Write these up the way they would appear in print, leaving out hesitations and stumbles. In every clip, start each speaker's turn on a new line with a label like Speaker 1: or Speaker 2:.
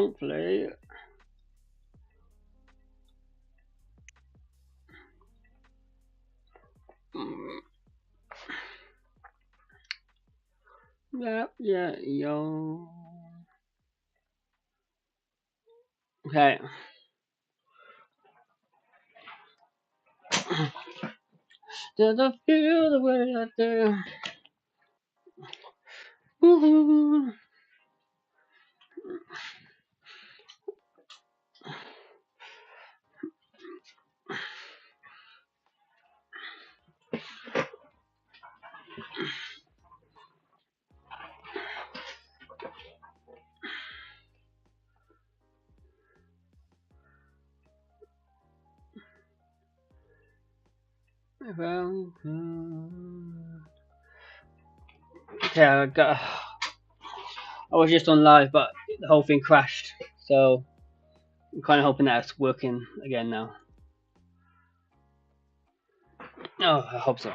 Speaker 1: hopefully. Yeah, yo. Okay. Does I feel the way I do? Woo-hoo. Okay, I was just on live, but the whole thing crashed. So I'm kind of hoping that it's working again now. Oh, I hope so.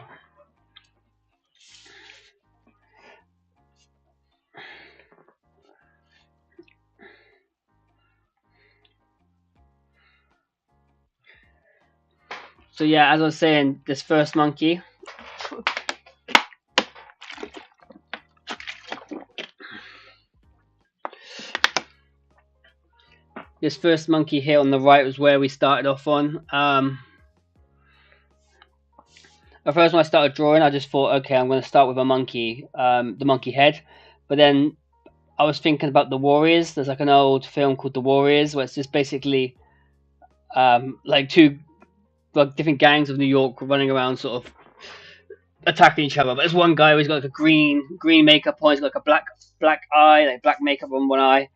Speaker 1: So yeah, as I was saying, this first monkey. This first monkey here on the right was where we started off on. At first, when I started drawing, I just thought, okay, I'm going to start with a monkey, the monkey head. But then I was thinking about the Warriors. There's like an old film called The Warriors, where it's just basically like two like different gangs of New York running around, sort of attacking each other. But there's one guy who's got like a green makeup on, he's got like a black eye, like black makeup on one eye.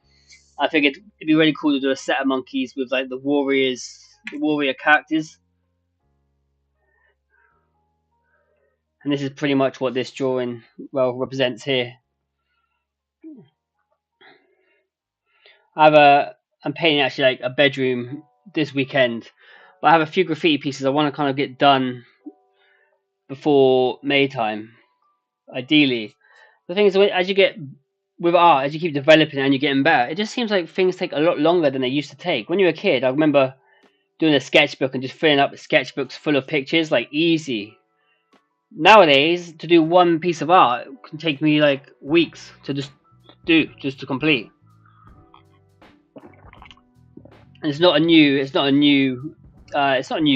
Speaker 1: I figured it'd be really cool to do a set of monkeys with like the warrior characters. And this is pretty much what this drawing represents here. I'm painting actually like a bedroom this weekend, but I have a few graffiti pieces I want to kind of get done before May time, ideally. The thing is, as you get with art, as you keep developing and you're getting better, it just seems like things take a lot longer than they used to take. When you were a kid, I remember doing a sketchbook and just filling up sketchbooks full of pictures, like easy. Nowadays, to do one piece of art can take me like weeks to just to complete. And it's not a new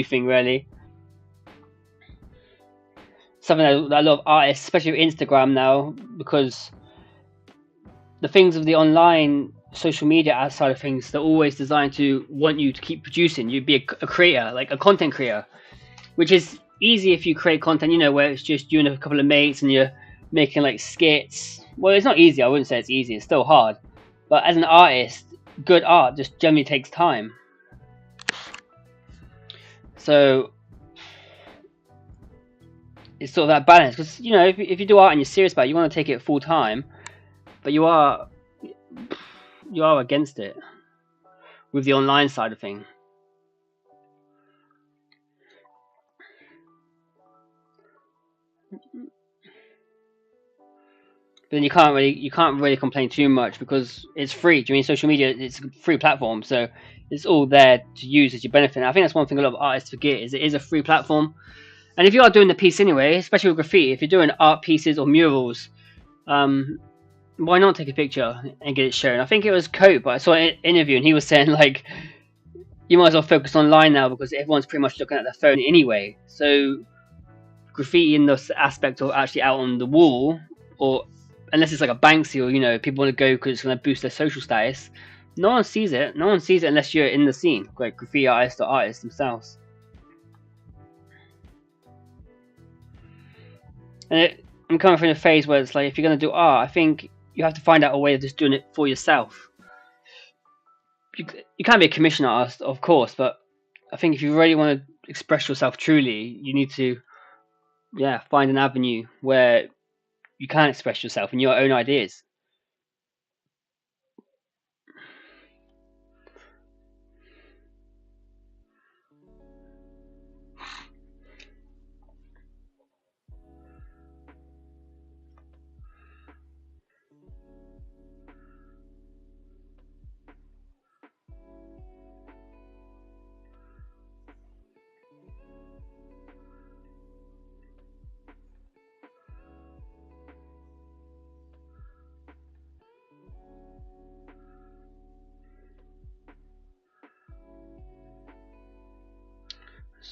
Speaker 1: thing really. Something that a lot of artists, especially with Instagram now, because the things of the online social media outside of things, they're always designed to want you to keep producing. You'd be a creator, like a content creator, which is easy if you create content, where it's just you and a couple of mates and you're making like skits. Well, it's not easy. I wouldn't say it's easy. It's still hard. But as an artist, good art just generally takes time. So it's sort of that balance, because if you do art and you're serious about it, you want to take it full time, but you are against it with the online side of things. But then you can't really complain too much because it's free. Do you mean social media? It's a free platform, so it's all there to use as your benefit. And I think that's one thing a lot of artists forget, is it is a free platform. And if you are doing the piece anyway, especially with graffiti, if you're doing art pieces or murals, why not take a picture and get it shown? I think it was Cope, but I saw an interview and he was saying like, you might as well focus online now because everyone's pretty much looking at their phone anyway. So graffiti in this aspect of actually out on the wall, or unless it's like a Banksy or people want to go because it's going to boost their social status, no one sees it. No one sees it unless you're in the scene, like graffiti artists or artists themselves. And I'm coming from a phase where it's like, if you're going to do art, I think you have to find out a way of just doing it for yourself. You can't be a commission artist, of course, but I think if you really want to express yourself truly, you need to, find an avenue where you can express yourself and your own ideas.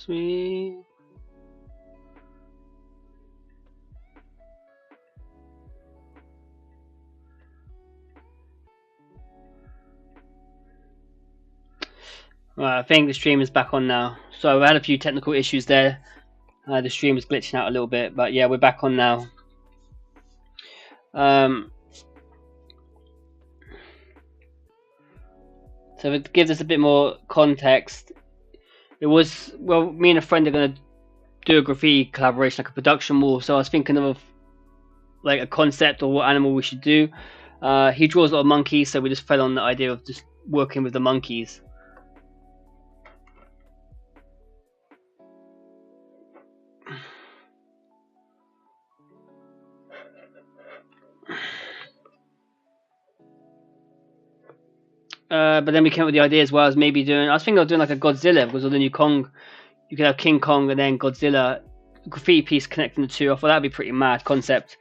Speaker 1: Sweet. Right, I think the stream is back on now. So I had a few technical issues there. The stream was glitching out a little bit, but yeah, we're back on now. So to give this a bit more context, it was, well, me and a friend are going to do a graffiti collaboration, like a production wall. So I was thinking of like a concept or what animal we should do. He draws a lot of monkeys, so we just fell on the idea of just working with the monkeys. But then we came up with the idea as well as maybe doing. I was thinking of doing like a Godzilla, because of the new Kong, you could have King Kong and then Godzilla, graffiti piece connecting the two. I thought that'd be a pretty mad concept.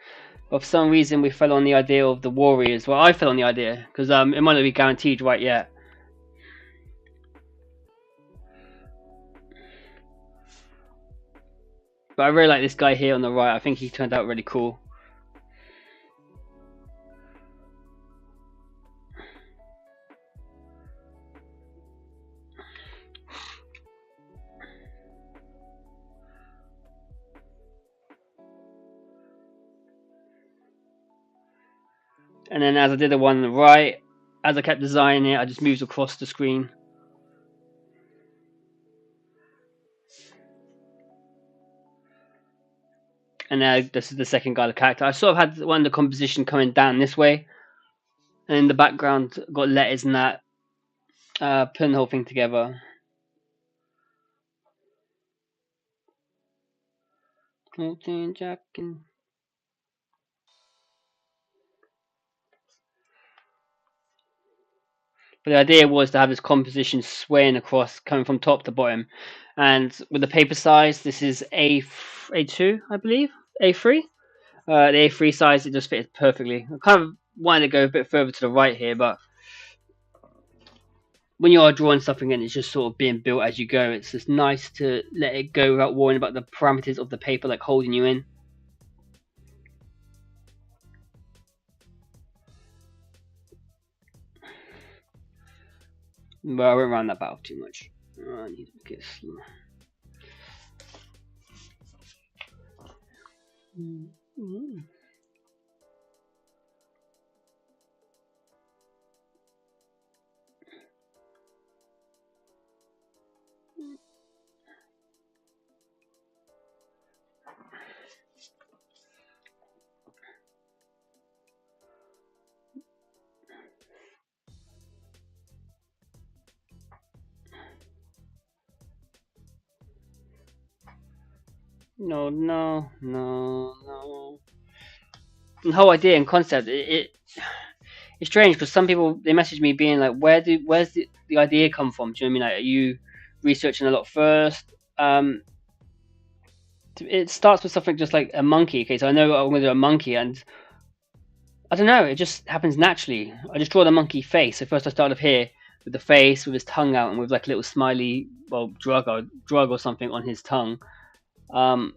Speaker 1: But for some reason, we fell on the idea of the Warriors. Well, I fell on the idea because it might not be guaranteed right yet. But I really like this guy here on the right. I think he turned out really cool. And then as I did the one on the right, as I kept designing it, I just moved across the screen. And now this is the second guy, the character. I sort of had one of the composition coming down this way, and in the background got letters and that, putting the whole thing together. But the idea was to have this composition swaying across, coming from top to bottom. And with the paper size, this is A2, I believe, A3. The A3 size, it just fits perfectly. I kind of wanted to go a bit further to the right here, but when you are drawing something and it's just sort of being built as you go, it's just nice to let it go without worrying about the parameters of the paper like holding you in. But I went around that battle too much. I need to get slow. No. The whole idea and concept, it's strange because some people, they message me being like, where's the idea come from? Do you know what I mean? Like, are you researching a lot first? It starts with something just like a monkey. Okay, so I know I'm going to do a monkey, and I don't know, it just happens naturally. I just draw the monkey face. So first I start off here with the face, with his tongue out, and with like a little smiley, well, drug or something on his tongue. And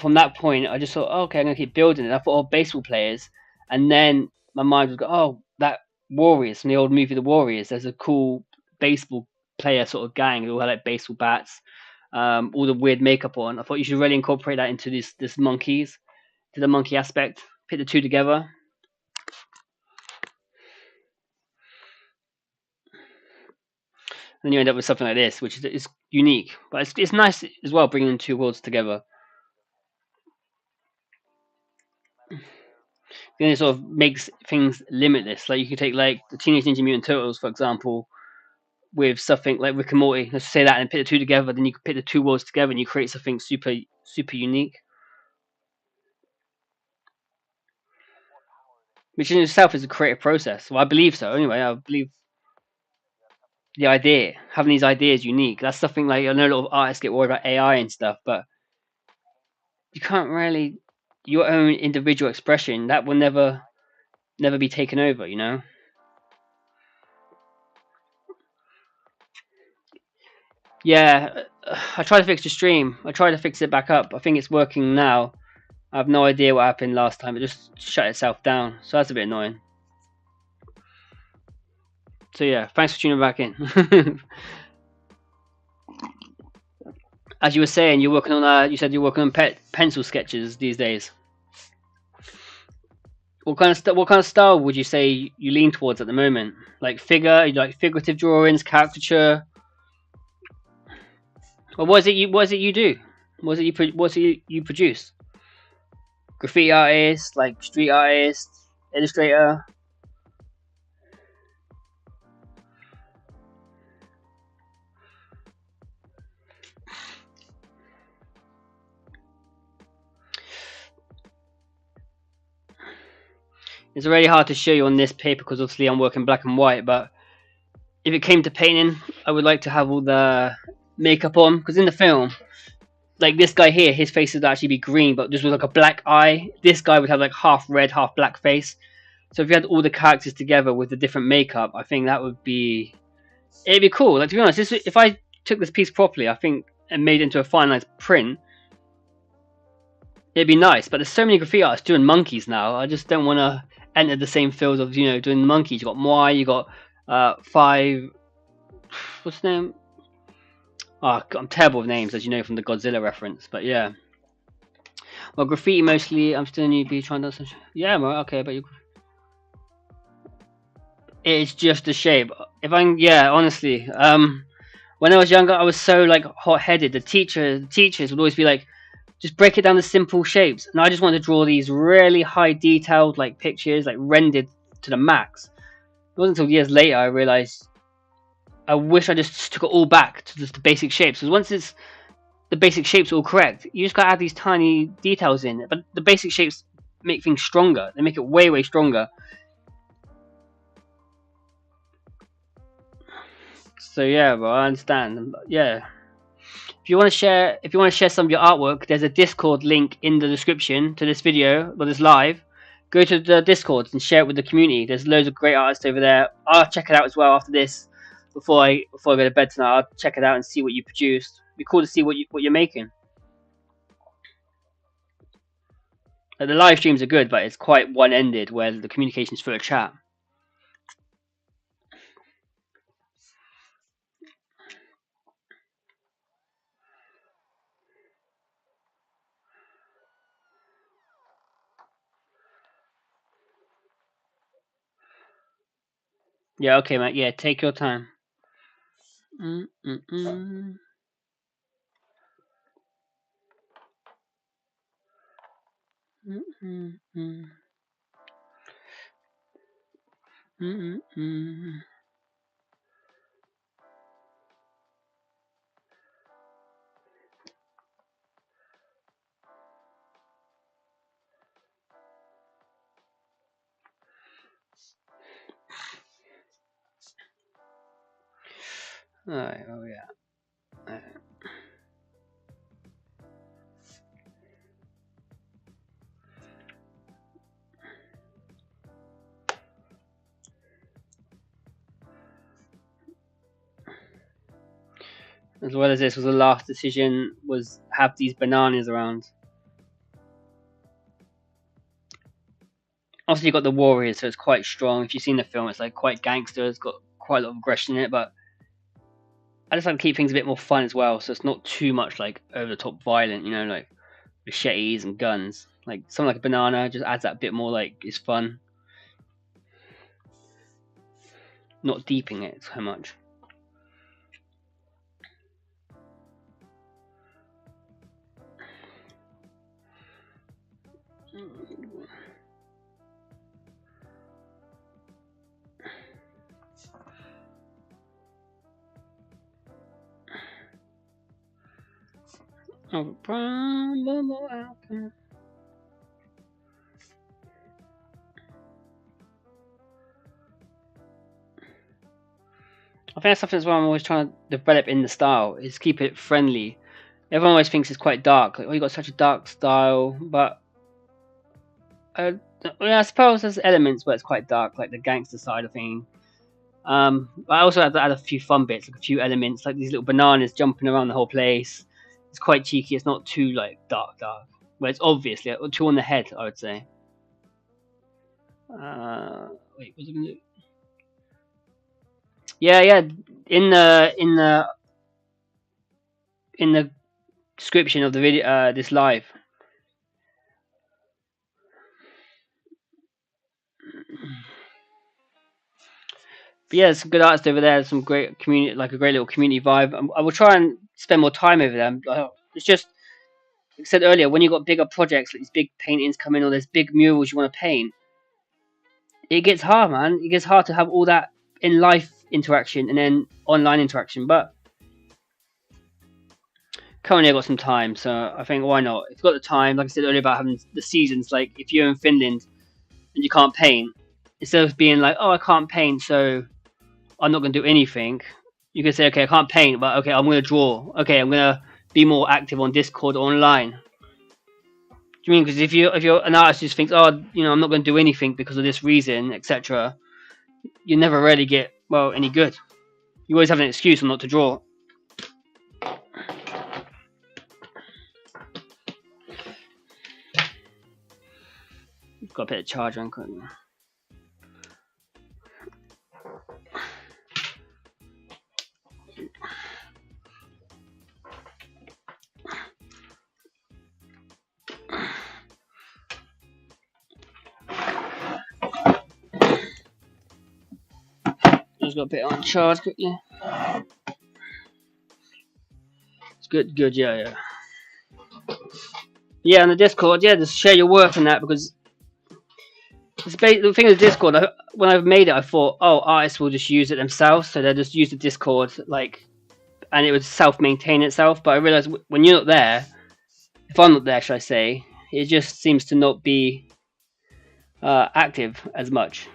Speaker 1: from that point, I just thought, oh, okay, I'm gonna keep building it. I thought, oh, baseball players, and then my mind would go, oh, that Warriors from the old movie, The Warriors. There's a cool baseball player sort of gang who had like baseball bats, all the weird makeup on. I thought you should really incorporate that into this monkeys, to the monkey aspect. Put the two together. Then you end up with something like this, which is unique, but it's nice as well, bringing two worlds together. Then it sort of makes things limitless. Like you could take like the Teenage Ninja Mutant Turtles, for example, with something like Rick and Morty. Let's say that, and put the two together. Then you could put the two worlds together, and you create something super unique, which in itself is a creative process. Well, I believe so. Anyway, I believe the idea, having these ideas unique. That's something like I know a lot of artists get worried about AI and stuff, but you can't really your own individual expression that will never be taken over. You know. Yeah, I tried to fix the stream. I tried to fix it back up. I think it's working now. I have no idea what happened last time. It just shut itself down. So that's a bit annoying. So yeah, thanks for tuning back in. As you were saying, you're working on. You said you're working on pencil sketches these days. What kind of style would you say you lean towards at the moment? Like figurative drawings, caricature. Well, what is it you do? What is it you produce? Graffiti artist, like street artist, illustrator. It's really hard to show you on this paper because obviously I'm working black and white, but if it came to painting, I would like to have all the makeup on, because in the film, like this guy here, his face would actually be green, but just with like a black eye. This guy would have like half red, half black face. So if you had all the characters together with the different makeup, I think that would be, it'd be cool. Like, to be honest, if I took this piece properly, I think, and made it into a finalized print, it'd be nice. But there's so many graffiti artists doing monkeys now. I just don't want to enter the same field of, you know, doing the monkeys. You got Moai, you got Five. What's his name? Oh, I'm terrible with names, as you know from the Godzilla reference. But yeah. Well, graffiti mostly. I'm still new. Be trying to. Yeah, well, okay, but you. It's just a shape. If I'm, yeah, honestly, when I was younger, I was so like hot-headed. The teachers would always be like, just break it down to simple shapes, and I just wanted to draw these really high detailed like pictures, like rendered to the max. It wasn't until years later I realized I wish I just took it all back to just the basic shapes. Because once it's the basic shapes are all correct, you just gotta add these tiny details in. But the basic shapes make things stronger. They make it way, way stronger. So yeah, bro, I understand. Yeah. If you want to share some of your artwork, there's a Discord link in the description to this video, or this live. Go to the Discord and share it with the community. There's loads of great artists over there. I'll check it out as well after this. Before I go to bed tonight, I'll check it out and see what you produced. It'd be cool to see what you're making. The live streams are good, but it's quite one-ended, where the communication's through a chat. Yeah, okay, mate. Yeah, take your time. Mm-mm-mm. Mm-mm-mm. Mm-mm-mm. Alright, oh yeah. As well as this was the last decision, was have these bananas around. Obviously, you got the Warriors, so it's quite strong. If you've seen the film, it's like quite gangster. It's got quite a lot of aggression in it, but I just like to keep things a bit more fun as well. So it's not too much like over the top violent, you know, like machetes and guns. Like something like a banana just adds that bit more like it's fun. Not deeping it so much. Oh, I think that's something as well I'm always trying to develop in the style, is keep it friendly. Everyone always thinks it's quite dark, like, oh, you got such a dark style, but I suppose there's elements where it's quite dark, like the gangster side of thing. I also had to add a few fun bits, like a few elements, like these little bananas jumping around the whole place. It's quite cheeky. It's not too like dark, but it's obviously too on the head, I would say. Uh, Wait, what's it gonna do? Yeah, yeah. In the description of the video, this live. But yeah, there's some good artists over there. Some great community, like a great little community vibe. I will try and spend more time over there. It's just, like I said earlier, when you got bigger projects, like these big paintings come in, or there's big murals you want to paint, it gets hard, man. It gets hard to have all that in life interaction and then online interaction. But currently, I've got some time, so I think why not? If you've got the time, like I said earlier about having the seasons, like if you're in Finland and you can't paint, instead of being like, oh, I can't paint, so I'm not going to do anything, you can say, okay, I can't paint, but okay, I'm going to draw. Okay, I'm going to be more active on Discord or online. Do you mean because if you're an artist who just thinks, oh, I'm not going to do anything because of this reason, etc., you never really get any good. You always have an excuse not to draw. Got a bit of charge on, couldn't you? Just got a bit on charge quickly. It's good, yeah. Yeah, on the Discord, yeah, just share your work and that, because the thing with Discord, when I've made it, I thought, oh, artists will just use it themselves, so they'll just use the Discord, and it would self-maintain itself. But I realized when you're not there, if I'm not there, should I say, it just seems to not be active as much.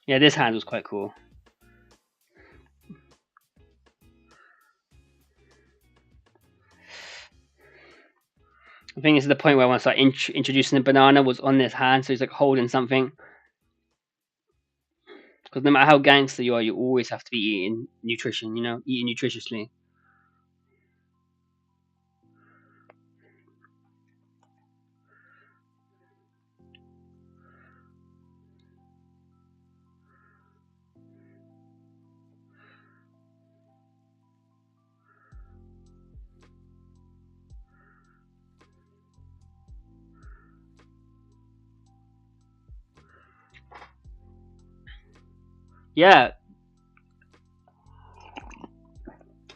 Speaker 1: Yeah, this hand was quite cool. I think it's the point where I want to start introducing the banana was on this hand, so he's like holding something. Because no matter how gangster you are, you always have to be eating nutrition, eating nutritiously. Yeah.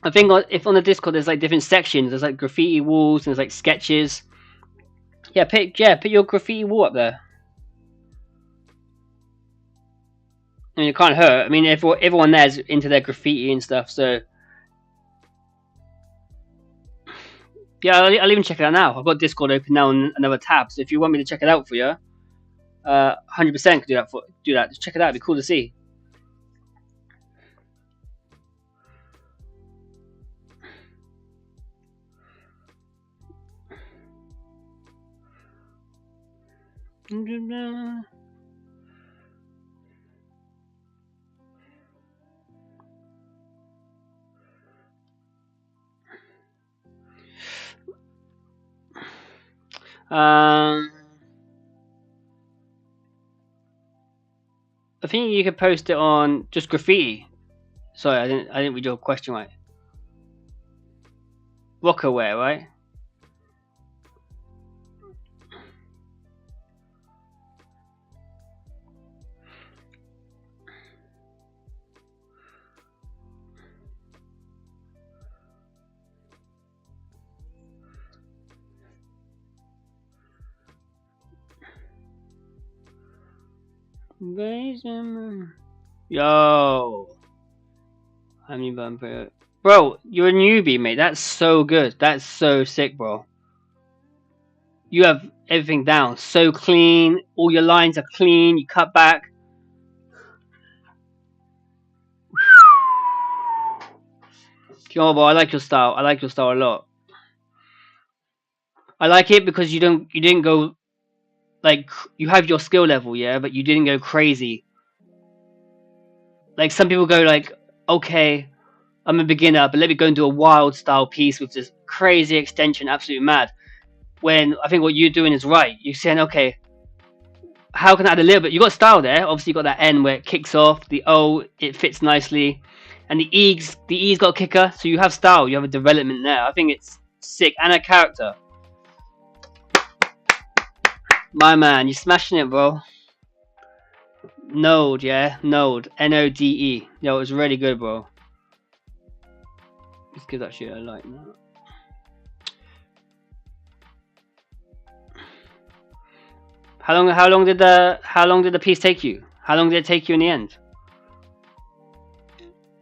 Speaker 1: I think if on the Discord there's like different sections, there's like graffiti walls and there's like sketches. Yeah, put your graffiti wall up there. I mean, it can't hurt. I mean, everyone there's into their graffiti and stuff, so yeah, I'll even check it out now. I've got Discord open now on another tab, so if you want me to check it out for you, 100% could do that. Just check it out. It'd be cool to see. I think you could post it on just graffiti. Sorry, I didn't read your question right. Rockaware, right? Yo, I mean, bro, you're a newbie, mate. That's so good. That's so sick, bro. You have everything down, so clean. All your lines are clean. You cut back. Oh, but I like your style. I like your style a lot. I like it because you didn't go like you have your skill level, yeah, but you didn't go crazy. Like some people go like, okay, I'm a beginner, but let me go and do a wild style piece with this crazy extension, absolutely mad. When I think what you're doing is right. You're saying, okay, how can I add a little bit? You got style there. Obviously, you got that N where it kicks off. The O, it fits nicely, and the E's got a kicker. So you have style. You have a development there. I think it's sick and a character. My man, you're smashing it, bro. Node, yeah, Node, Node. Yo, it was really good, bro. Let's give that shit a like now. How long did the piece take you? How long did it take you in the end?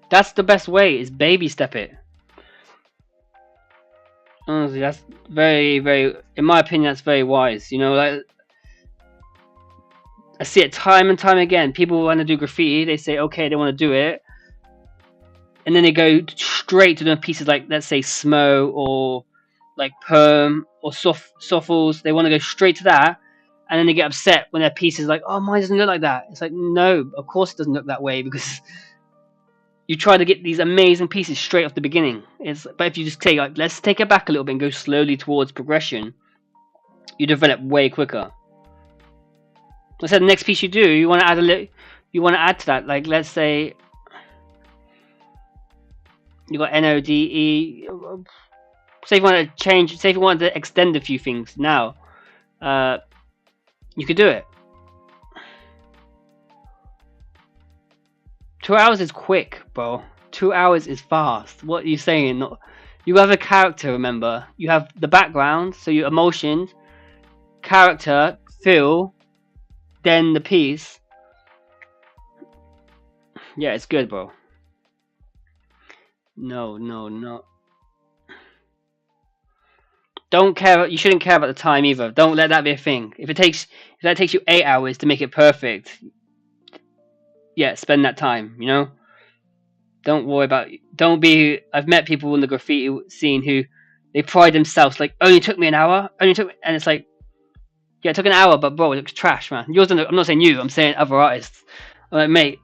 Speaker 1: That's the best way, is baby step it. Honestly, that's very, in my opinion, that's very wise. You know, like I see it time and time again. People want to do graffiti, they say, okay, they want to do it, and then they go straight to the pieces like, let's say, Smo or like Perm or Soffles. They want to go straight to that, and then they get upset when their piece is like, oh, mine doesn't look like that. It's like, no, of course it doesn't look that way, because you try to get these amazing pieces straight off the beginning. But if you just take like, let's take it back a little bit and go slowly towards progression, you develop way quicker. I said the next piece you do, you want to add a little, you want to add to that. Like let's say you got NODE. Say if you want to change, say if you want to extend a few things now, you could do it. 2 hours is quick, bro. 2 hours is fast. What are you saying? You have a character, remember. You have the background, so your emotions, character, feel, then the piece. Yeah, it's good, bro. No. Don't care. You shouldn't care about the time either. Don't let that be a thing. If that takes you 8 hours to make it perfect, yeah, spend that time. You know. Don't worry about. Don't be. I've met people in the graffiti scene who they pride themselves like, only took me an hour. And it's like, yeah, it took an hour, but bro, it looks trash, man. Yours. I'm not saying you. I'm saying other artists. I'm like, mate,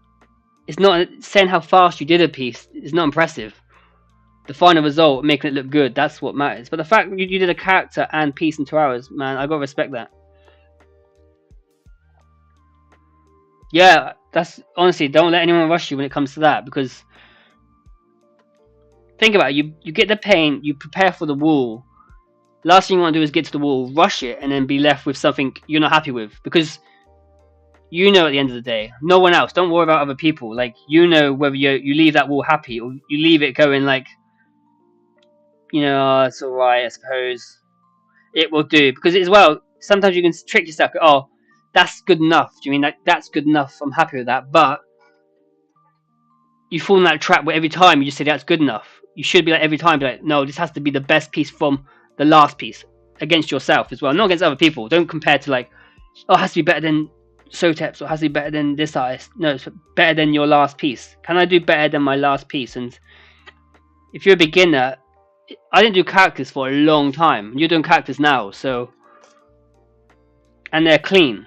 Speaker 1: it's not saying how fast you did a piece. It's not impressive. The final result, making it look good, that's what matters. But the fact you did a character and piece in 2 hours, man, I gotta respect that. Yeah, that's honestly, don't let anyone rush you when it comes to that, because think about it, you get the paint, you prepare for the wall. Last thing you want to do is get to the wall, rush it, and then be left with something you're not happy with, because you know at the end of the day, no one else. Don't worry about other people. Like, you know whether you leave that wall happy or you leave it going like, you know, oh, it's alright, I suppose. It will do. Because as well, sometimes you can trick yourself, oh, that's good enough. Do you mean like, that's good enough? I'm happy with that. But you fall in that trap where every time you just say that's good enough. You should be like, every time, be like, no, this has to be the best piece from the last piece, against yourself as well, not against other people. Don't compare to like, oh, it has to be better than Sotep's, or it has to be better than this artist. No, it's better than your last piece. Can I do better than my last piece? And if you're a beginner, I didn't do characters for a long time. You're doing characters now, so, and they're clean.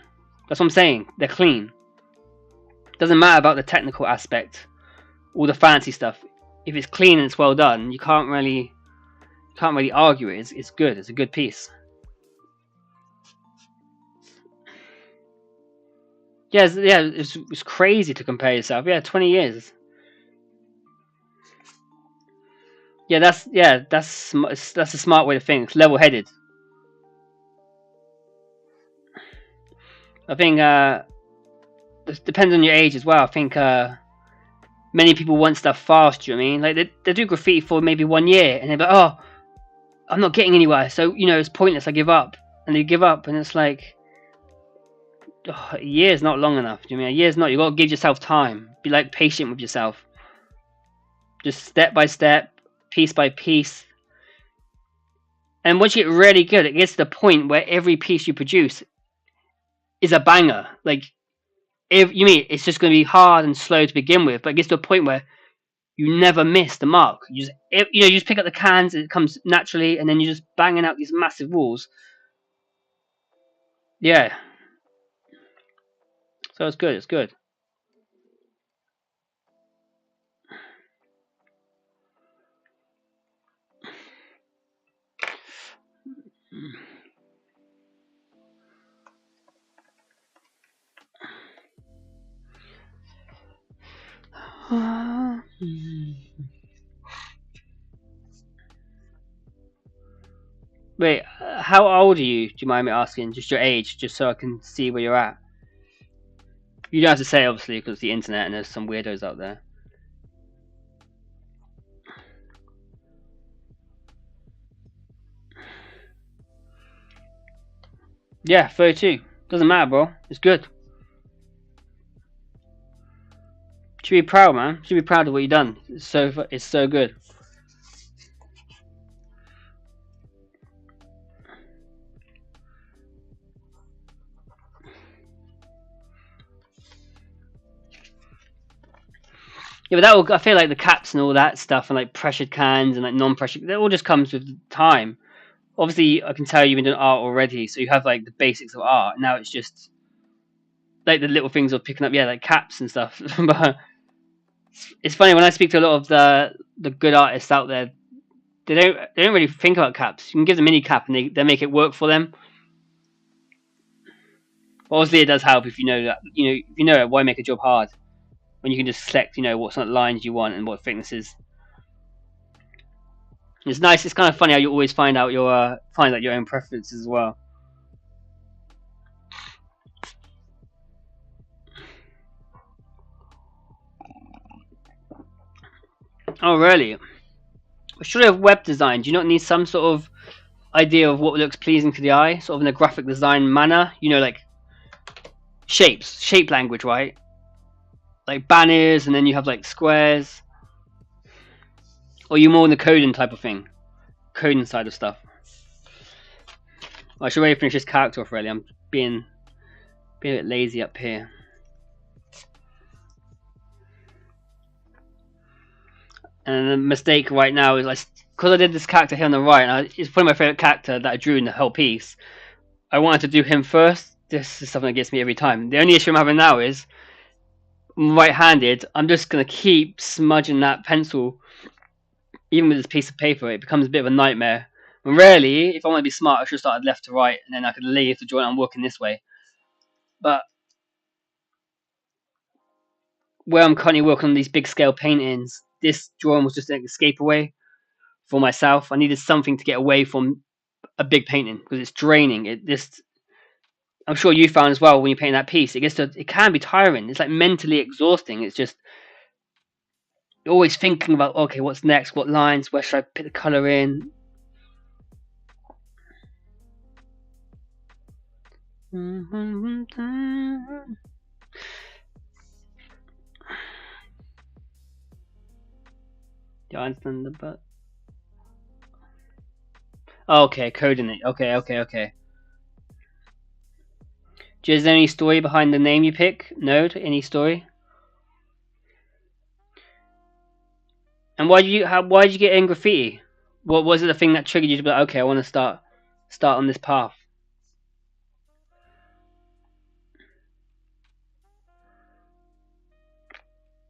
Speaker 1: That's what I'm saying. They're clean. Doesn't matter about the technical aspect, all the fancy stuff. If it's clean and it's well done, you can't really argue it. It's good. It's a good piece. Yeah, it's crazy to compare yourself. Yeah, 20 years. Yeah, that's a smart way to think. Level-headed. I think it depends on your age as well. I think many people want stuff fast. Do you know what I mean? Like they do graffiti for maybe 1 year, and they're like, oh, I'm not getting anywhere, so you know it's pointless. I give up, and they give up, and it's like, oh, a year's not long enough. Do you know what I mean? A year's not. You got to give yourself time. Be like patient with yourself. Just step by step, piece by piece. And once you get really good, it gets to the point where every piece you produce is a banger. Like, if you mean it's just going to be hard and slow to begin with, but it gets to a point where you never miss the mark. You just pick up the cans, it comes naturally, and then you're just banging out these massive walls. Yeah, so it's good. It's good. Wait, how old are you? Do you mind me asking? Just your age, just so I can see where you're at. You don't have to say, obviously, because it's the internet and there's some weirdos out there. Yeah, 32. Doesn't matter, bro. It's good. Should be proud, man. Should be proud of what you've done. It's so good. Yeah, but I feel like the caps and all that stuff, and like pressured cans and like non-pressured, that all just comes with time. Obviously, I can tell you've been doing art already, so you have like the basics of art. Now it's just like the little things of picking up, yeah, like caps and stuff. But it's funny when I speak to a lot of the good artists out there. They don't really think about caps. You can give them any cap and they make it work for them. But obviously, it does help if you know that if you know it, why make a job hard when you can just select what sort of lines you want and what thicknesses. It's nice. It's kind of funny how you always find out your own preferences as well. Oh, really? Surely of web design, do you not need some sort of idea of what looks pleasing to the eye, sort of in a graphic design manner? Like shapes, shape language, right? Like banners, and then you have like squares. Or are you more in the coding type of thing? Coding side of stuff. Well, I should really finish this character off, really. I'm being a bit lazy up here. And the mistake right now is because I did this character here on the right, and it's probably my favourite character that I drew in the whole piece. I wanted to do him first. This is something that gets me every time. The only issue I'm having now is I'm right-handed. I'm just going to keep smudging that pencil. Even with this piece of paper, it becomes a bit of a nightmare. When really, if I want to be smart, I should have started left to right, and then I could leave the joint I'm working this way. But where I'm currently working on these big scale paintings, this drawing was just an escape away for myself. I needed something to get away from a big painting because it's draining. I'm sure you found as well when you paint that piece. It can be tiring. It's like mentally exhausting. It's just you're always thinking about, okay, what's next? What lines? Where should I put the color in? Do I understand the but? Okay, coding it. Okay. Is there any story behind the name you pick? Node? Any story? And why did you get in graffiti? What was it the thing that triggered you to be like, okay, I want to start on this path?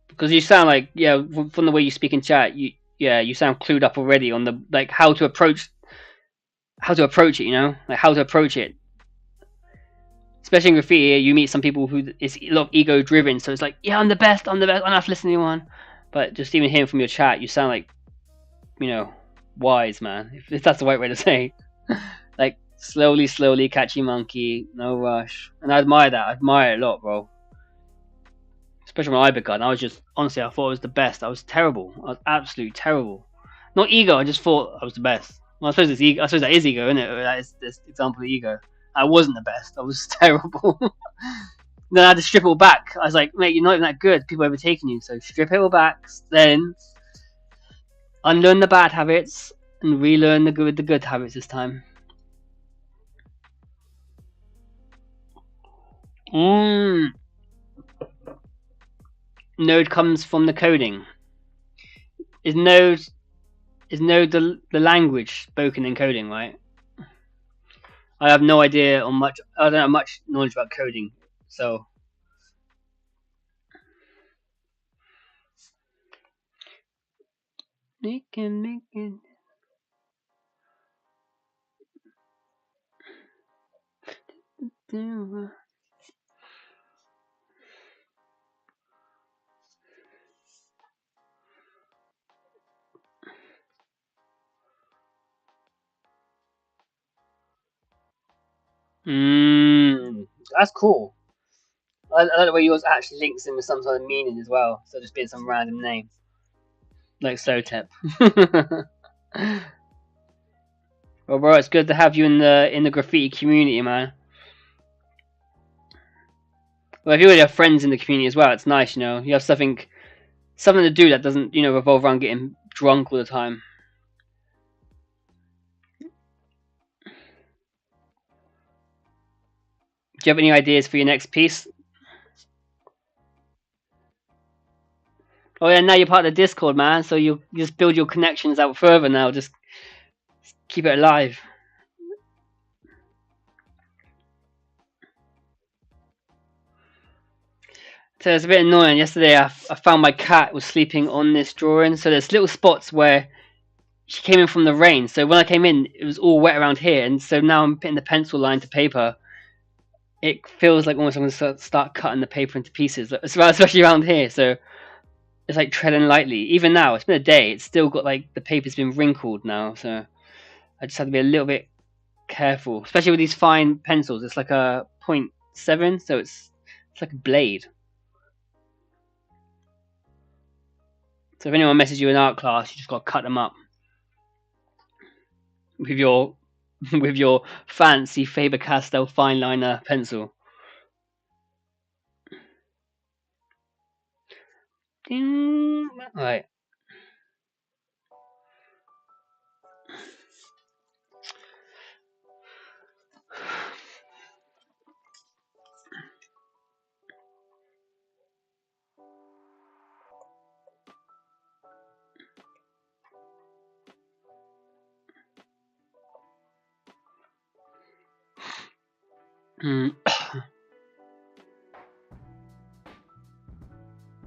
Speaker 1: Because you sound like from the way you speak in chat, you sound clued up already on the like how to approach it. Like how to approach it. Especially in graffiti, you meet some people who is a lot of ego driven. So it's like, yeah, I'm the best. I don't have to listen to anyone. But just even hearing from your chat, you sound like, wise, man. If that's the right way to say. Like slowly, catchy monkey, no rush. And I admire that. I admire it a lot, bro. Especially when I begun, I thought I was the best. I was terrible. I was absolutely terrible. Not ego. I just thought I was the best. Well, I suppose it's ego. I suppose that is ego, isn't it? That is this example of ego. I wasn't the best. I was terrible. Then I had to strip it all back. I was like, mate, you're not even that good. People are overtaking you. So strip it all back. Then unlearn the bad habits and relearn the good habits this time. Node comes from the coding. Node the language spoken in coding, right? I have no idea on much. I don't have much knowledge about coding, so make it. That's cool. I like the way yours actually links in with some sort of meaning as well, so just being some random name like Sotep. Well, bro, it's good to have you in the graffiti community, man. Well, if you already have friends in the community as well, it's nice, you know. You have something to do that doesn't, you know, revolve around getting drunk all the time. Do you have any ideas for your next piece? Oh yeah, now you're part of the Discord, man. So you just build your connections out further now. Just keep it alive. So it's a bit annoying. Yesterday, I found my cat was sleeping on this drawing. So there's little spots where she came in from the rain. So when I came in, it was all wet around here. And so now I'm putting the pencil line to paper. It feels like almost I'm going to start cutting the paper into pieces, especially around here. So it's like treading lightly. Even now, it's been a day. It's still got like the paper's been wrinkled now. So I just have to be a little bit careful, especially with these fine pencils. It's like a 0.7, so it's like a blade. So if anyone messes you in art class, you just got to cut them up with your with your fancy Faber-Castell fine liner pencil. Ding. Right. Mm.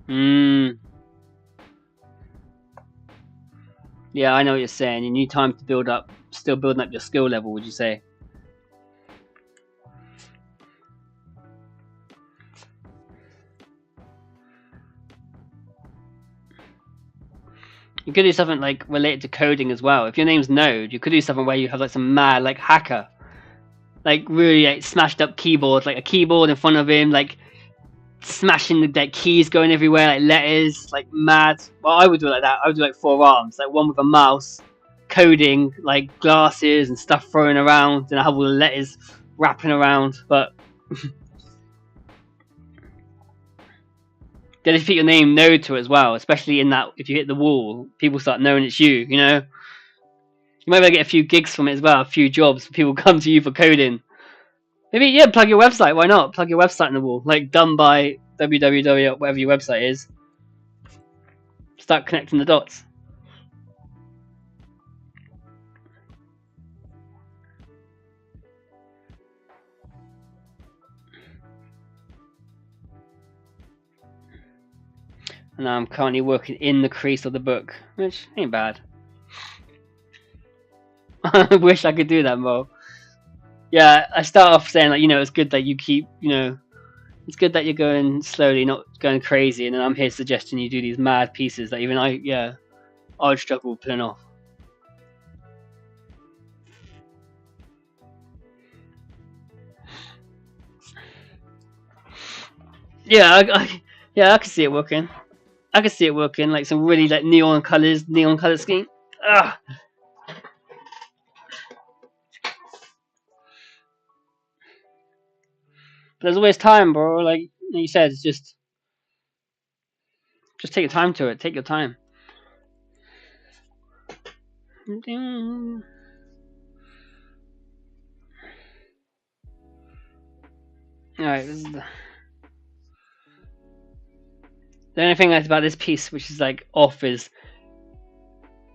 Speaker 1: Mm. Yeah, I know what you're saying. You need time to build up, still building up your skill level, would you say? You could do something like related to coding as well. If your name's Node, you could do something where you have like some mad like hacker, like really like smashed up keyboard, like a keyboard in front of him, like smashing the like, keys going everywhere, like letters, like mad. Well, I would do it like that. I would do like 4 arms, like one with a mouse, coding, like glasses and stuff thrown around, and I have all the letters wrapping around. But then if you put your name Node to it as well, especially in that if you hit the wall, people start knowing it's you. You know, you might be able to get a few gigs from it as well, a few jobs. People come to you for coding. Maybe yeah, plug your website. Why not plug your website in the wall? Like done by www whatever your website is. Start connecting the dots. And I'm currently working in the crease of the book, which ain't bad. I wish I could do that more. Yeah, I start off saying like, you know, it's good that you keep, you know, it's good that you're going slowly, not going crazy, and then I'm here suggesting you do these mad pieces that even I'd struggle with pulling off. Yeah, yeah, I can see it working. I can see it working, like some really like neon color scheme. Ah. But there's always time, bro. Like you said, it's just take your time to it. Take your time. Alright, this is the only thing that's about this piece which is like off is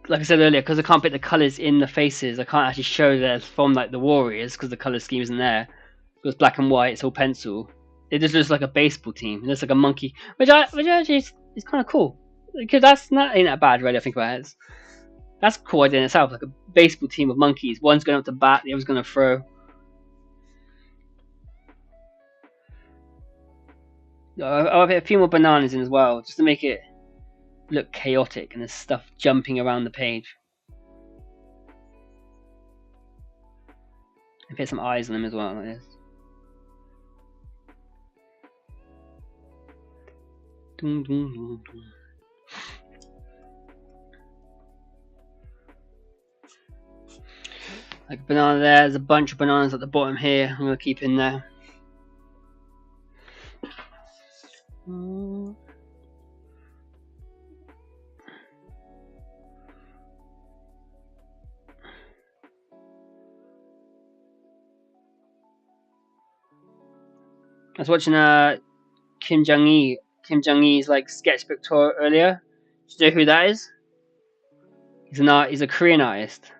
Speaker 1: like I said earlier, because I can't put the colours in the faces, I can't actually show that from like the Warriors because the colour scheme isn't there. It was black and white, it's all pencil. It just looks like a baseball team. It looks like a monkey, which actually is kind of cool because that's not ain't that bad, really. I think about it. That's a cool idea in itself, like a baseball team of monkeys. One's going up to bat, the other's going to throw. I'll put a few more bananas in as well, just to make it look chaotic and there's stuff jumping around the page. And put some eyes on them as well, like this. Dun, dun, dun, dun. Like a banana there, there's a bunch of bananas at the bottom here, I'm going to keep in there. I was watching Kim Jong-il's like sketchbook tour earlier. Do you know who that is? He's a Korean artist.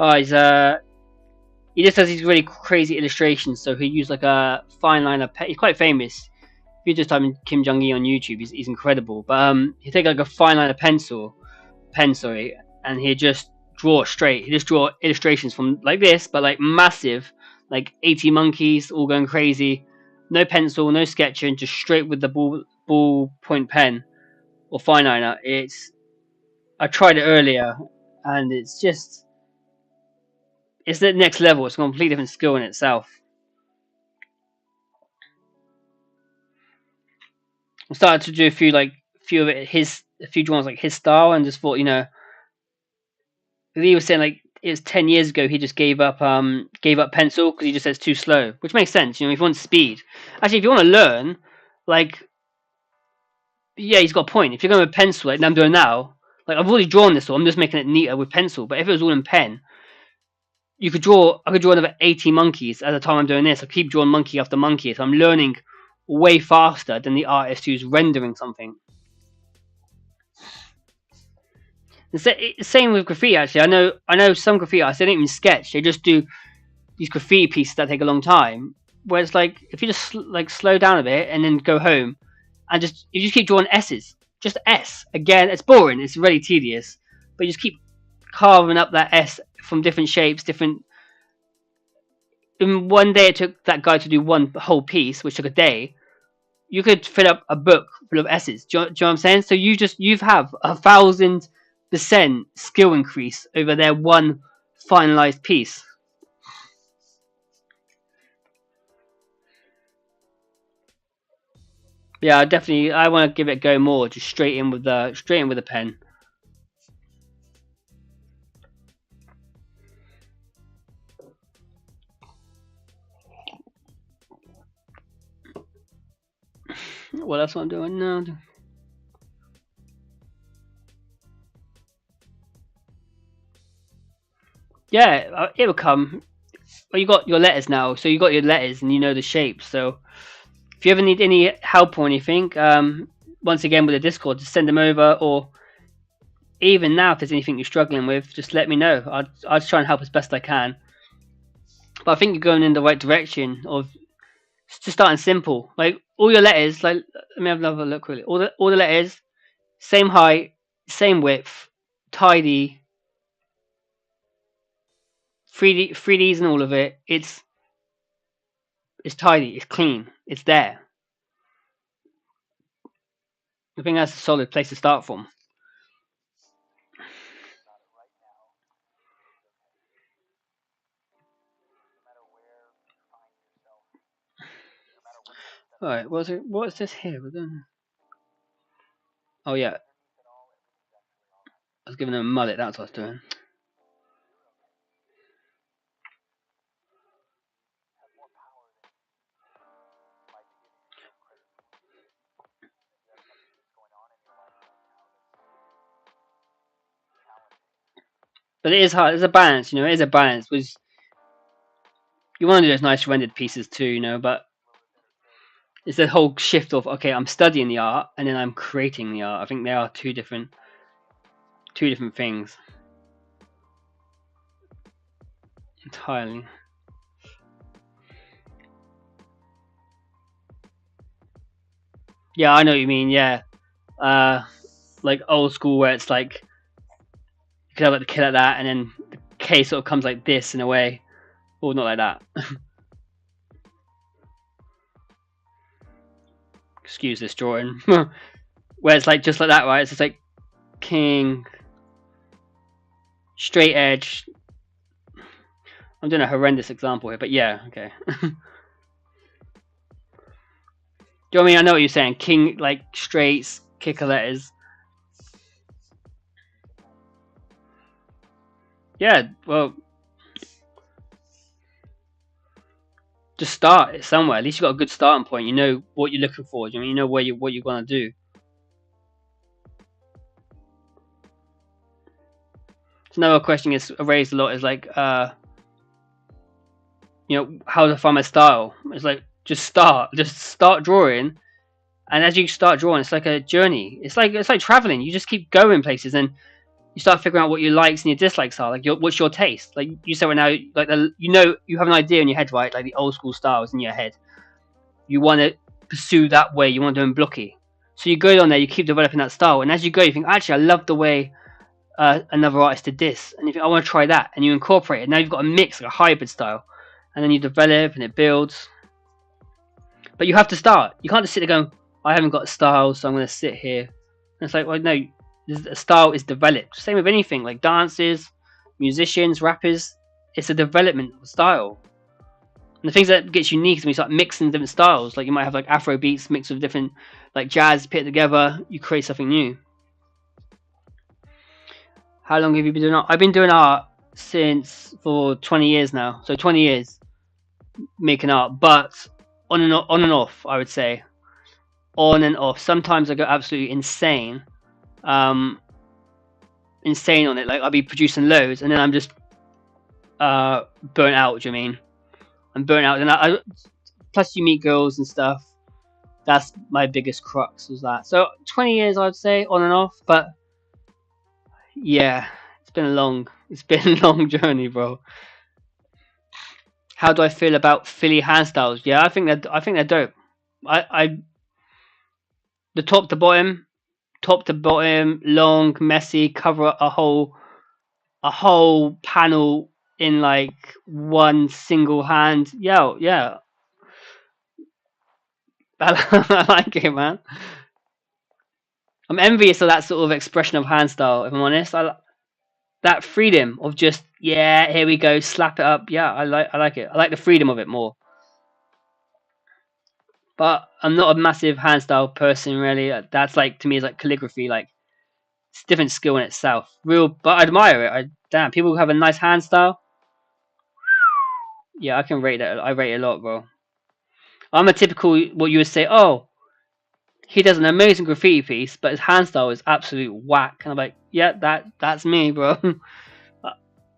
Speaker 1: Oh, he just does these really crazy illustrations. So he used like a fine liner pen. He's quite famous. If you just type in Kim Jong Il on YouTube, he's incredible. But he take like a fine liner pen, sorry, and he just draw straight. He just draw illustrations from like this, but like massive, like 80 monkeys all going crazy. No pencil, no sketching, just straight with the ballpoint pen or fine liner. I tried it earlier, and it's the next level. It's a completely different skill in itself. I started to do a few drawings like his style, and just thought, he was saying like it was 10 years ago he just gave up pencil because he just says too slow, which makes sense. If you want speed, actually, if you want to learn, like, yeah, he's got a point. If you're going with pencil, like I'm doing now, like I've already drawn this, so I'm just making it neater with pencil. But if it was all in pen, I could draw another 80 monkeys at the time I'm doing this. I keep drawing monkey after monkey, so I'm learning way faster than the artist who's rendering something. Same with graffiti. Actually, I know some graffiti artists, they don't even sketch. They just do these graffiti pieces that take a long time. Where it's like if you just like slow down a bit and then go home, and you just keep drawing S's, just S again. It's boring. It's really tedious, but you just keep carving up that S from different shapes, different. In one day, it took that guy to do one whole piece, which took a day. You could fill up a book full of S's. Do you know what I'm saying? So you've have 1,000% skill increase over their one finalized piece. Yeah, definitely. I want to give it a go more. Just straight in with the pen. Well, that's what I'm doing now. Yeah, it will come. Well, you got your letters now, so you got your letters and you know the shapes. So if you ever need any help or anything, once again with the Discord, just send them over. Or even now, if there's anything you're struggling with, just let me know. I'll just try and help as best I can. But I think you're going in the right direction of just starting simple. Like all your letters, like let me have another look really. All the letters, same height, same width, tidy, 3Ds and all of it. It's tidy, it's clean, it's there. I think that's a solid place to start from. Alright, what's this here? Oh yeah, I was giving them a mullet, that's what I was doing. But it is hard. It's a balance, you know. It is a balance. Because you want to do those nice rendered pieces too, you know. But it's the whole shift of, okay, I'm studying the art and then I'm creating the art. I think they are two different things entirely. Yeah, I know what you mean. Yeah, uh, like old school where it's like you could have like the kid like that, and then the K sort of comes like this in a way, or not like that. Excuse this drawing, where it's like just like that, right? It's just like king, straight edge. I'm doing a horrendous example here, but yeah, okay. Do you know what I mean? I know what you're saying. King, like straights, kicker letters. Yeah, well, just start it somewhere. At least you got a good starting point. You know what you're looking for. You know where what you're gonna do. So another question is raised a lot is like, you know, how to find my style. It's like just start drawing, and as you start drawing, it's like a journey. It's like traveling. You just keep going places, and you start figuring out what your likes and your dislikes are. Like, what's your taste? Like you said right now, like you know, you have an idea in your head, right? Like the old school styles in your head. You want to pursue that way. You want to do in blocky. So you go on there, you keep developing that style, and as you go, you think, actually, I love the way another artist did this, and you think, I want to try that, and you incorporate it. Now you've got a mix, like a hybrid style, and then you develop and it builds. But you have to start. You can't just sit there going, I haven't got a style, so I'm going to sit here. And it's like, well, no, a style is developed. Same with anything, like dances, musicians, rappers. It's a development of style. And the things that gets unique is when you start mixing different styles. Like you might have like Afro beats mixed with different, like jazz, put it together. You create something new. How long have you been doing art? I've been doing art for 20 years now. So 20 years making art, but on and off, I would say. On and off. Sometimes I go absolutely insane. Insane on it. Like I'll be producing loads and then I'm just burnt out, do you mean? I'm burnt out. And plus you meet girls and stuff. That's my biggest crux was that. So 20 years I'd say on and off, but yeah, it's been a long journey, bro. How do I feel about Philly hand styles? Yeah, I think they're dope. I the top to bottom, long, messy, cover a whole panel in like one single hand. Yeah, I like it, man. I'm envious of that sort of expression of hand style. If I'm honest, that freedom of just here we go, slap it up. Yeah, I like it. I like the freedom of it more. But I'm not a massive hand style person, really. That's like to me is like calligraphy. Like it's a different skill in itself. But I admire it. Damn, people who have a nice hand style. Yeah, I can rate that. I rate it a lot, bro. I'm a typical what you would say. Oh, he does an amazing graffiti piece, but his hand style is absolute whack. And I'm like, yeah, that's me, bro.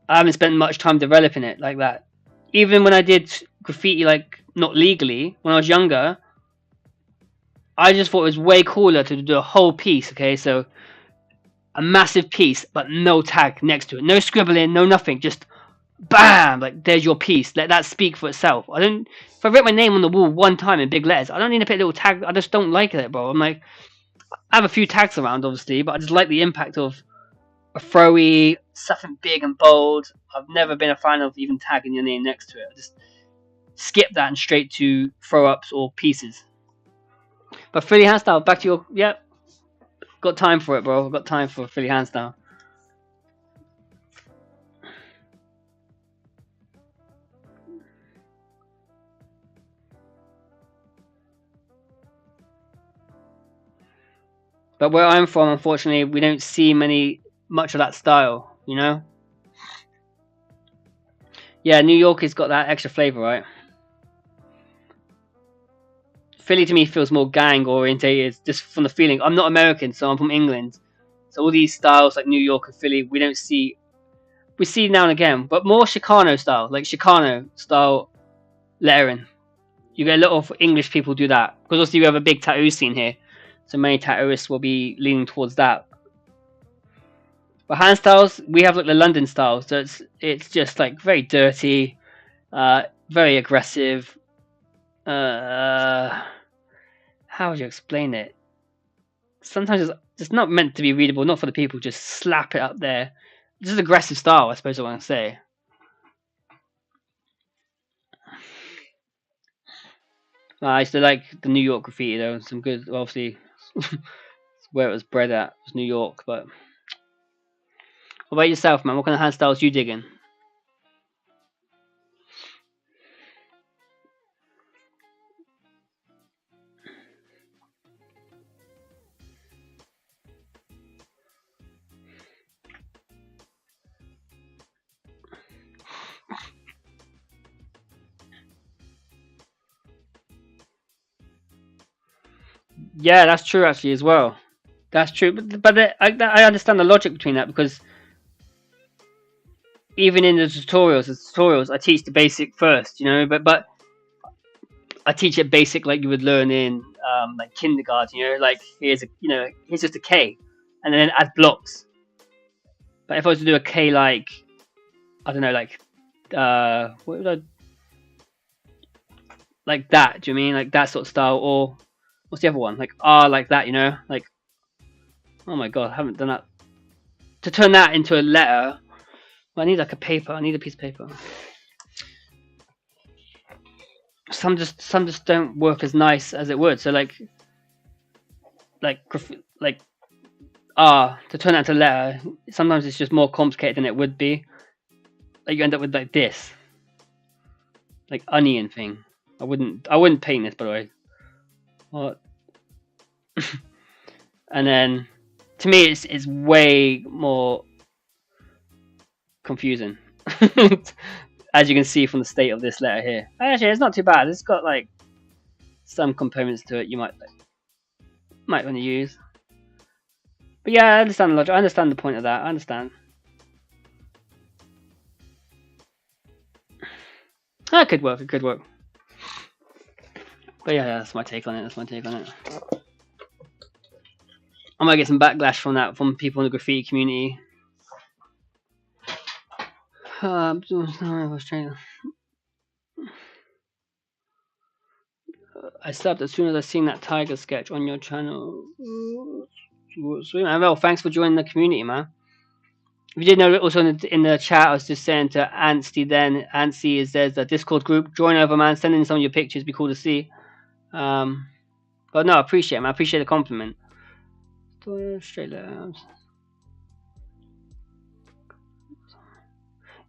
Speaker 1: I haven't spent much time developing it like that. Even when I did graffiti, like not legally, when I was younger, I just thought it was way cooler to do a whole piece. Okay, so a massive piece, but no tag next to it, no scribbling, no nothing, just bam, like there's your piece. Let that speak for itself. I don't. If I write my name on the wall one time in big letters, I don't need to put a little tag. I just don't like it, bro. I'm like, I have a few tags around, obviously, but I just like the impact of a throwy, something big and bold. I've never been a fan of even tagging your name next to it. I just skip that and straight to throw ups or pieces. But Philly handstyle, back to your got time for it, bro. I've got time for Philly handstyle. But where I'm from, unfortunately, we don't see much of that style, you know? Yeah, New York has got that extra flavour, right? Philly to me feels more gang orientated, just from the feeling. I'm not American, so I'm from England. So all these styles like New York and Philly, we don't see we see now and again, but more Chicano style, like Chicano style lettering. You get a lot of English people do that because also you have a big tattoo scene here, so many tattooists will be leaning towards that. But hand styles, we have like the London style, so it's just like very dirty, very aggressive. How would you explain it? Sometimes it's not meant to be readable, not for the people. Just slap it up there. This is aggressive style, I suppose I want to say. I used to like the New York graffiti though. Some good, obviously, where it was bred at was New York. But what about yourself, man? What kind of hand styles you digging? Yeah, that's true actually as well. That's true, but I understand the logic between that because even in the tutorials, I teach the basic first, you know. But I teach it basic like you would learn in like kindergarten, you know. Like here's just a K, and then add blocks. But if I was to do a K like I don't know, like what would I like that? Do you mean like that sort of style, or what's the other one? Like R like that, you know? Like oh my god, I haven't done that. To turn that into a letter, well, I need like a paper. I need a piece of paper. Some just don't work as nice as it would. So like R to turn that into a letter. Sometimes it's just more complicated than it would be. Like you end up with like this, like onion thing. I wouldn't paint this by the way. What? And then to me it's way more confusing. As you can see from the state of this letter here. Actually, it's not too bad. It's got like some components to it you might want to use. But yeah, I understand the logic. I understand the point of that. I understand. That could work. It could work. But yeah, that's my take on it. That's my take on it. I might get some backlash from that from people in the graffiti community. I stopped as soon as I seen that tiger sketch on your channel. Sweet man. Well, thanks for joining the community, man. If you did know, also in the chat, I was just saying to Anstey then. Anstey is there's a Discord group. Join over, man. Send in some of your pictures. Be cool to see. But no, I appreciate it, man. I appreciate the compliment. Straight left.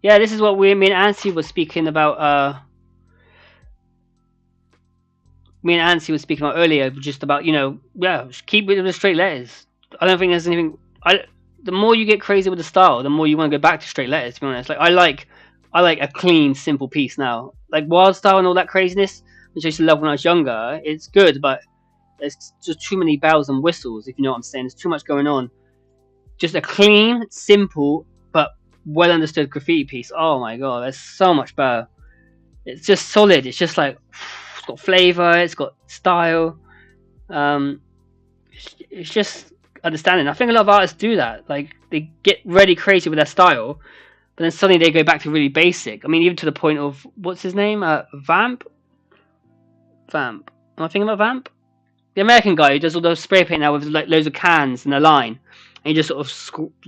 Speaker 1: Yeah, this is what me and Anstey was speaking about. Me and Anstey was speaking about earlier, just about just keep it with the straight letters. I don't think there's anything. The more you get crazy with the style, the more you want to go back to straight letters. To be honest, like I like a clean, simple piece now. Like wild style and all that craziness, which I used to love when I was younger. It's good, but there's just too many bells and whistles. If you know what I'm saying, there's too much going on. Just a clean, simple, but well understood graffiti piece. Oh my god, that's so much better. It's just solid. It's just like it's got flavor. It's got style. It's just understanding. I think a lot of artists do that. Like they get really crazy with their style, but then suddenly they go back to really basic. I mean, even to the point of what's his name? Vamp. Am I thinking about Vamp? The American guy who does all those spray paint now with like loads of cans in a line, and he just sort of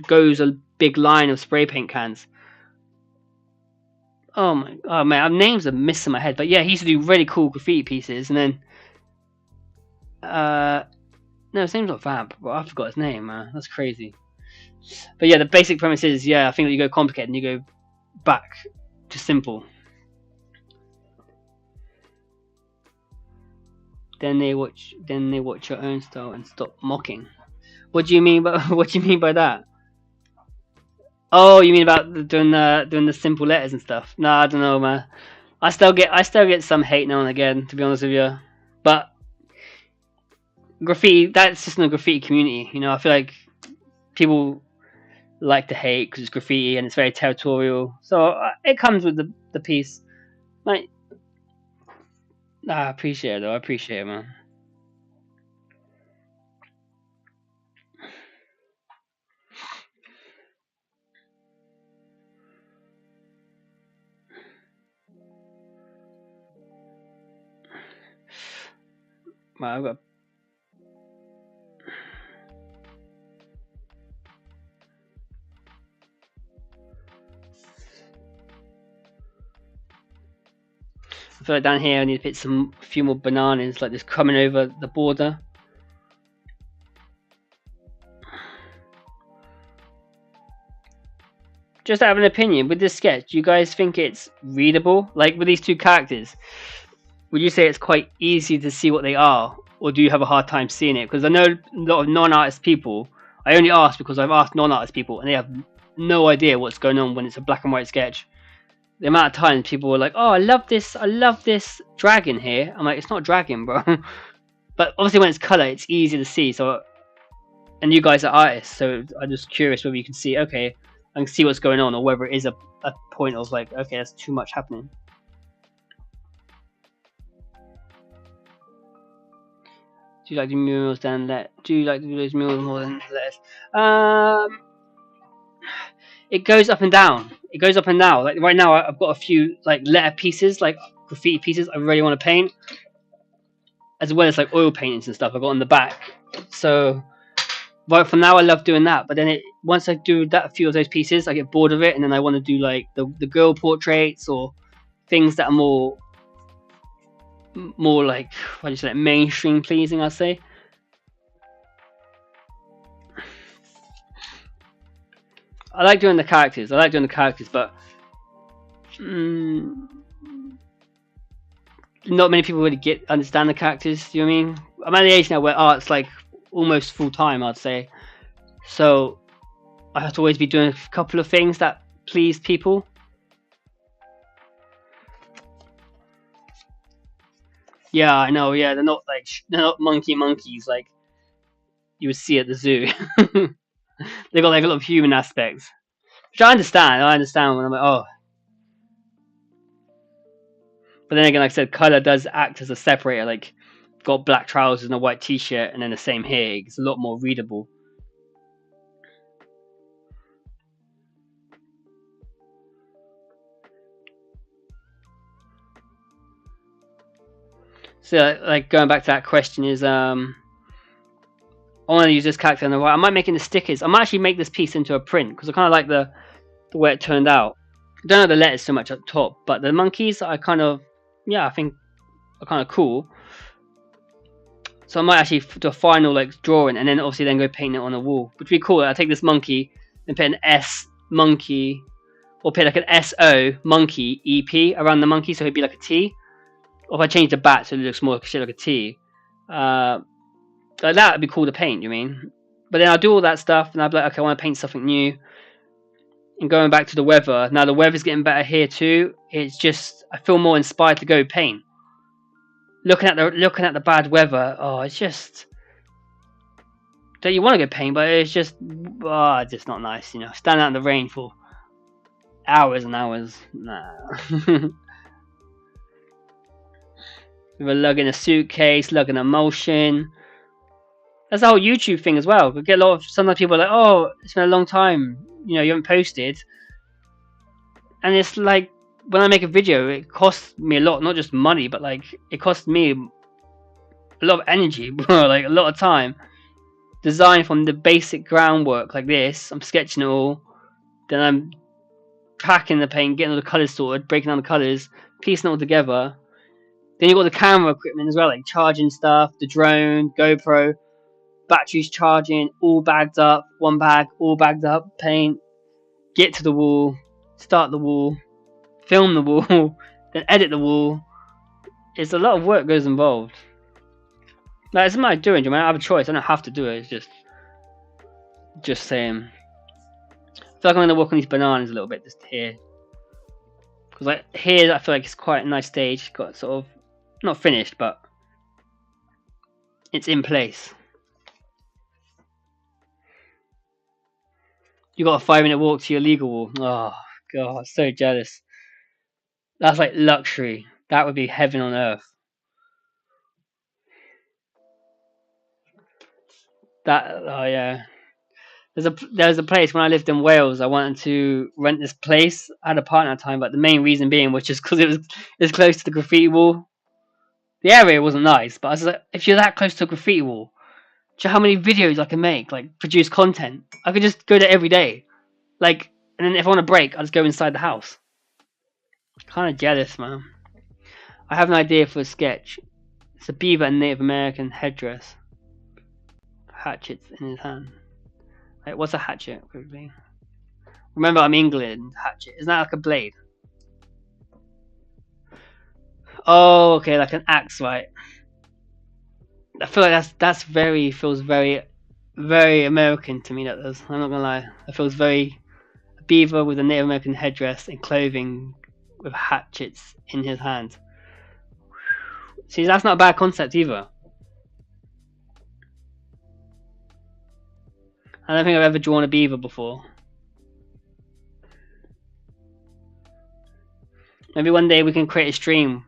Speaker 1: goes a big line of spray paint cans. Oh man, names are missing my head. But yeah, he used to do really cool graffiti pieces, and then no, his name's not Vamp, but I forgot his name, man. That's crazy. But yeah, the basic premise is, I think that you go complicated and you go back to simple. Then they watch your own style and stop mocking. What do you mean by that? Oh, you mean about doing the simple letters and stuff? No, I don't know, man. I still get some hate now and again, to be honest with you. But graffiti, that's just in the graffiti community. I feel like people like to hate because it's graffiti and it's very territorial. So it comes with the piece. Like, I appreciate it though. I appreciate it, man. Right, I feel like down here I need to put a few more bananas, like just coming over the border. Just out of an opinion, with this sketch, do you guys think it's readable? Like with these two characters, would you say it's quite easy to see what they are, or do you have a hard time seeing it? Because I know a lot of non-artist people. I only ask because I've asked non-artist people, and they have no idea what's going on when it's a black and white sketch. The amount of times people were like, "Oh, I love this dragon here." I'm like, "It's not a dragon, bro." But obviously, when it's color, it's easy to see. So, and you guys are artists, so I'm just curious whether you can see. Okay, I can see what's going on, or whether it is a point of like, okay, that's too much happening. Do you like the murals than let? Do you like to do those murals more than letters? It goes up and down. It goes up and down. Like right now, I've got a few like letter pieces, like graffiti pieces. I really want to paint, as well as like oil paintings and stuff. I got on the back. So, but for now, I love doing that. But then once I do that, a few of those pieces, I get bored of it, and then I want to do like the girl portraits or things that are more like what do you say, like mainstream pleasing. I'd say. I like doing the characters. But mm, not many people really understand the characters. Do you know what I mean? I'm at the age now where art's like almost full time, I'd say. So I have to always be doing a couple of things that please people. Yeah, I know. Yeah, they're not monkeys like you would see at the zoo. They got like a lot of human aspects, which I understand. I understand when I'm like, oh. But then again, like I said, color does act as a separator. Like, got black trousers and a white t-shirt, and then the same here. It's a lot more readable. So, like going back to that question is, I want to use this character on the right. I might make it the stickers. I might actually make this piece into a print because I kind of like the way it turned out. I don't know the letters so much up top, but the monkeys I kind of, yeah, I think are kind of cool. So I might actually do a final like drawing and then obviously then go paint it on a wall, which would be cool. I take this monkey and put an S monkey, or put like an SO monkey EP around the monkey, so it'd be like a T. Or if I change the bat so it looks more like a T, like that would be cool to paint. You mean? But then I'll do all that stuff and I'll be like, okay, I want to paint something new. And going back to the weather, now the weather's getting better here too. It's just I feel more inspired to go paint. Looking at the bad weather, oh, it's just that you want to go paint, but it's just not nice. You know, standing out in the rain for hours and hours. Nah. We were lugging a suitcase, lugging a motion. That's the whole YouTube thing as well. We get a lot of sometimes people are like, "Oh, it's been a long time. You know, you haven't posted," and it's like when I make a video, it costs me a lot, not just money, but like it costs me a lot of energy, bro. Like a lot of time. Design from the basic groundwork like this. I'm sketching it all, then I'm packing the paint, getting all the colours sorted, breaking down the colours, piecing it all together. Then you've got the camera equipment as well, like charging stuff, the drone, GoPro, batteries charging, all bagged up, one bag, all bagged up, paint, get to the wall, start the wall, film the wall, then edit the wall. It's a lot of work goes involved. Like, it's something I'm doing, I have a choice, I don't have to do it, it's just saying. I feel like I'm going to work on these bananas a little bit, just here. Because like here, I feel like it's quite a nice stage, got sort of, not finished, but it's in place. You got a 5 minute walk to your legal wall. Oh god, so jealous. That's like luxury. That would be heaven on earth. That oh yeah. There's a place when I lived in Wales. I wanted to rent this place. I had a partner at the time, but the main reason being was just because it was close to the graffiti wall. The area wasn't nice, but I was like, if you're that close to a graffiti wall, do you know how many videos I can make? Like produce content. I could just go there every day. Like, and then if I want a break, I just go inside the house. Kind of jealous, man. I have an idea for a sketch. It's a beaver and Native American headdress. Hatchets in his hand. Like, what's a hatchet? Quickly. Remember, I'm England. Hatchet. Isn't that like a blade? Oh, okay, like an axe, right? I feel like that's very feels very, very American to me. That does. I'm not gonna lie. It feels very a beaver with a Native American headdress and clothing with hatchets in his hand. See, that's not a bad concept either. I don't think I've ever drawn a beaver before. Maybe one day we can create a stream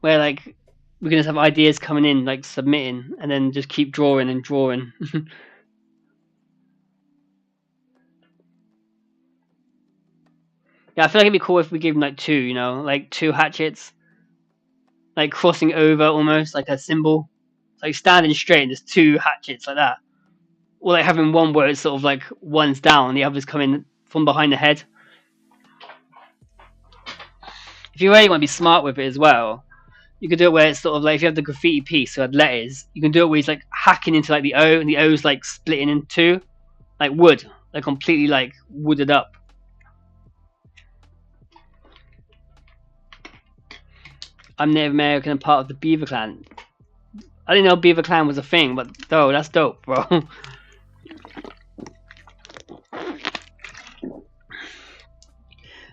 Speaker 1: where like we can just have ideas coming in, like submitting, and then just keep drawing and drawing. Yeah, I feel like it'd be cool if we give him like two, like two hatchets, like crossing over almost like a symbol, like standing straight and there's two hatchets like that, or like having one where it's sort of like one's down, the other's coming from behind the head. If you really want to be smart with it as well, you could do it where it's sort of like if you have the graffiti piece, so had letters, you can do it where he's like hacking into like the O, and the O's like splitting in two, like wood, like completely like wooded up. I'm Native American and part of the Beaver Clan. I didn't know Beaver Clan was a thing, but oh, that's dope, bro.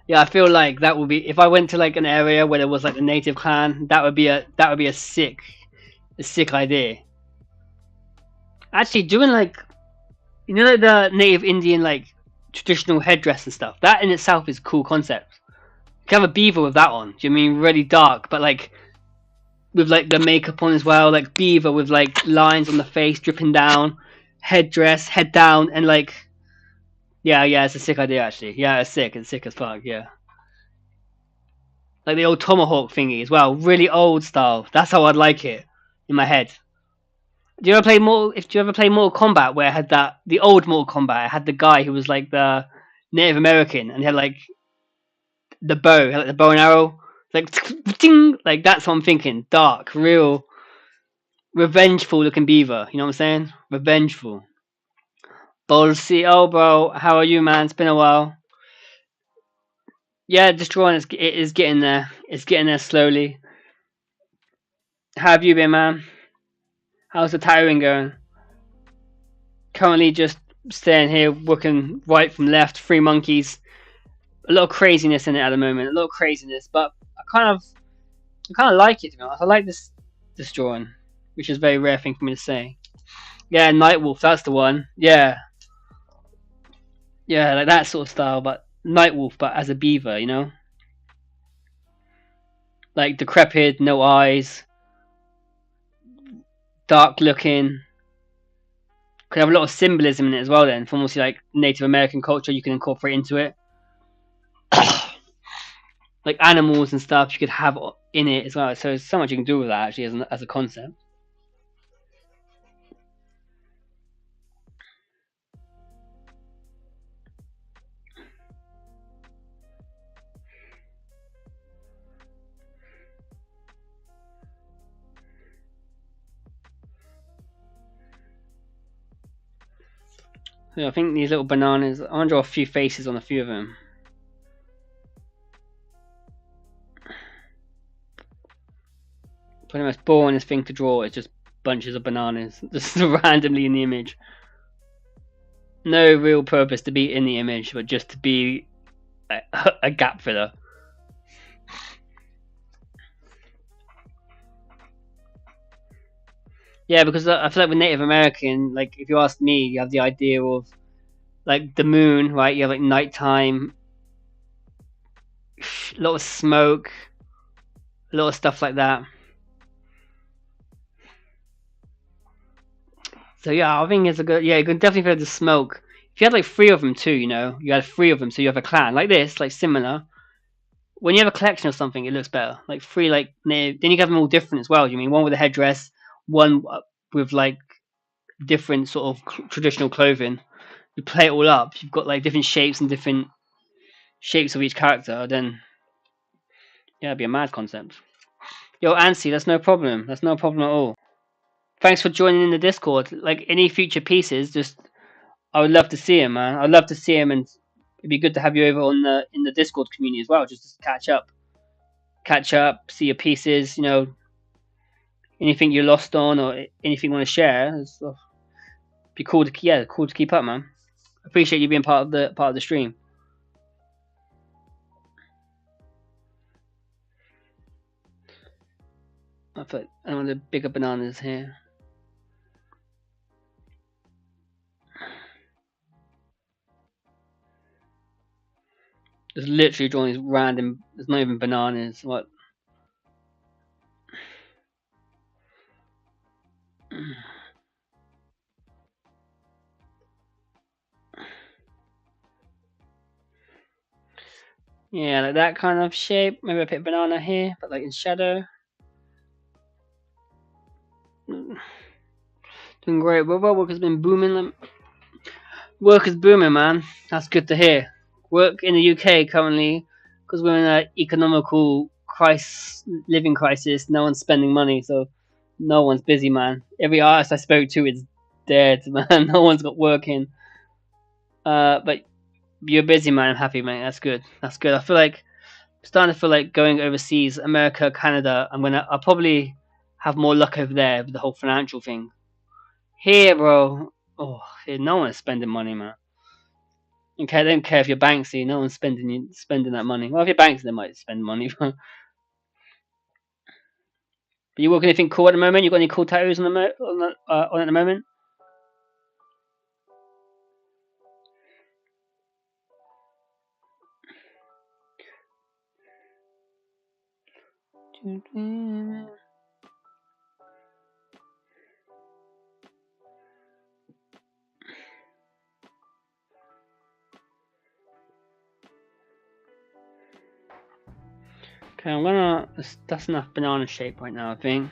Speaker 1: Yeah, I feel like that would be if I went to like an area where there was like a native clan. That would be a sick idea. Actually, doing like like the native Indian like traditional headdress and stuff. That in itself is a cool concept. You can have a beaver with that on. Do you mean really dark, but like with like the makeup on as well, like beaver with like lines on the face dripping down, headdress, head down, and like. Yeah, it's a sick idea actually. Yeah, it's sick as fuck, yeah. Like the old tomahawk thingy as well, really old style. That's how I'd like it in my head. Do you ever play Mortal Kombat where it had the old Mortal Kombat, it had the guy who was like the Native American and he had like the bow, like the bow and arrow, like ding, like that's what I'm thinking. Dark, real, revengeful looking beaver. You know what I'm saying? Revengeful. Bolsy, oh bro, how are you, man? It's been a while. Yeah, just drawing it is getting there. It's getting there slowly. How have you been, man? How's the tiring going? Currently just staying here, working right from left, three monkeys. A lot of craziness in it at the moment. A lot of craziness, but I kind of like it, to be honest. I like this drawing, which is a very rare thing for me to say. Yeah, Nightwolf, that's the one. Yeah, like that sort of style, but Nightwolf, but as a beaver, like decrepit, no eyes, dark looking. Could have a lot of symbolism in it as well. Then, from almost like Native American culture, you can incorporate into it. Like animals and stuff, you could have in it as well. So there's so much you can do with that actually as a concept. So I think these little bananas. I want to draw a few faces on a few of them. Probably the most boring thing to draw is just bunches of bananas just randomly in the image. No real purpose to be in the image, but just to be a gap filler. Yeah, because I feel like with Native American, like if you ask me, you have the idea of like the moon, right? You have like nighttime, a lot of smoke, a lot of stuff like that. So yeah, I think it's a good. Yeah, you can definitely feel the smoke. If you had like three of them too, you had three of them, so you have a clan like this, like similar. When you have a collection of something, it looks better. Like three, like near, then you have them all different as well. You mean one with a headdress, one with like different sort of traditional clothing. You play it all up. You've got like different shapes and different shapes of each character. Then yeah, it'd be a mad concept. Yo, Ansi, that's no problem. That's no problem at all. Thanks for joining in the Discord. Like any future pieces, just I would love to see him, man. I'd love to see him, and it'd be good to have you over on the in the Discord community as well, just to catch up, see your pieces. Anything you're lost on or anything you want to share. Be cool to cool to keep up, man. Appreciate you being part of the stream. I put one of the bigger bananas here. Just literally drawing these random. There's not even bananas. What? Yeah, like that kind of shape. Maybe I put banana here, but like in shadow. Doing great. Well, work has been booming. Work is booming, man. That's good to hear. Work in the UK currently, because we're in an economical crisis, living crisis. No one's spending money, so no one's busy, man. Every artist I spoke to is dead, man. No one's got work in. But you're busy, man. I'm happy, mate. That's good. That's good. I feel like I'm starting to feel like going overseas, America, Canada. I'll probably have more luck over there with the whole financial thing. Here, bro. Oh, here, no one's spending money, man. Okay, they don't care if you're Banksy. No one's spending that money. Well, if you're Banksy, they might spend money. But you working anything cool at the moment? You got any cool tattoos on at the moment? Okay, I'm gonna. That's enough banana shape right now. I think.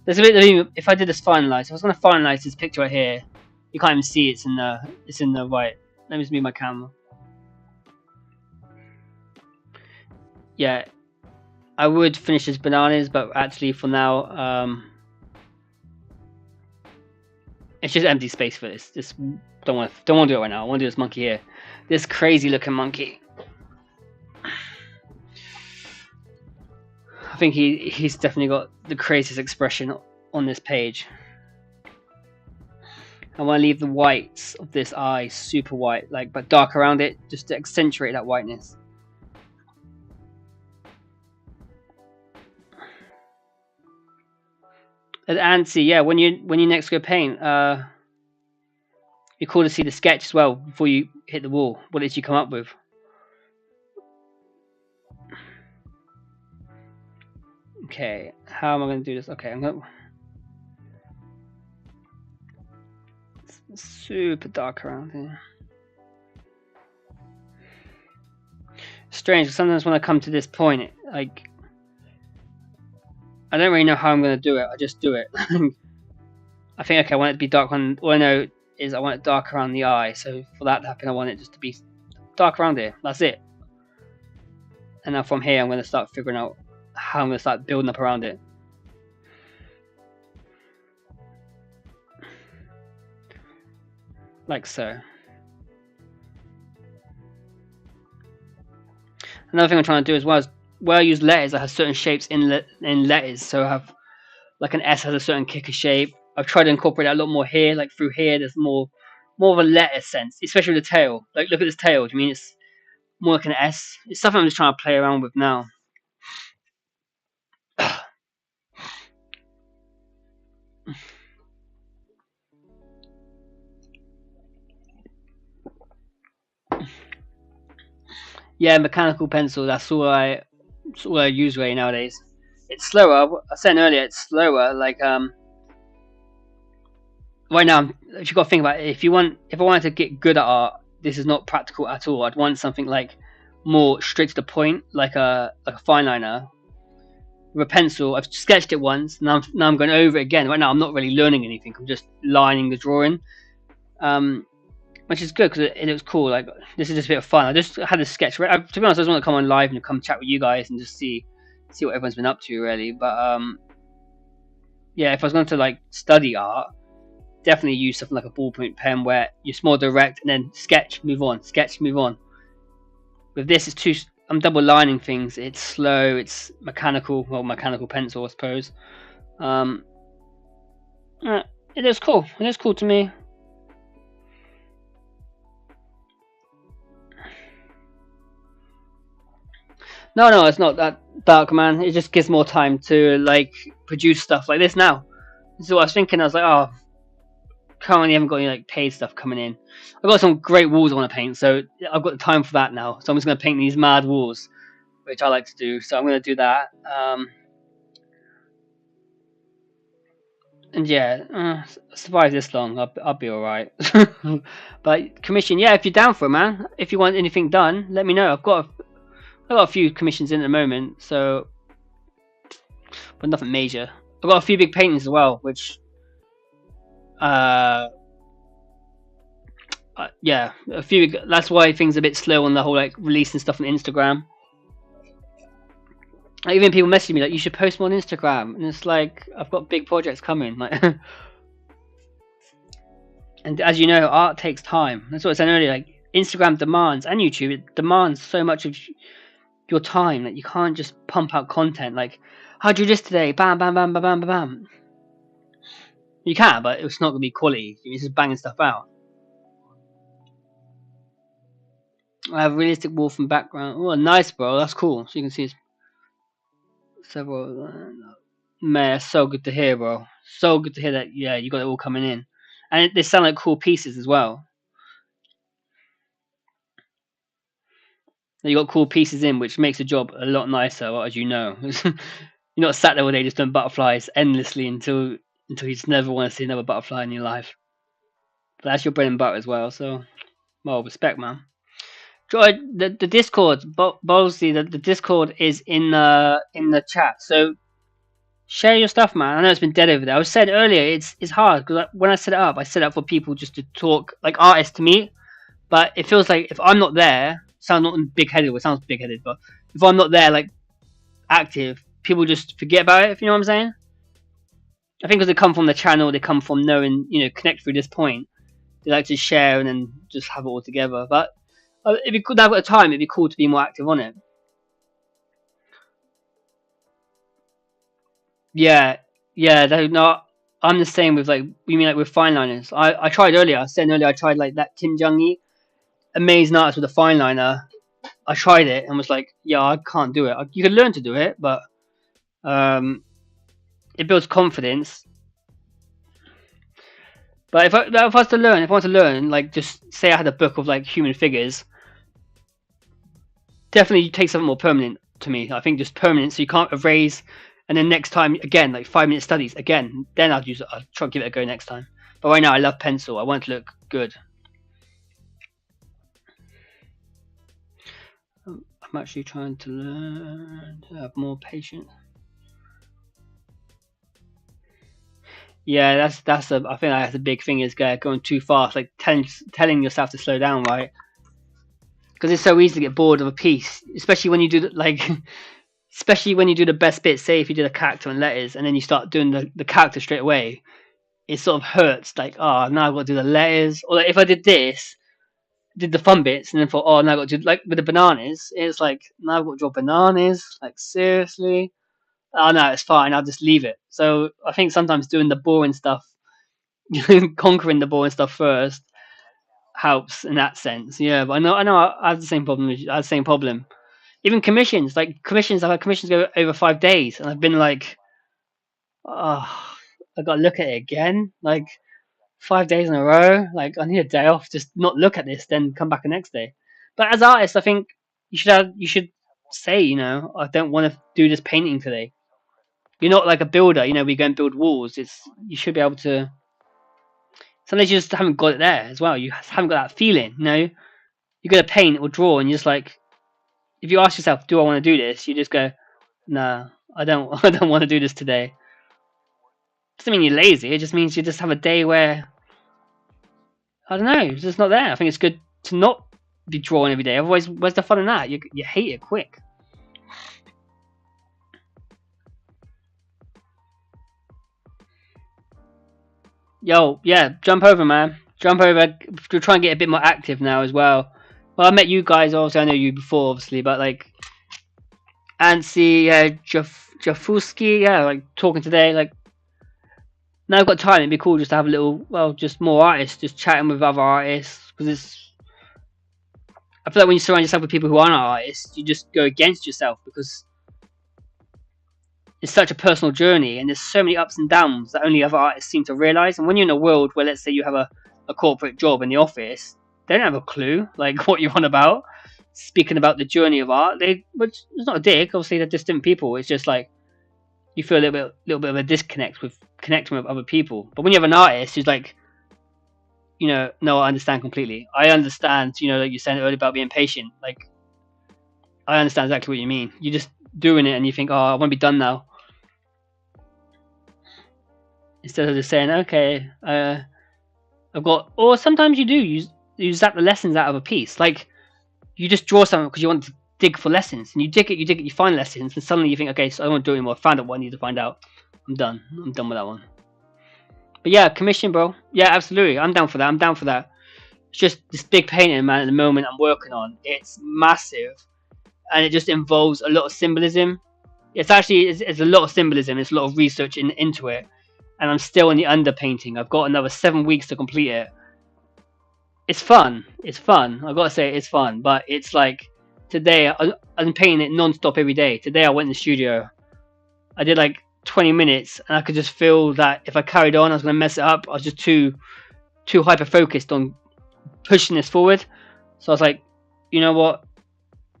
Speaker 1: There's a bit. If I did this finalize, if I was gonna finalize this picture right here, you can't even see it's in the right. Let me just move my camera. Yeah, I would finish this bananas, but actually for now, it's just empty space for this. Just don't want to do it right now. I want to do this monkey here. This crazy looking monkey. I think he's definitely got the craziest expression on this page. I want to leave the whites of this eye super white, like but dark around it, just to accentuate that whiteness. And Ansi, yeah, when you next go paint, be cool to see the sketch as well before you hit the wall. What did you come up with? Okay, how am I going to do this? Okay, I'm going to super dark around here. Strange. Sometimes when I come to this point, like I don't really know how I'm going to do it. I just do it. I think okay, I want it to be dark on. All I know is I want it dark around the eye. So for that to happen, I want it just to be dark around here. That's it. And now from here, I'm going to start figuring out how I'm going to start building up around it. Like so. Another thing I'm trying to do as well is where I use letters, I have certain shapes in letters. So I have like an S has a certain kicker shape. I've tried to incorporate that a lot more here. Like through here, there's more of a letter sense, especially with the tail. Like look at this tail. Do you mean it's more like an S? It's something I'm just trying to play around with now. Yeah, mechanical pencil. That's all I use really nowadays. It's slower. I said earlier, it's slower. Like right now, if you got to think about it, if I wanted to get good at art, this is not practical at all. I'd want something like more straight to the point, like a fine liner with a pencil. I've sketched it once, now I'm going over it again. Right now, I'm not really learning anything. I'm just lining the drawing, um, which is good because it looks cool. Like this is just a bit of fun. I just had a sketch. To be honest, I just want to come on live and come chat with you guys and just see what everyone's been up to, really. But yeah, if I was going to like study art, definitely use something like a ballpoint pen where you're more direct and then sketch, move on, sketch, move on. With this, it's too. I'm double lining things. It's slow. It's mechanical. Well, mechanical pencil, I suppose. Um, it is cool. It is cool to me. No, no, it's not that dark, man. It just gives more time to like produce stuff like this now. This is what I was thinking. I was like, oh, currently I haven't got any like paid stuff coming in. I've got some great walls I want to paint, so I've got the time for that now. So I'm just gonna paint these mad walls, which I like to do. So I'm gonna do that. And yeah, survive this long, I'll be all right. But commission, yeah, if you're down for it, man. If you want anything done, let me know. I've got a few commissions in at the moment, so but nothing major. I've got a few big paintings as well, which uh, yeah, a few. That's why things are a bit slow on the whole like releasing stuff on Instagram. Like, even people message me like you should post more on Instagram, and it's like I've got big projects coming. Like, and as you know, art takes time. That's what I said earlier. Like Instagram demands and YouTube it demands so much of your time that you can't just pump out content like how'd you do this today? Bam, bam, bam, bam, bam, bam, bam. You can, but it's not gonna be quality. You're just banging stuff out. I have realistic wall from background. Oh, nice, bro. That's cool. So you can see several. Man, it's so good to hear, bro. So good to hear that. Yeah, you got it all coming in, and they sound like cool pieces as well. You got cool pieces in, which makes the job a lot nicer, as you know. You're not sat there all day just doing butterflies endlessly until you just never want to see another butterfly in your life. But that's your bread and butter as well. So, well, respect, man. Joy, the Discord, Bowlesy, the Discord is in the chat. So share your stuff, man. I know it's been dead over there. I was said earlier, it's hard because when I set it up, I set it up for people just to talk, like artists to meet. But it feels like if I'm not there, sounds not big headed. It sounds big headed, but if I'm not there, like active, people just forget about it. If you know what I'm saying. I think because they come from the channel, they come from knowing, connect through this point. They like to share and then just have it all together. But it'd be cool. Now I've got the time. It'd be cool to be more active on it. Yeah, yeah. No, I'm the same with like you mean like with fine liners. I tried earlier. I said earlier I tried like that Tim Jungi, amazing artist with a fine liner. I tried it and was like, yeah, I can't do it. You can learn to do it, but um, it builds confidence. But if I was to learn, if I want to learn, like just say I had a book of like human figures, definitely take something more permanent to me. I think just permanent, so you can't erase. And then next time again, like 5 minute studies again. Then I'll use it. I'll try and give it a go next time. But right now, I love pencil. I want it to look good. I'm actually trying to learn to have more patience. Yeah, I think that's a big thing is going too fast, like telling yourself to slow down, right? Because it's so easy to get bored of a piece, especially when you do especially when you do the best bits. Say if you do the character and letters, and then you start doing the character straight away, it sort of hurts. Like, oh, now I've got to do the letters, or like, if I did this, did the fun bits, and then thought, oh, now I've got to do like with the bananas. It's like now I've got to draw bananas. Like seriously, oh no, it's fine. I'll just leave it. So I think sometimes doing the boring stuff, conquering the boring stuff first, helps in that sense. Yeah, but I know, I have the same problem. I have the same problem. Even commissions, like commissions, I've had commissions go over 5 days, and I've been like, oh, I got to look at it again. Like 5 days in a row. Like I need a day off. Just not look at this, then come back the next day. But as artists, I think You should say, you know, I don't want to do this painting today. You're not like a builder, you know, we go and build walls. It's you should be able to. Sometimes you just haven't got it there as well. You haven't got that feeling, you know. You're gonna paint or draw, and you're just like, if you ask yourself, do I want to do this? You just go, nah, I don't. I don't want to do this today. Doesn't mean you're lazy. It just means you just have a day where I don't know, it's just not there. I think it's good to not be drawing every day. Otherwise, where's the fun in that? You hate it quick. Yo, yeah, jump over, man. Jump over. To try and get a bit more active now as well. Well, I met you guys. Obviously, I know you before, obviously, but like Ansi, Jafuski, yeah, like talking today. Like now I've got time. It'd be cool just to have a little, well, just more artists, just chatting with other artists because it's. I feel like when you surround yourself with people who aren't artists, you just go against yourself because it's such a personal journey and there's so many ups and downs that only other artists seem to realize. And when you're in a world where, let's say, you have a corporate job in the office, they don't have a clue like what you're on about. Speaking about the journey of art, which it's not a dig. Obviously, they're distant people. It's just like you feel a little bit of a disconnect with connecting with other people. But when you have an artist who's like, you know, no, I understand completely. I understand, you know, like you said earlier about being patient. Like, I understand exactly what you mean. You're just doing it and you think, oh, I want to be done now. Instead of just saying, okay, I've got, or sometimes you do, you zap the lessons out of a piece. Like, you just draw something because you want to dig for lessons. And you dig it, you find lessons, and suddenly you think, okay, so I don't want to do it anymore. I found out what I need to find out. I'm done with that one. But yeah, commission, bro. Yeah, absolutely. I'm down for that. It's just this big painting, man, at the moment I'm working on. It's massive. And it just involves a lot of symbolism. It's a lot of symbolism. It's a lot of research into it. And I'm still in the underpainting. I've got another 7 weeks to complete it. It's fun. I've got to say it's fun. But it's like today, I'm painting it non-stop every day. Today I went in the studio. I did like 20 minutes and I could just feel that if I carried on, I was going to mess it up. I was just too hyper focused on pushing this forward. So I was like, you know what?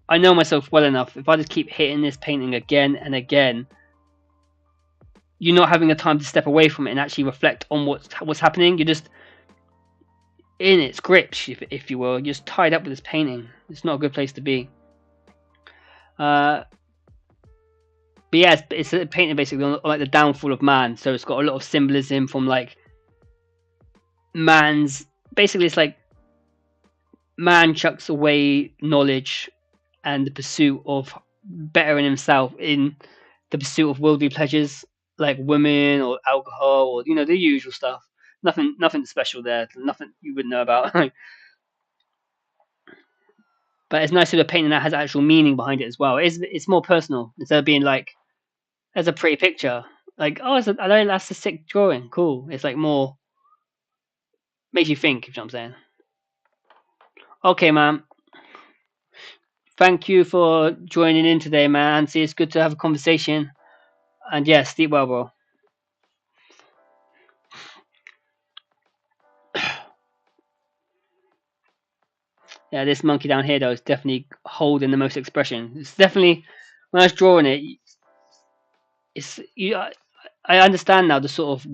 Speaker 1: I know myself well enough. If I just keep hitting this painting again and again, you're not having the time to step away from it and actually reflect on what's happening. You're just in its grips, if you will. You're just tied up with this painting. It's not a good place to be. But yeah, it's a painting basically on like the downfall of man. So it's got a lot of symbolism from like man's. Basically, it's like man chucks away knowledge and the pursuit of bettering himself in the pursuit of worldly pleasures like women or alcohol or the usual stuff. Nothing special there. Nothing you wouldn't know about. But it's nice to have a painting that has actual meaning behind it as well. It's more personal instead of being like, there's a pretty picture. Like, oh, that's a sick drawing. Cool. It's like more makes you think. If you know what I'm saying. Okay, man. Thank you for joining in today, man. See, it's good to have a conversation. And yeah, sleep well, bro. Yeah, this monkey down here though is definitely holding the most expression. It's definitely when I was drawing it, I understand now the sort of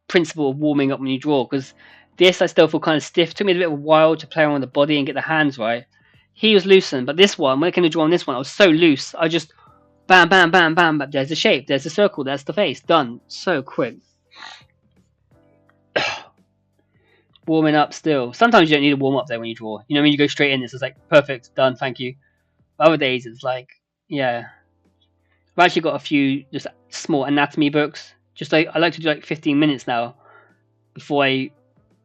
Speaker 1: principle of warming up when you draw because this I still feel kind of stiff. It took me a bit of a while to play around with the body and get the hands right. He was loosened, but this one, when I came to draw on this one, I was so loose. I just bam, bam, bam, bam. But there's the shape, there's the circle, there's the face. Done so quick. Warming up still. Sometimes you don't need to warm up there when you draw. You know, when you go straight in, it's just like perfect, done, thank you. Other days, it's like, yeah. I've actually got a few just small anatomy books. Just like I like to do like 15 minutes now before I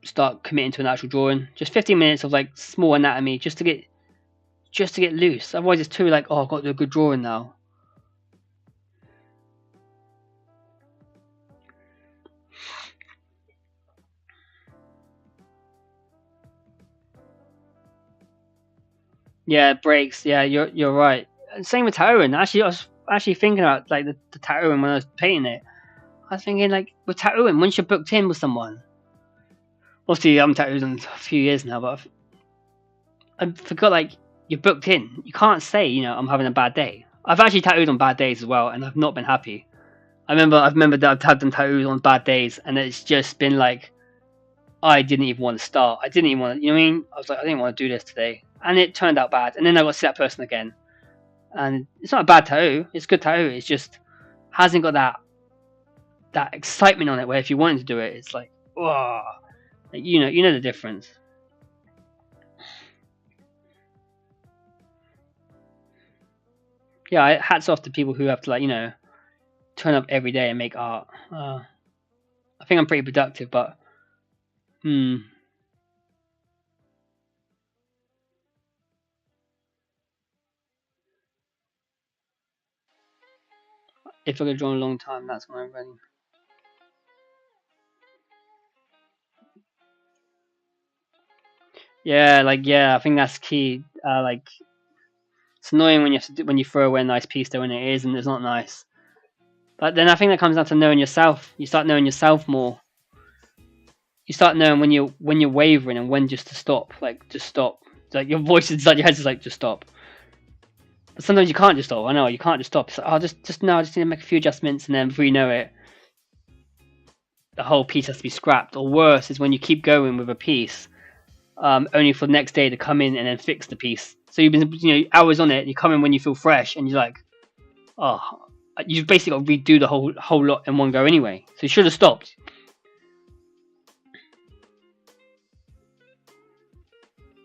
Speaker 1: start committing to an actual drawing. Just 15 minutes of like small anatomy just to get loose. Otherwise, it's too like, oh, I've got to do a good drawing now. Yeah, it breaks. Yeah, you're right. Same with tattooing. Actually, I was actually thinking about like the tattooing when I was painting it. I was thinking like with tattooing, once you're booked in with someone. Obviously, I'm tattooed in a few years now, but I forgot like you're booked in. You can't say, I'm having a bad day. I've actually tattooed on bad days as well, and I've not been happy. I remember that I've had them tattoos on bad days, and it's just been like, I didn't even want to start. I didn't even want to, you know what I mean? I was like, I didn't want to do this today. And it turned out bad. And then I got to see that person again. And it's not a bad tattoo. It's a good tattoo. It's just hasn't got that excitement on it where if you wanted to do it, it's like, oh, like, you know the difference. Yeah, hats off to people who have to, like, turn up every day and make art. I think I'm pretty productive, but if I could draw a long time, that's when I'm ready. Yeah, I think that's key. Like, it's annoying when when you throw away a nice piece though, when it is, and it's not nice. But then I think that comes down to knowing yourself. You start knowing yourself more. You start knowing when you're wavering and when just to stop. Like, just stop. Like, your voice inside your head is like, just stop. But sometimes you can't just stop. I know you can't just stop. It's like, oh, just no. I just need to make a few adjustments, and then before you know it, the whole piece has to be scrapped. Or worse is when you keep going with a piece, only for the next day to come in and then fix the piece. So you've been hours on it. You come in when you feel fresh, and you're like, oh, you've basically got to redo the whole lot in one go anyway. So you should have stopped.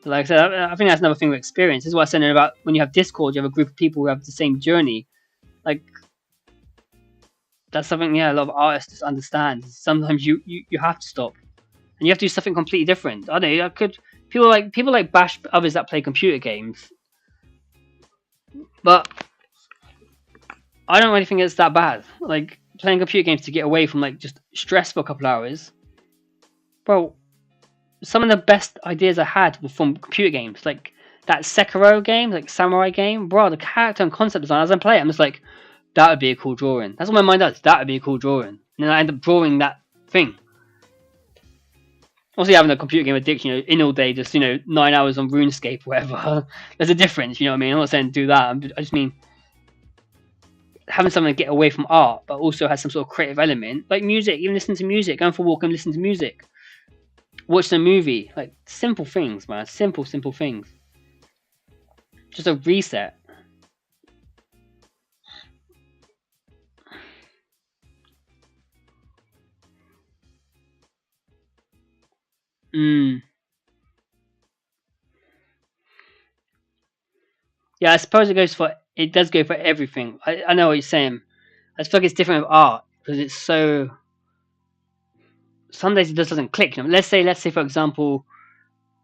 Speaker 1: Like I said, I think that's another thing with experience. This is what I said about when you have Discord, you have a group of people who have the same journey. Like, that's something, a lot of artists understand. Sometimes you have to stop, and you have to do something completely different. I don't know. People like bash others that play computer games, but I don't really think it's that bad. Like, playing computer games to get away from like just stress for a couple hours, bro. Some of the best ideas I had were from computer games, like that Sekiro game, like samurai game. Bro, the character and concept design, as I play it, I'm just like, that would be a cool drawing. That's what my mind does. That would be a cool drawing, and then I end up drawing that thing. Obviously, having a computer game addiction, in all day, just 9 hours on RuneScape, or whatever. There's a difference, you know what I mean? I'm not saying do that. I just mean having something to get away from art, but also has some sort of creative element, like music. Even listen to music, going for a walk and listen to music. Watching a movie, like simple things, man. Simple things. Just a reset. Yeah, I suppose it does go for everything. I know what you're saying. I just feel like it's different with art because it's so. Some days it just doesn't click. Let's say for example,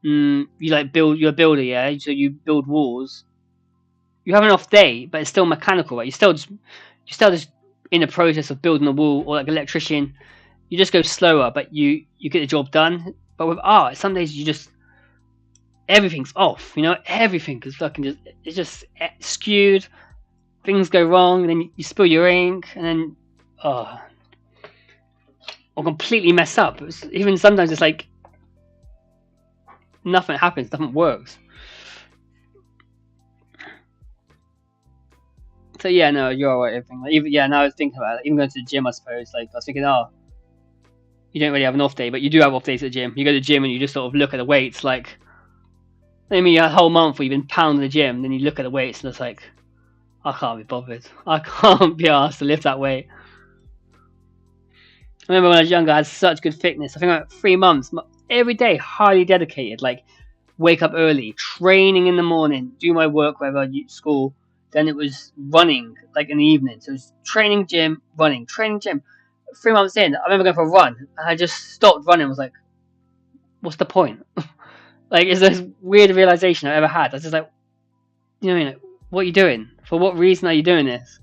Speaker 1: you you're a builder, yeah. So you build walls. You have an off day, but it's still mechanical, right? You're still just in the process of building a wall, or like electrician. You just go slower, but you get the job done. But with art, some days you just everything's off. Everything is fucking skewed. Things go wrong, and then you spill your ink, and then or completely mess up. Even sometimes it's like nothing happens, nothing works. So yeah, no, you're right. Everything. Like, even now I was thinking about it. Even going to the gym, I suppose. Like I was thinking, you don't really have an off day, but you do have off days at the gym. You go to the gym and you just sort of look at the weights. Like, maybe a whole month where you've been pounding the gym, then you look at the weights and it's like, I can't be bothered. I can't be asked to lift that weight. I remember when I was younger, I had such good fitness. I think like 3 months, every day, highly dedicated. Like, wake up early, training in the morning, do my work wherever school. Then it was running, like in the evening. So it was training, gym, running, training, gym. 3 months in, I remember going for a run, and I just stopped running. I was like, what's the point? Like, it's this weird realization I ever had. I was just like, you know what I mean? Like, what are you doing? For what reason are you doing this?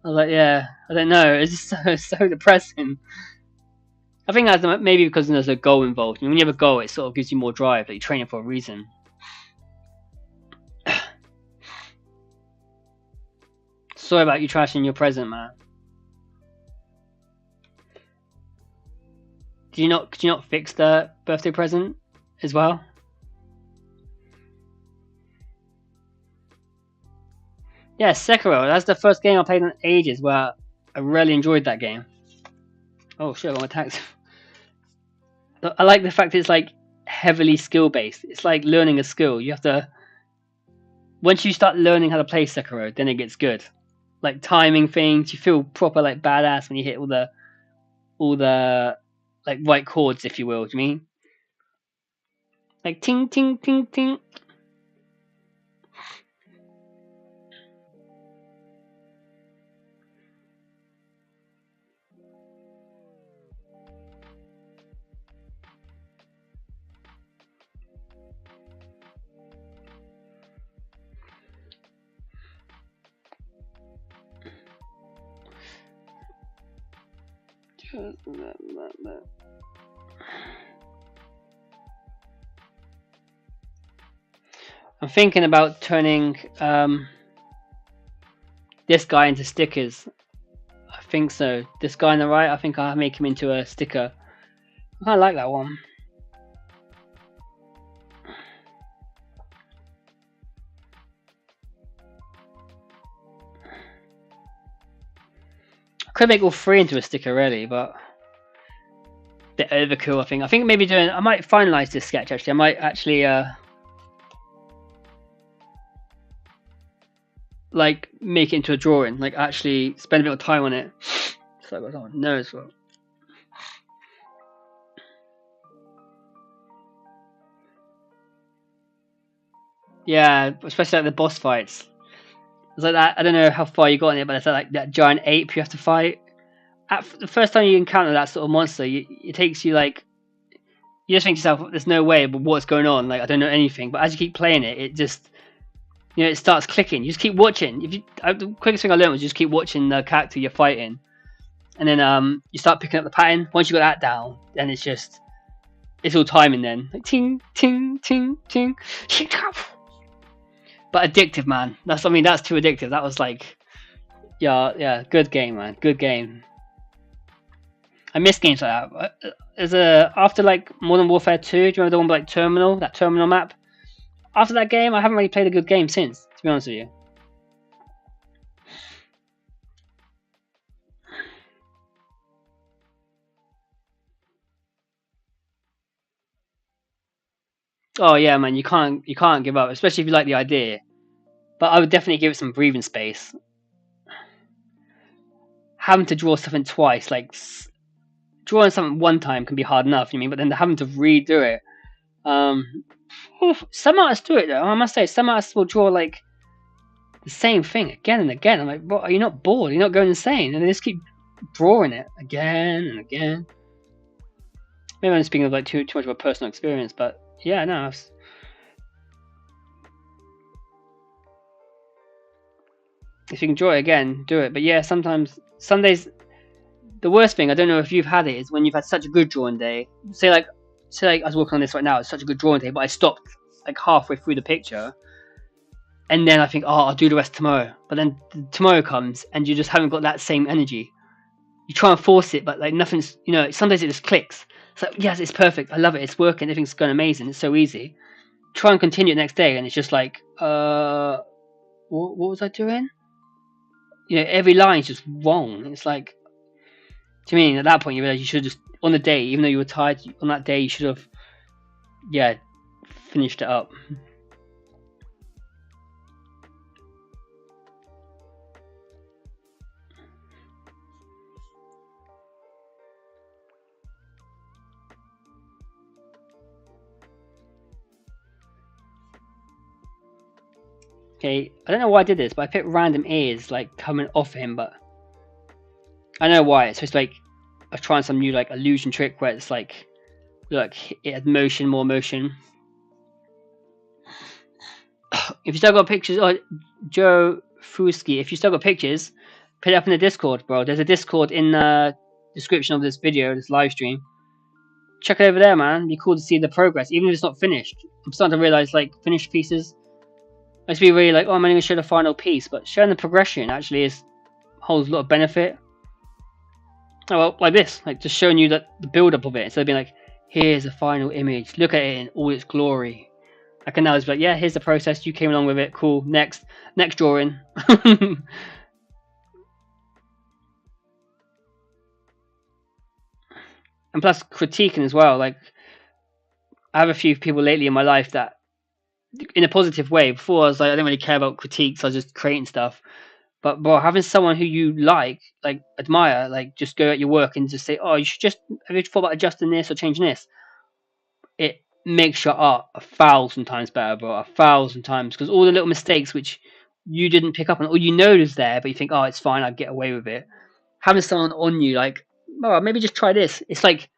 Speaker 1: I was like, yeah, I don't know. It's just so depressing. I think that's maybe because there's a goal involved. When you have a goal, it sort of gives you more drive. Like, you're training for a reason. Sorry about you trashing your present, man. Could you not fix the birthday present as well? Yeah, Sekiro. That's the first game I played in ages where I really enjoyed that game. Oh shit, I'm attacked. I like the fact it's like heavily skill based. It's like learning a skill. You have to once you start learning how to play Sekiro, then it gets good. Like timing things, you feel proper like badass when you hit all the like right chords, if you will. Do you mean like ting ting ting ting? I'm thinking about turning this guy into stickers. I think so. This guy on the right, I think I'll make him into a sticker. I kind of like that one. I could make all three into a sticker, really, but a bit overkill. I think maybe doing. I might finalize this sketch. Actually, I might actually like make it into a drawing. Like actually spend a bit of time on it. So I got someone knows what. Yeah, especially like the boss fights. It's like that. I don't know how far you got in it, but it's like that giant ape you have to fight. The first time you encounter that sort of monster, it takes you like you just think to yourself, "There's no way," but what's going on? Like I don't know anything. But as you keep playing it, it just it starts clicking. You just keep watching. The quickest thing I learned was just keep watching the character you're fighting, and then you start picking up the pattern. Once you got that down, then it's all timing. Then like ting ting ting ting. But addictive, man. That's too addictive. That was like, yeah, good game, man. Good game. I miss games like that. After like Modern Warfare 2, do you remember the one with like Terminal, that Terminal map? After that game, I haven't really played a good game since, to be honest with you. Oh yeah, man, you can't give up, especially if you like the idea. But I would definitely give it some breathing space. Having to draw something twice, like drawing something one time can be hard enough, you mean, but then having to redo it. Some artists do it though. I must say, some artists will draw like the same thing again and again. I'm like, what? Are you not bored? Are you not going insane? And they just keep drawing it again and again. Maybe I'm speaking of like too much of a personal experience, but yeah, no. If you can draw it again, do it. But yeah, sometimes some days the worst thing, I don't know if you've had it, is when you've had such a good drawing day. Say like I was working on this right now, it's such a good drawing day, but I stopped like halfway through the picture. And then I think, oh, I'll do the rest tomorrow. But then tomorrow comes and you just haven't got that same energy. You try and force it, but like nothing's, sometimes it just clicks. It's like, yes, it's perfect. I love it. It's working. Everything's going amazing. It's so easy. Try and continue the next day, and it's just like, what was I doing? Every line's just wrong. It's like, to me, at that point, you realize you should have just, on the day, even though you were tired, on that day, you should have, finished it up. Okay, I don't know why I did this, but I picked random ears like coming off him, but I know why. It's just like I was trying some new like illusion trick where it's like, look, it had more motion. If you still got pictures, Joe Fuski, if you still got pictures, put it up in the Discord, bro. There's a Discord in the description of this video, this live stream. Check it over there, man. It'd be cool to see the progress, even if it's not finished. I'm starting to realize like finished pieces. I used to be really like, oh, I'm only going to show the final piece, but showing the progression actually holds a lot of benefit. Oh, well, like this, like just showing you the build-up of it, instead of being like, here's the final image, look at it in all its glory. I can now just be like, yeah, here's the process. You came along with it. Cool. Next drawing. And plus critiquing as well. Like, I have a few people lately in my life that, in a positive way. Before I was like, I didn't really care about critiques. I was just creating stuff. But bro, having someone who you like admire, like just go at your work and just say, oh, you should just have you thought about adjusting this or changing this? It makes your art 1,000 times better, bro. 1,000 times, because all the little mistakes which you didn't pick up on, or you know is there, but you think, oh, it's fine, I'll get away with it. Having someone on you, like, oh, maybe just try this. It's like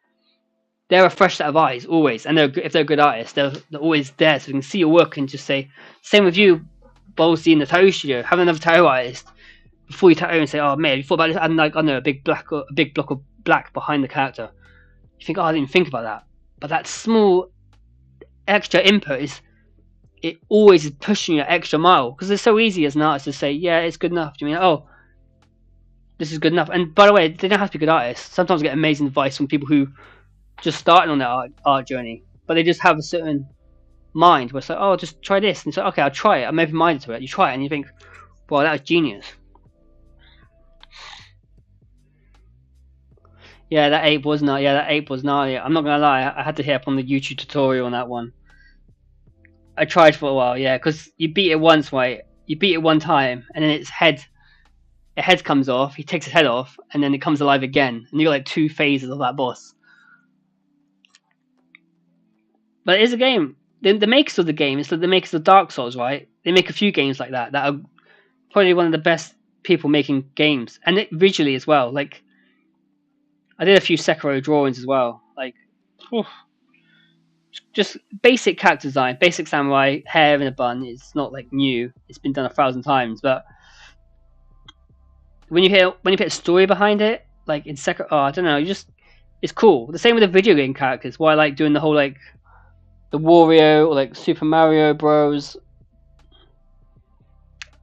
Speaker 1: they're a fresh set of eyes always, and if they're a good artist, they're always there, so you can see your work and just say. Same with you, Ballsy in the tattoo studio. Have another tattoo artist before you tattoo and say, oh man, you thought about this? And like, I don't know, a big block of black behind the character. You think, oh, I didn't think about that. But that small extra input it always is pushing you an extra mile, because it's so easy as an artist to say, yeah, it's good enough. Do you mean, oh, this is good enough? And by the way, they don't have to be good artists. Sometimes I get amazing advice from people who just starting on their art journey, but they just have a certain mind where it's like, oh, just try this. And it's like, okay, I'll try it. I'm open-minded to it. You try it and you think, wow, that was genius. Yeah, that ape was gnarly. Yeah, that ape was gnarly. I'm not gonna lie, I had to hit up on the YouTube tutorial on that one. I tried for a while, yeah, because you beat it once, right? You beat it one time, and then its head comes off. He takes his head off, and then it comes alive again. And you got like 2 phases of that boss. But it is a game. The makers of the game, it's like the makers of Dark Souls, right? They make a few games like that are probably one of the best people making games, and visually as well. Like, I did a few Sekiro drawings as well. Like, oof, just basic character design, basic samurai, hair in a bun. It's not like new. It's been done 1,000 times. But when you put a story behind it, like in Sekiro, oh, I don't know, it's cool. The same with the video game characters. Why I like doing the whole like the Wario or like Super Mario Bros.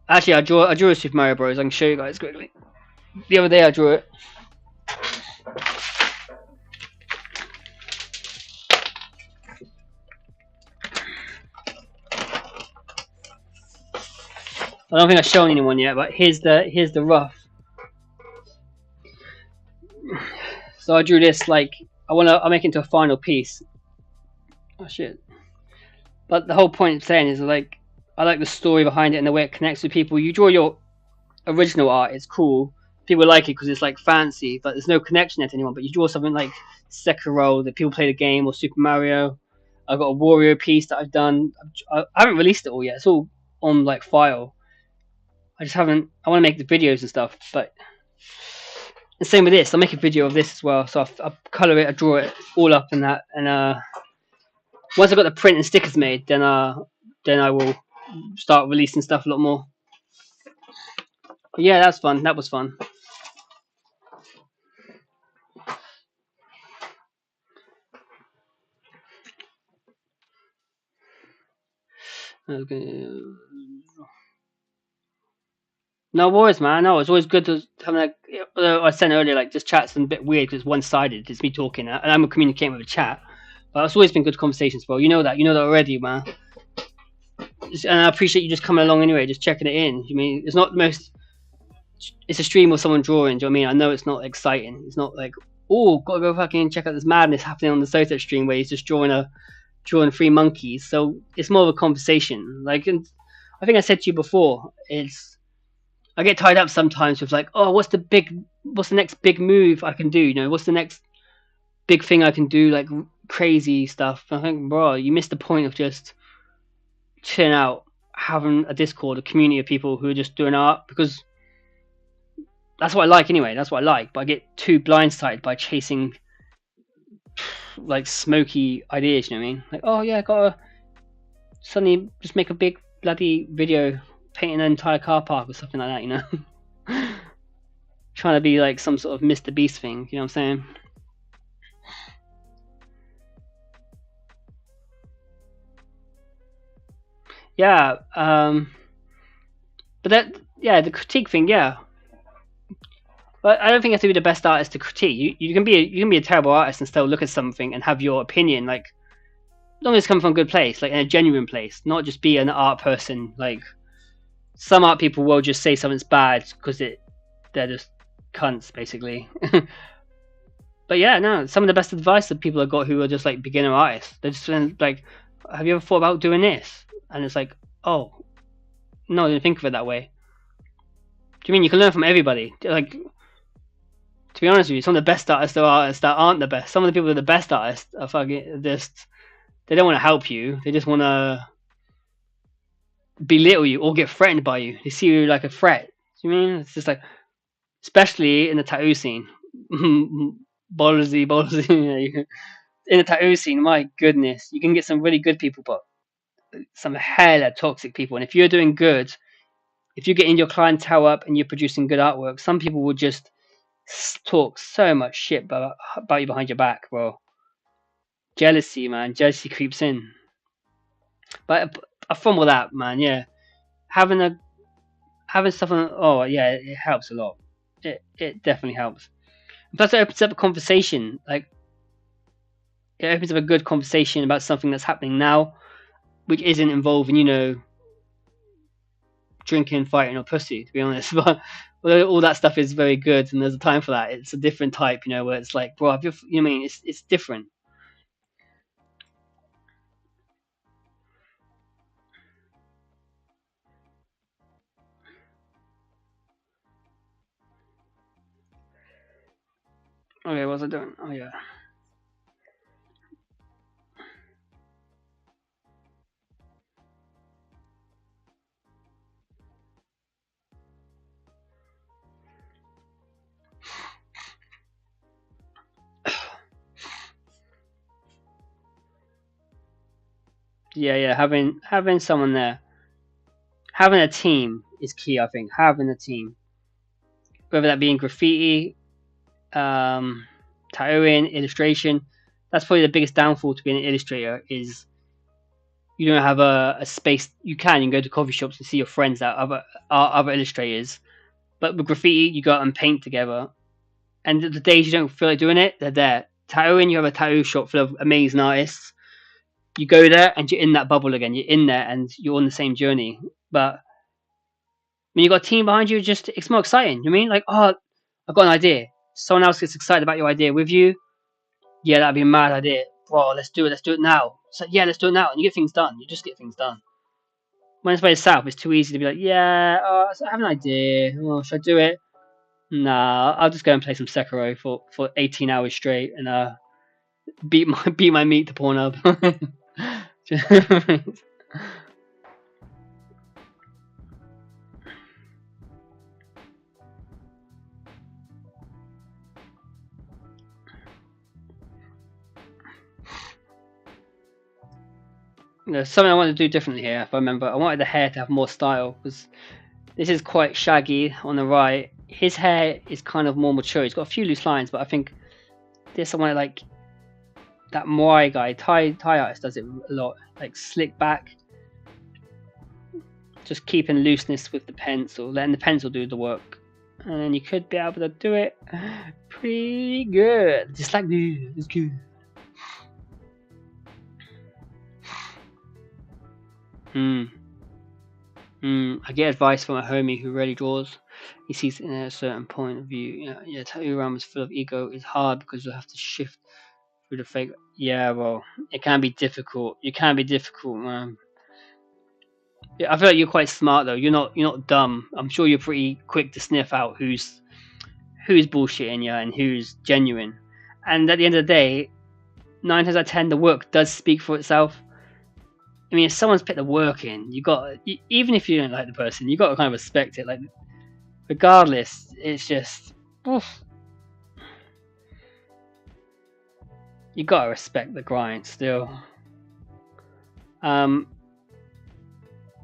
Speaker 1: Actually, I drew a Super Mario Bros. I can show you guys quickly. The other day I drew it. I don't think I've shown anyone yet, but here's the rough. So I drew this, like, I'll make it into a final piece. Oh shit. But the whole point of saying is, like, I like the story behind it and the way it connects with people. You draw your original art, it's cool. People like it because it's like fancy, but there's no connection there to anyone. But you draw something like Sekiro that people play the game, or Super Mario. I've got a Wario piece that I've done. I haven't released it all yet. It's all on like file. I just haven't. I want to make the videos and stuff, but the same with this. I'll make a video of this as well. So I'll color it, I draw it all up in that, and once I've got the print and stickers made, then I will start releasing stuff a lot more. But yeah, that's fun. That was fun. Okay. No worries, man. No, it's always good to have like. Although I said earlier, like, this chat's a bit weird because it's one-sided. It's me talking, and I'm communicating with a chat. But it's always been good conversations, bro. You know that. You know that already, man. And I appreciate you just coming along anyway, just checking it in. I mean, it's not the most. It's a stream of someone drawing. Do you know what I mean? I know it's not exciting. It's not like, oh, gotta go fucking check out this madness happening on the Sotep stream where he's just drawing 3 monkeys. So it's more of a conversation. Like, and I think I said to you before, I get tied up sometimes with like, oh, what's the next big move I can do? You know, what's the next big thing I can do? Like crazy stuff. I think, bro, you missed the point of just chilling out, having a Discord, a community of people who are just doing art, because that's what I like anyway. That's what I like. But I get too blindsided by chasing like smoky ideas. You know what I mean? Like, oh yeah, I gotta suddenly just make a big bloody video painting an entire car park or something like that. You know, trying to be like some sort of Mr. Beast thing. You know what I'm saying? Yeah. But the critique thing, yeah. But I don't think you have to be the best artist to critique. You can be a terrible artist and still look at something and have your opinion. Like, long as it's coming from a good place, like in a genuine place, not just be an art person. Like some art people will just say something's bad because they're just cunts basically. But yeah, no, some of the best advice that people have got who are just like beginner artists. They're just like, have you ever thought about doing this? And it's like, oh, no, I didn't think of it that way. Do you mean you can learn from everybody? Like, to be honest with you, some of the best artists are artists that aren't the best. Some of the people that are the best artists are fucking just, they don't want to help you. They just want to belittle you or get threatened by you. They see you like a threat. Do you mean? It's just like, especially in the tattoo scene. Ballsy. In the tattoo scene, my goodness, you can get some really good people, but some hella toxic people. And if you're doing good, if you're getting your clientele up and you're producing good artwork, some people will just talk so much shit about you behind your back, bro. Jealousy, man. Jealousy creeps in. But from all that, man, yeah, having stuff on. Oh yeah, it helps a lot. It definitely helps. Plus, it opens up a conversation. Like it opens up a good conversation about something that's happening now, which isn't involving, drinking, fighting, or pussy. To be honest, but all that stuff is very good, and there's a time for that. It's a different type, where it's like, bro, you know what I mean? It's different. Okay, what was I doing? Oh yeah. Yeah. Having someone there, having a team is key. I think having a team, whether that be in graffiti, um, tattooing, illustration. That's probably the biggest downfall to being an illustrator is you don't have a space. You can go to coffee shops and see your friends that are other illustrators, but with graffiti you go out and paint together. And the days you don't feel like doing it, they're there. Tattooing, you have a tattoo shop full of amazing artists. You go there and you're in that bubble again. You're in there and you're on the same journey. But when you got a team behind you, just it's more exciting. You know what I mean? Like, oh, I've got an idea. Someone else gets excited about your idea with you. Yeah, that'd be a mad idea. Bro, let's do it. Let's do it now. So yeah, let's do it now. And you get things done. You just get things done. When it's by yourself, it's too easy to be like, yeah, I have an idea. Oh, should I do it? Nah, I'll just go and play some Sekiro for 18 hours straight and beat my meat to Pornhub. There's something I want to do differently here. If I remember, I wanted the hair to have more style because this is quite shaggy on the right. His hair is kind of more mature. He's got a few loose lines, but I think there's someone like that Moai guy, Thai artist, does it a lot. Like slick back, just keeping looseness with the pencil, letting the pencil do the work, and then you could be able to do it pretty good, just like this. It's good. I get advice from a homie who rarely draws. He sees it in a certain point of view. Yeah, tattoo realm is full of ego. It's hard because you have to shift through the fake. Yeah, well, it can be difficult. It can be difficult, man. Yeah, I feel like you're quite smart though. You're not dumb. I'm sure you're pretty quick to sniff out who's bullshitting you and who's genuine. And at the end of the day, 9 times out of 10, the work does speak for itself. I mean, if someone's put the work in, even if you don't like the person, you got to kind of respect it. Like, regardless, it's just, oof. You got to respect the grind still. But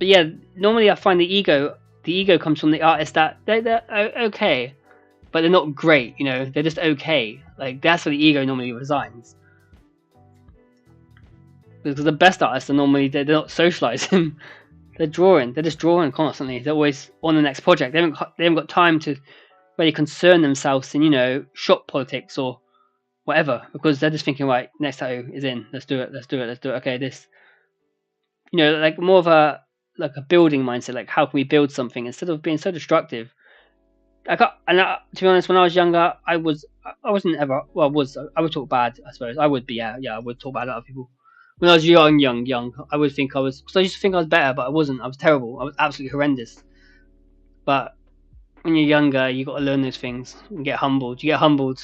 Speaker 1: yeah, normally I find the ego comes from the artist that they're okay, but they're not great. They're just okay. Like that's where the ego normally resides. Because the best artists are normally they're not socializing. They're just drawing constantly. They're always on the next project. They haven't got time to really concern themselves in shop politics or whatever, because they're just thinking, right, next tattoo is in. Let's do it. Let's do it. Let's do it. Okay, this, like more of a building mindset. Like, how can we build something instead of being so destructive? To be honest, when I was younger, I wasn't ever. Well, I would talk bad. I suppose I would be. Yeah, I would talk bad about other people. When I was young, I would think I was. Because I used to think I was better, but I wasn't. I was terrible. I was absolutely horrendous. But when you're younger, you got to learn those things and get humbled. You get humbled,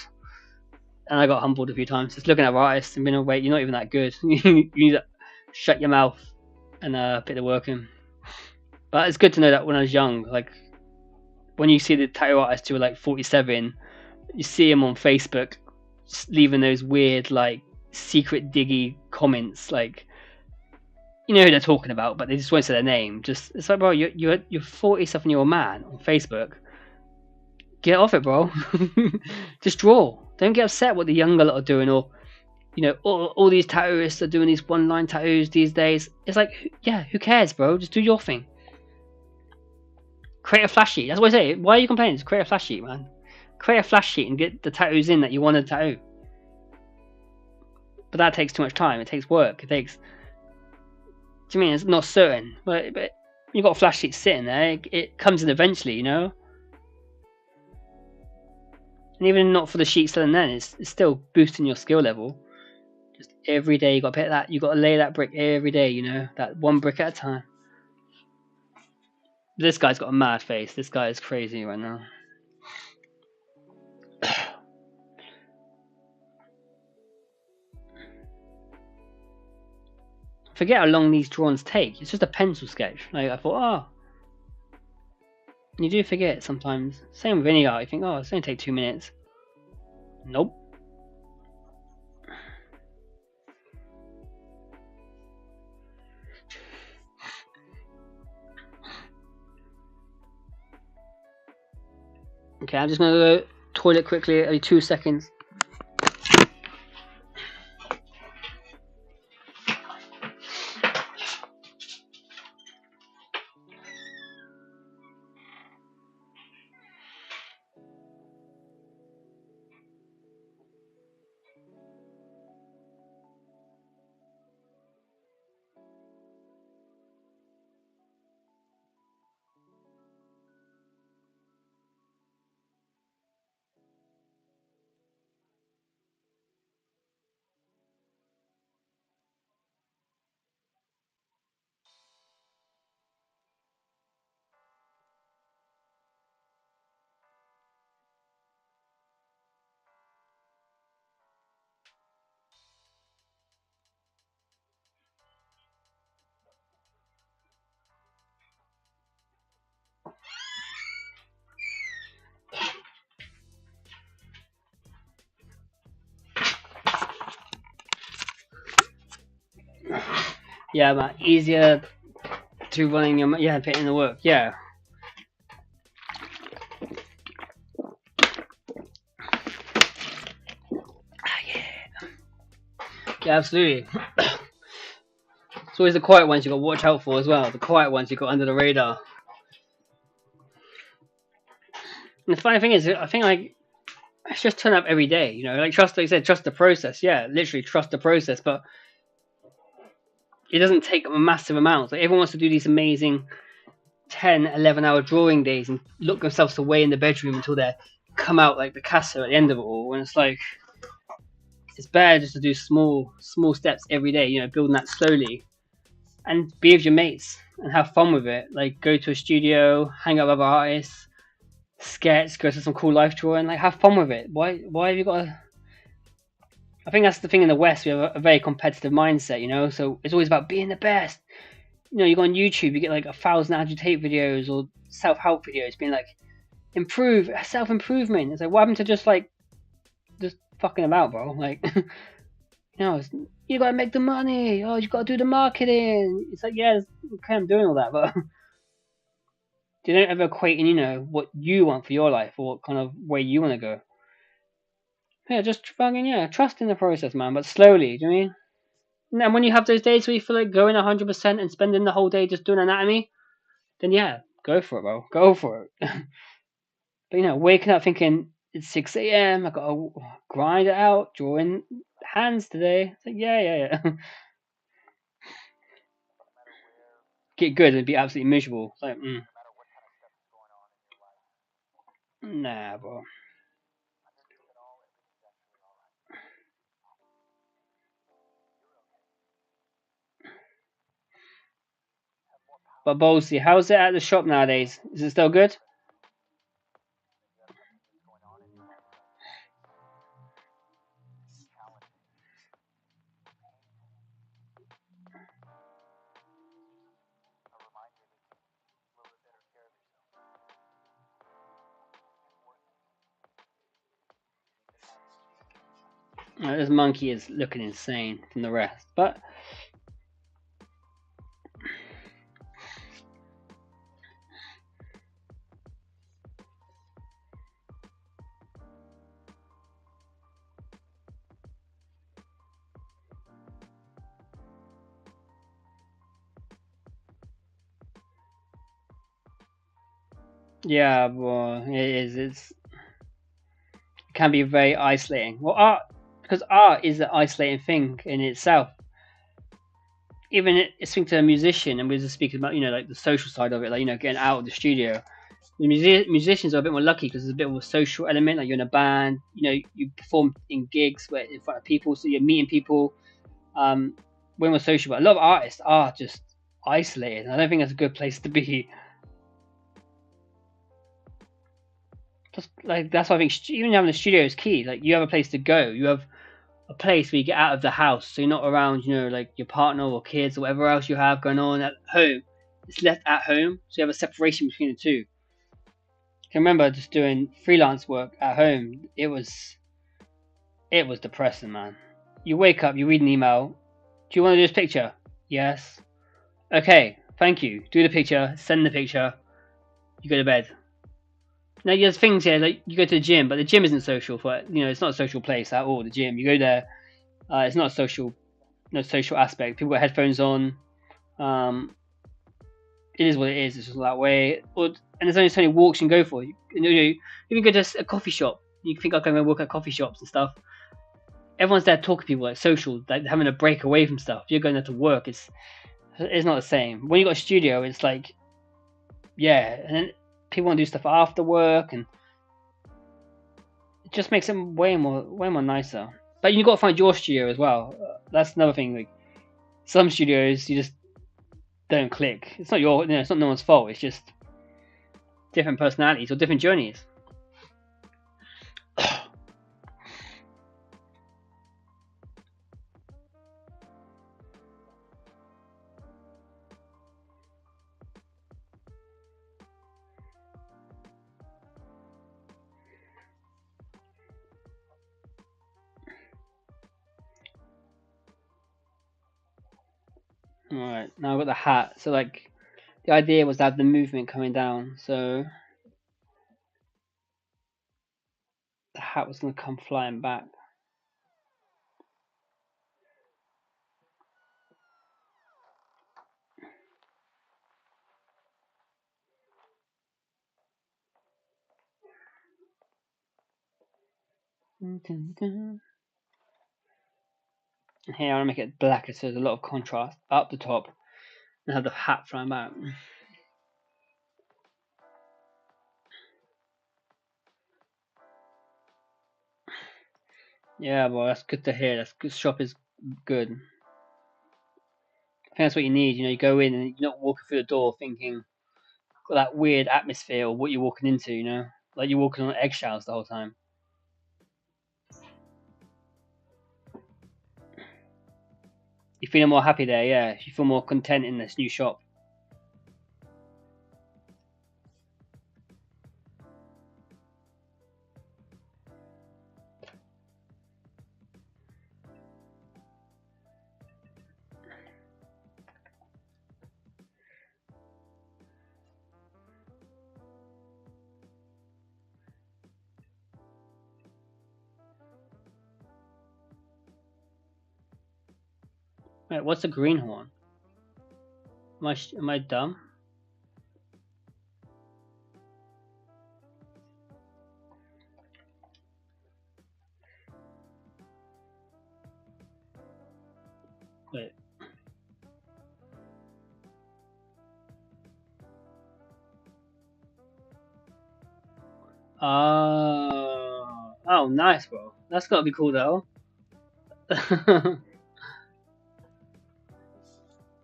Speaker 1: and I got humbled a few times. Just looking at artists and being like, wait, you're not even that good. You need to shut your mouth and put the work in. But it's good to know that when I was young, like when you see the tattoo artists who are like 47, you see them on Facebook leaving those weird like secret diggy comments, like you know who they're talking about, but they just won't say their name. Just it's like, bro, you're 47-year-old man on Facebook. Get off it, bro. Just draw. Don't get upset what the younger lot are doing, or all these tattooists are doing these one-line tattoos these days. It's like, yeah, who cares, bro? Just do your thing. Create a flash sheet. That's what I say. Why are you complaining? Just create a flash sheet, man. Create a flash sheet and get the tattoos in that you want to tattoo. But that takes too much time. It takes work. It takes. Do you mean it's not certain? But you've got a flash sheet sitting there. It comes in eventually, And even not for the sheet selling then, it's still boosting your skill level. Just every day you got to pick that. You got to lay that brick every day. That one brick at a time. This guy's got a mad face. This guy is crazy right now. Forget how long these drawings take. It's just a pencil sketch. Like I thought, you do forget sometimes. Same with any art. You think, it's only take 2 minutes. Nope. Okay, I'm just gonna go toilet quickly. Only 2 seconds. Yeah, man. Easier to running your putting in the work. Yeah. Yeah, absolutely. It's always the quiet ones you got to watch out for as well. The quiet ones you got under the radar. And the funny thing is, I think like it's just turn up every day. Like trust, like you said, trust the process. Yeah, literally trust the process. But it doesn't take a massive amount. Like everyone wants to do these amazing 10, 11-hour drawing days and look themselves away in the bedroom until they come out like Picasso at the end of it all. And it's like it's better just to do small steps every day. Building that slowly. And be with your mates and have fun with it. Like go to a studio, hang out with other artists, sketch, go to some cool life drawing. Like have fun with it. Why have you got to? I think that's the thing in the West. We have a very competitive mindset, So it's always about being the best. You go on YouTube, you get like 1,000 agitate videos or self-help videos, being like, improve, self-improvement. It's like, what happened to just fucking about, bro? Like, you gotta make the money. Oh, you gotta do the marketing. It's like, yeah, okay, I'm doing all that, but you don't ever equate in, what you want for your life or what kind of way you want to go. Yeah, just fucking, trust in the process, man, but slowly, do you know what I mean? And when you have those days where you feel like going 100% and spending the whole day just doing anatomy, then yeah, go for it, bro. Go for it. But waking up thinking it's 6 a.m. I gotta grind it out, drawing hands today. It's like, yeah. Get good and be absolutely miserable. It's like, nah, bro. But Bolsey, how's it at the shop nowadays? Is it still good? This monkey is looking insane from the rest. But yeah, well, it is. It can be very isolating. Well, art, because art is an isolating thing in itself. Even speaking to a musician, and we were just speaking about like the social side of it, like getting out of the studio. The musicians are a bit more lucky because there's a bit of a social element. Like you're in a band, you perform in gigs where in front of people, so you're meeting people. Um, way more social. But a lot of artists are just isolated. I don't think that's a good place to be. Just like that's why I think even having a studio is key. Like you have a place to go. You have a place where you get out of the house, so you're not around, like your partner or kids or whatever else you have going on at home. It's left at home, so you have a separation between the two. I can remember just doing freelance work at home. It was depressing, man. You wake up, you read an email. Do you want to do this picture? Yes. Okay, thank you. Do the picture, send the picture, you go to bed. Now there's things here like you go to the gym, but the gym isn't social for it's not a social place at all. The gym, you go there, it's not a social, no social aspect. People got headphones on. Um, it is what it is. It's just that way. And there's only so many walks you can go for. You can go to a coffee shop. You can think I'm going to walk at coffee shops and stuff. Everyone's there talking to people, like social, like having a break away from stuff. You're going there to work. It's not the same. When you got a studio, it's like, yeah, and then people want to do stuff after work, and it just makes it way more nicer. But you got to find your studio as well. That's another thing. Like some studios, you just don't click. It's not it's not no one's fault. It's just different personalities or different journeys. Alright, now I've got the hat. So like the idea was to have the movement coming down, so the hat was gonna come flying back. And here I want to make it blacker so there's a lot of contrast up the top and have the hat flying back. Yeah, well, that's good to hear. That's good. Shop is good. I think that's what you need. You go in and you're not walking through the door thinking got that weird atmosphere or what you're walking into. Like you're walking on eggshells the whole time. You're feeling more happy there, yeah. You feel more content in this new shop. Wait, what's the green horn? Am I dumb? Wait. Oh, nice, bro. That's gotta be cool though.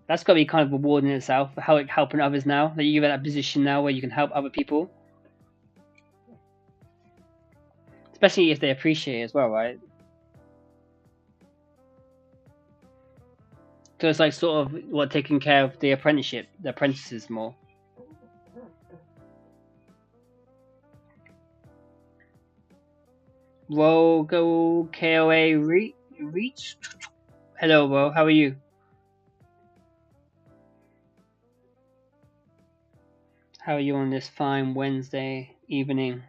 Speaker 1: That's gotta be kind of rewarding in itself. How it helping others now that you're in that position now where you can help other people, especially if they appreciate it as well, right? So it's like sort of what taking care of the apprentices more. Roll go KOA reach. Hello, bro. How are you? How are you on this fine Wednesday evening?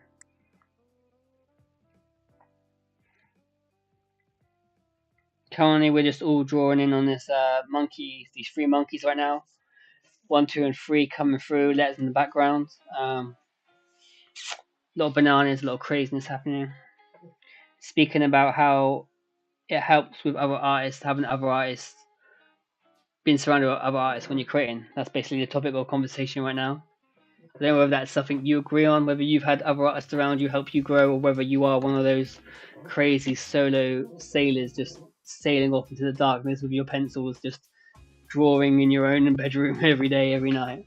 Speaker 1: Currently, we're just all drawing in on this these three monkeys right now. 1, 2, and 3 coming through. Letters in the background. Little bananas, little craziness happening. Speaking about how it helps with other artists, having other artists, being surrounded by other artists when you're creating. That's basically the topic of conversation right now. I don't know whether that's something you agree on, whether you've had other artists around you help you grow, or whether you are one of those crazy solo sailors just sailing off into the darkness with your pencils, just drawing in your own bedroom every day, every night.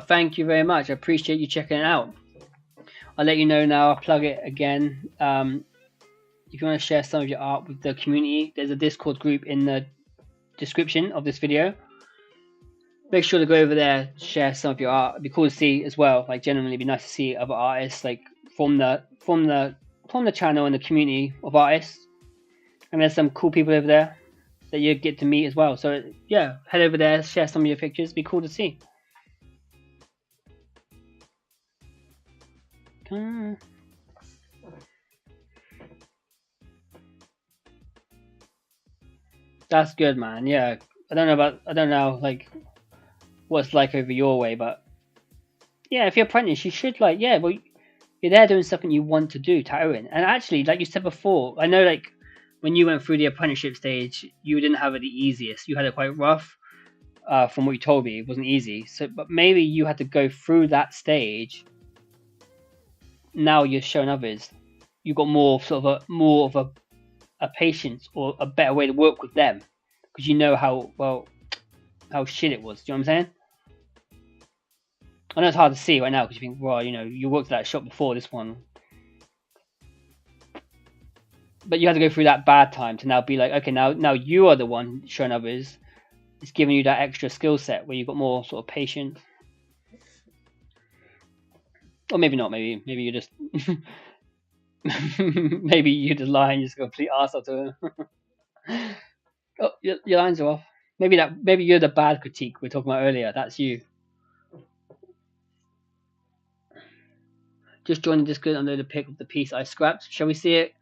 Speaker 1: Thank you very much. I appreciate you checking it out. I'll let you know now. I'll plug it again. If you want to share some of your art with the community, there's a Discord group in the description of this video. Make sure to go over there, share some of your art. It'd be cool to see as well. Like, genuinely, it'd be nice to see other artists like from the channel and the community of artists. And there's some cool people over there that you get to meet as well. So yeah, head over there, share some of your pictures. It'd be cool to see. That's good, man. Yeah, I don't know like what it's like over your way, but yeah, if you're apprentice, you should like, yeah, well, you're there doing something you want to do, tattooing. And actually, like you said before, I know like when you went through the apprenticeship stage, you didn't have it the easiest. You had it quite rough. From what you told me, it wasn't easy. So, but maybe you had to go through that stage. Now you're showing others. You've got more of a patience or a better way to work with them because you know how shit it was. Do you know what I'm saying? I know it's hard to see right now because you think, well, you know, you worked at that shop before this one, but you had to go through that bad time to now be like, okay, now you are the one showing others. It's giving you that extra skill set where you've got more sort of patience, or maybe not. Maybe you're just maybe you're just lying, just a complete arsehole to him. Oh, your lines are off. Maybe you're the bad critique we were talking about earlier. That's you. Just joined the Discord and unload a pic of the piece I scrapped. Shall we see it?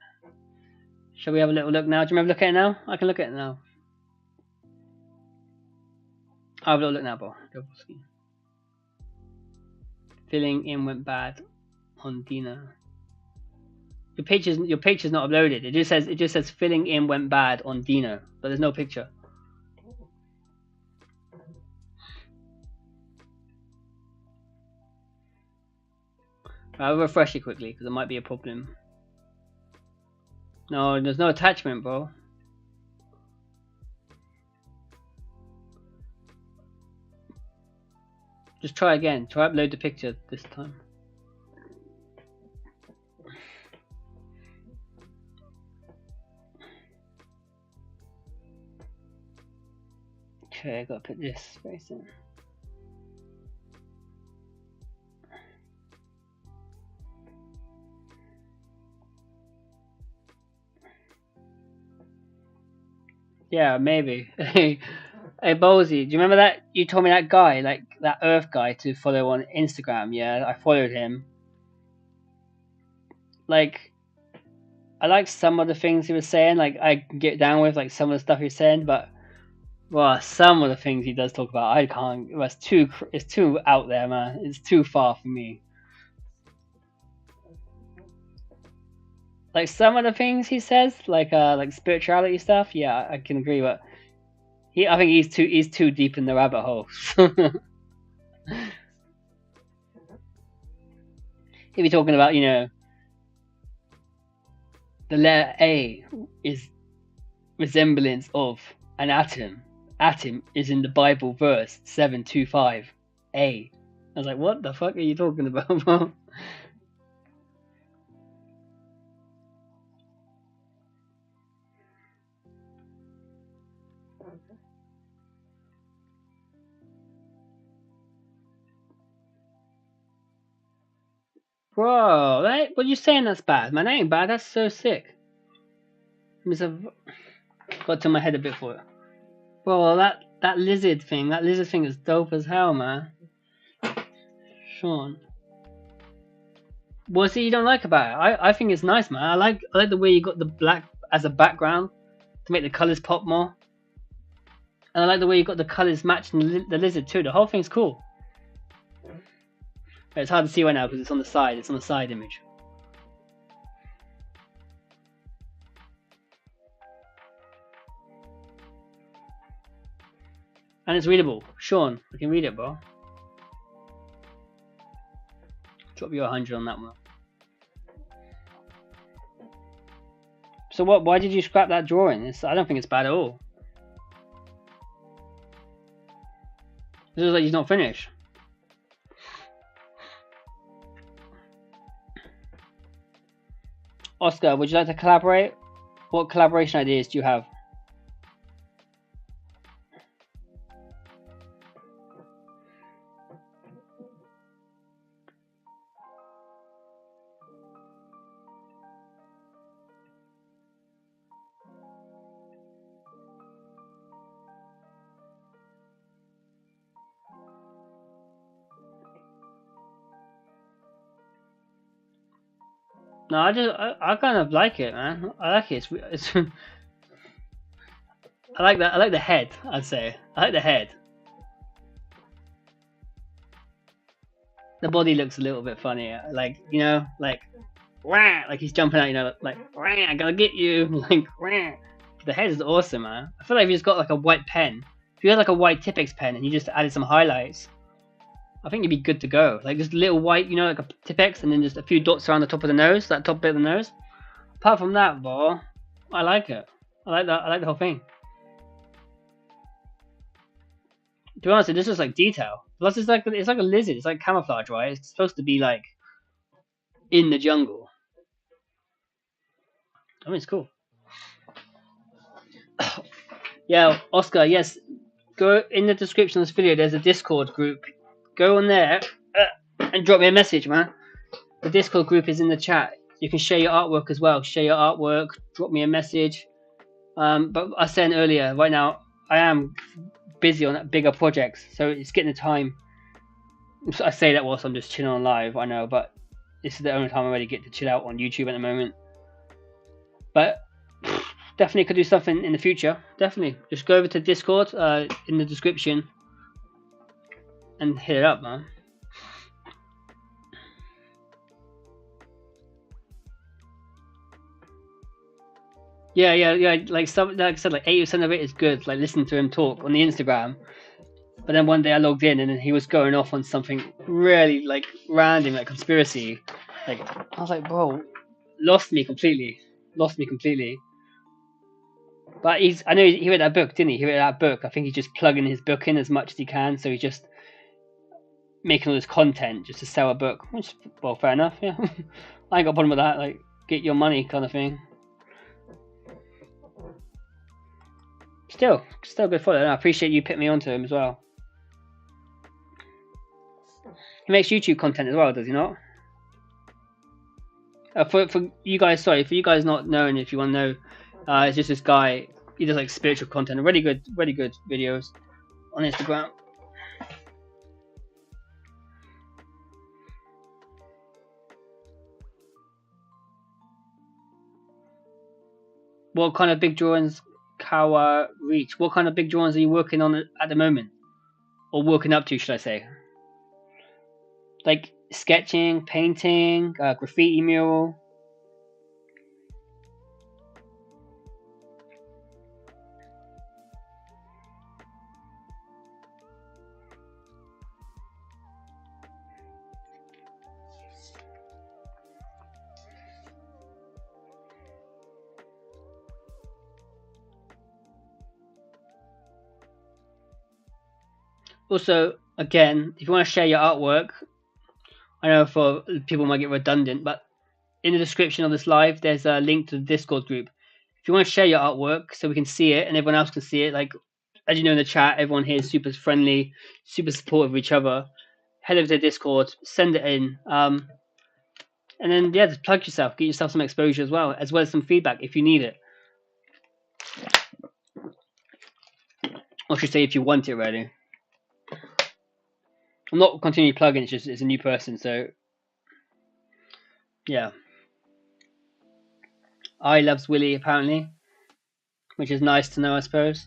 Speaker 1: Shall we have a little look now? Do you remember looking at it now? I can look at it now. I'll have a little look now, bro. Filling in went bad on Dino. Your picture's not uploaded. It just says filling in went bad on Dino, but there's no picture. I'll refresh it quickly because there might be a problem. No, there's no attachment, bro. Just try again. Try upload the picture this time. Okay, I gotta put this space in. Yeah, maybe. Hey, Ballsy, do you remember that? You told me that guy, like that Earth guy, to follow on Instagram. Yeah, I followed him. Like, I like some of the things he was saying. Like, I can get down with like some of the stuff he's saying, but well, some of the things he does talk about, I can't. It's too out there, man. It's too far for me. like some of the things he says, like spirituality stuff. Yeah, I can agree, but I think he's too deep in the rabbit hole. He'd be talking about, the letter A is resemblance of an atom. Atom is in the Bible verse 725 A. I was like, what the fuck are you talking about? Bro, what are you saying that's bad? Man, that ain't bad. That's so sick. Got to my head a bit for it. Bro, that lizard thing is dope as hell, man. Sean. What's it you don't like about it? I think it's nice, man. I like the way you got the black as a background to make the colours pop more. And I like the way you got the colours matching the lizard too. The whole thing's cool. It's hard to see right now because it's on the side. It's on the side image. And it's readable. Sean, I can read it, bro. Drop you 100 on that one. So what? Why did you scrap that drawing? I don't think it's bad at all. It looks like he's not finished. Oscar, would you like to collaborate? What collaboration ideas do you have? No, I kind of like it, man. I like it. It's I like that. I like the head. I'd say I like the head. The body looks a little bit funny, like like he's jumping out, like I gotta get you, like The head is awesome, man. I feel like if you just got like a white pen, if you had like a white Tipex pen and you just added some highlights, I think you'd be good to go. Like just little white, like a Tipex, and then just a few dots around the top of the nose, that top bit of the nose. Apart from that, bro, I like it. I like that. I like the whole thing. To be honest, this is like detail. Plus, it's like a lizard. It's like camouflage, right? It's supposed to be like in the jungle. I mean, it's cool. Yeah, Oscar. Yes, go in the description of this video. There's a Discord group. Go on there and drop me a message, man. The Discord group is in the chat. You can share your artwork as well. Share your artwork. Drop me a message. But I said earlier, right now I am busy on bigger projects, so it's getting the time. I say that whilst I'm just chilling on live, I know, but this is the only time I really get to chill out on YouTube at the moment. But definitely could do something in the future. Definitely, just go over to Discord in the description and hit it up, man. Yeah. Like I said, like 80% of it is good. Like listening to him talk on the Instagram. But then one day I logged in and then he was going off on something really like random, like conspiracy. Like I was like, bro, lost me completely. But I know he read that book, didn't he? He read that book. I think he's just plugging his book in as much as he can. So he's just making all this content just to sell a book. Which, well, fair enough. Yeah, I ain't got a problem with that. Like, get your money kind of thing. Still good follow. And I appreciate you putting me onto him as well. He makes YouTube content as well, does he not? For you guys, sorry, for you guys not knowing, if you want to know, it's just this guy. He does like spiritual content, really good videos on Instagram. What kind of big drawings, Kawa reach? What kind of big drawings are you working on at the moment, or working up to, should I say? Like sketching, painting, graffiti mural. Also, again, if you want to share your artwork, I know for people might get redundant, but in the description of this live, there's a link to the Discord group. If you want to share your artwork so we can see it and everyone else can see it, like as you know in the chat, everyone here is super friendly, super supportive of each other. Head over to Discord, send it in, and then yeah, just plug yourself, get yourself some exposure as well as some feedback if you need it. Or should say if you want it, really. I'm not continuing plugging, it's just it's a new person, so yeah. I loves Willie apparently, which is nice to know, I suppose.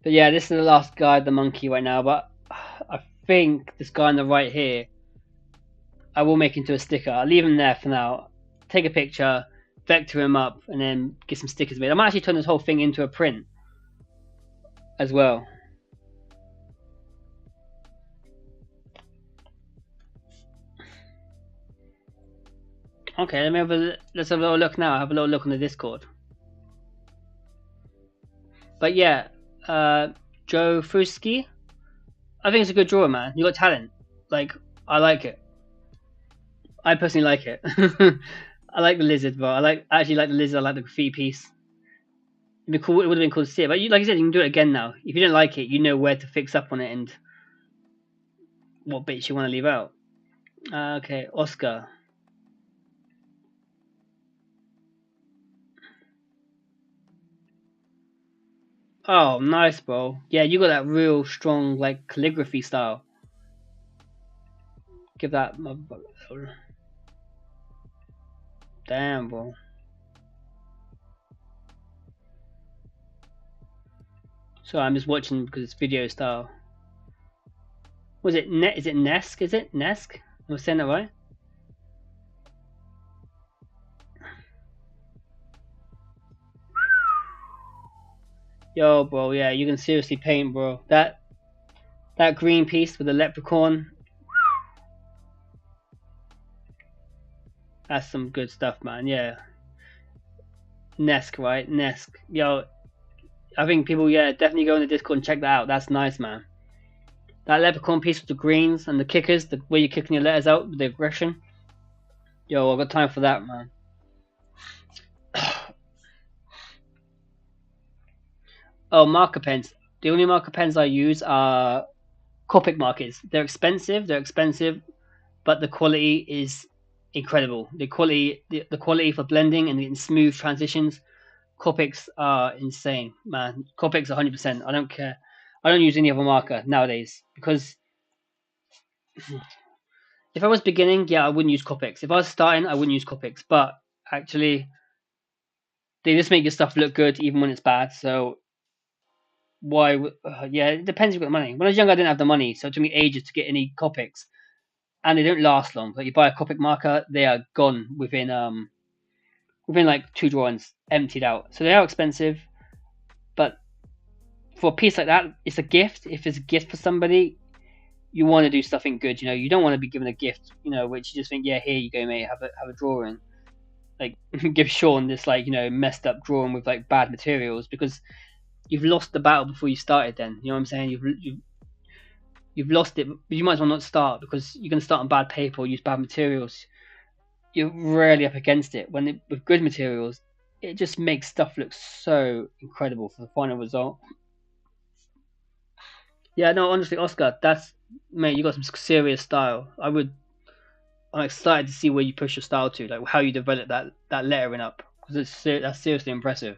Speaker 1: But yeah, this is the last guy, the monkey, right now. But I think this guy on the right here, I will make into a sticker. I'll leave him there for now. Take a picture, vector him up, and then get some stickers made. I might actually turn this whole thing into a print as well. Okay, let's have a little look now. Have a little look on the Discord. But yeah, Joe Fruski, I think it's a good drawer, man. You got talent. Like, I like it. I personally like it. I like the lizard, bro. I actually like the lizard. I like the graffiti piece. It'd be cool. It would have been cool to see it, but like I said, you can do it again now. If you don't like it, you know where to fix up on it and what bits you want to leave out. Okay, Oscar. Oh, nice, bro. Yeah, you got that real strong, like, calligraphy style. Give that... Damn, bro. So I'm just watching because it's video style. Was it Is it Nesk? Is it Nesk? Am I saying that right? Yo, bro, yeah, you can seriously paint, bro. That green piece with the leprechaun. That's some good stuff, man. Yeah. Nesk, right? Nesk. Yo, I think people, yeah, definitely go in the Discord and check that out. That's nice, man. That leprechaun piece with the greens and the kickers, the way you're kicking your letters out with the aggression. Yo, I've got time for that, man. Oh, marker pens. The only marker pens I use are Copic markers. They're expensive, but the quality is incredible. The quality for blending and getting smooth transitions, Copics are insane, man. Copics 100%. I don't care. I don't use any other marker nowadays because if I was beginning, yeah, I wouldn't use Copics. If I was starting, I wouldn't use Copics. But actually, they just make your stuff look good even when it's bad. So why? Yeah, it depends if you've got money. When I was young, I didn't have the money, so it took me ages to get any Copics, and they don't last long. Like you buy a Copic marker, they are gone within like 2 drawings, emptied out. So they are expensive, but for a piece like that, it's a gift. If it's a gift for somebody, you want to do something good. You know, you don't want to be given a gift, you know, which you just think, yeah, here you go, mate, have a drawing. Like give Sean this like, you know, messed up drawing with like bad materials because you've lost the battle before you started. Then you know what I'm saying? You've lost it. But you might as well not start because you're gonna start on bad paper or use bad materials. You're rarely up against it. With good materials, it just makes stuff look so incredible for the final result. Yeah, no, honestly, Oscar, mate, you got some serious style. I'm excited to see where you push your style to, like how you develop that lettering up, because that's seriously impressive.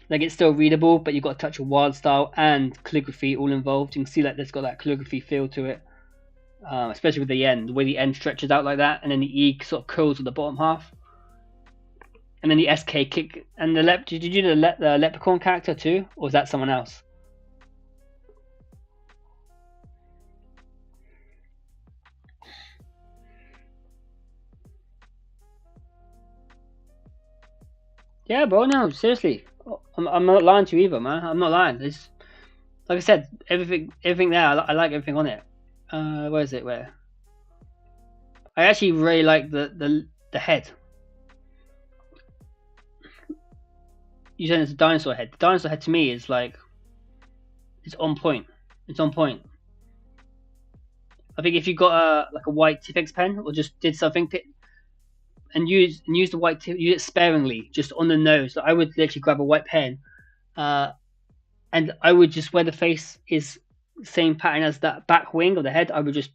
Speaker 1: Like it's still readable, but you've got a touch of wild style and calligraphy all involved. You can see like there's got that calligraphy feel to it, especially with the end, the way the end stretches out like that, and then the E sort of curls at the bottom half, and then the SK kick. And did you do the leprechaun character too, or was that someone else? Yeah, bro. No, seriously, I'm not lying to you either, man. I'm not lying. It's like I said, everything there. I like everything on it. Where is it? Where? I actually really like the head. You said it's a dinosaur head. The dinosaur head to me is like it's on point. It's on point. I think if you got a white Tipex pen or just did something and use the white tip, use it sparingly, just on the nose. So I would literally grab a white pen, uh, and I would just where the face is same pattern as that back wing of the head. I would just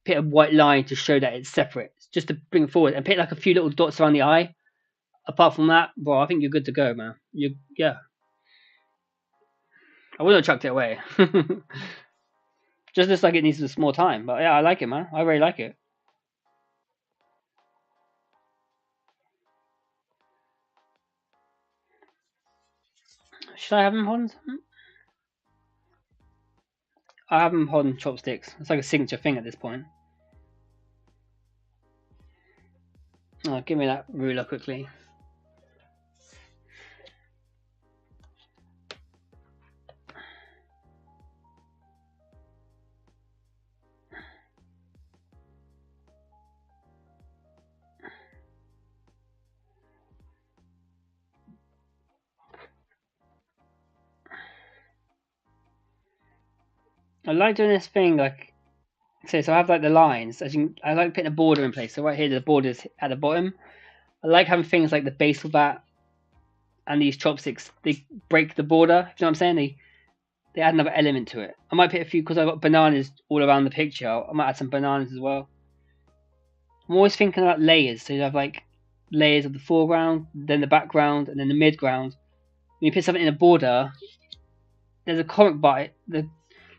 Speaker 1: put a white line to show that it's separate, just to bring it forward, and put like a few little dots around the eye. Apart from that, bro, I think you're good to go, man. You yeah. I wouldn't have chucked it away. Just looks like it needs some more time, but yeah, I like it, man. I really like it. Should I have him on? I have him holding chopsticks. It's like a signature thing at this point. Oh, give me that ruler quickly. I like doing this thing like so I have like the lines. I like putting a border in place. So right here, the border is at the bottom. I like having things like the base of that and these chopsticks. They break the border. You know what I'm saying? They add another element to it. I might put a few because I've got bananas all around the picture. I might add some bananas as well. I'm always thinking about layers. So you have like layers of the foreground, then the background, and then the midground. When you put something in a border, there's a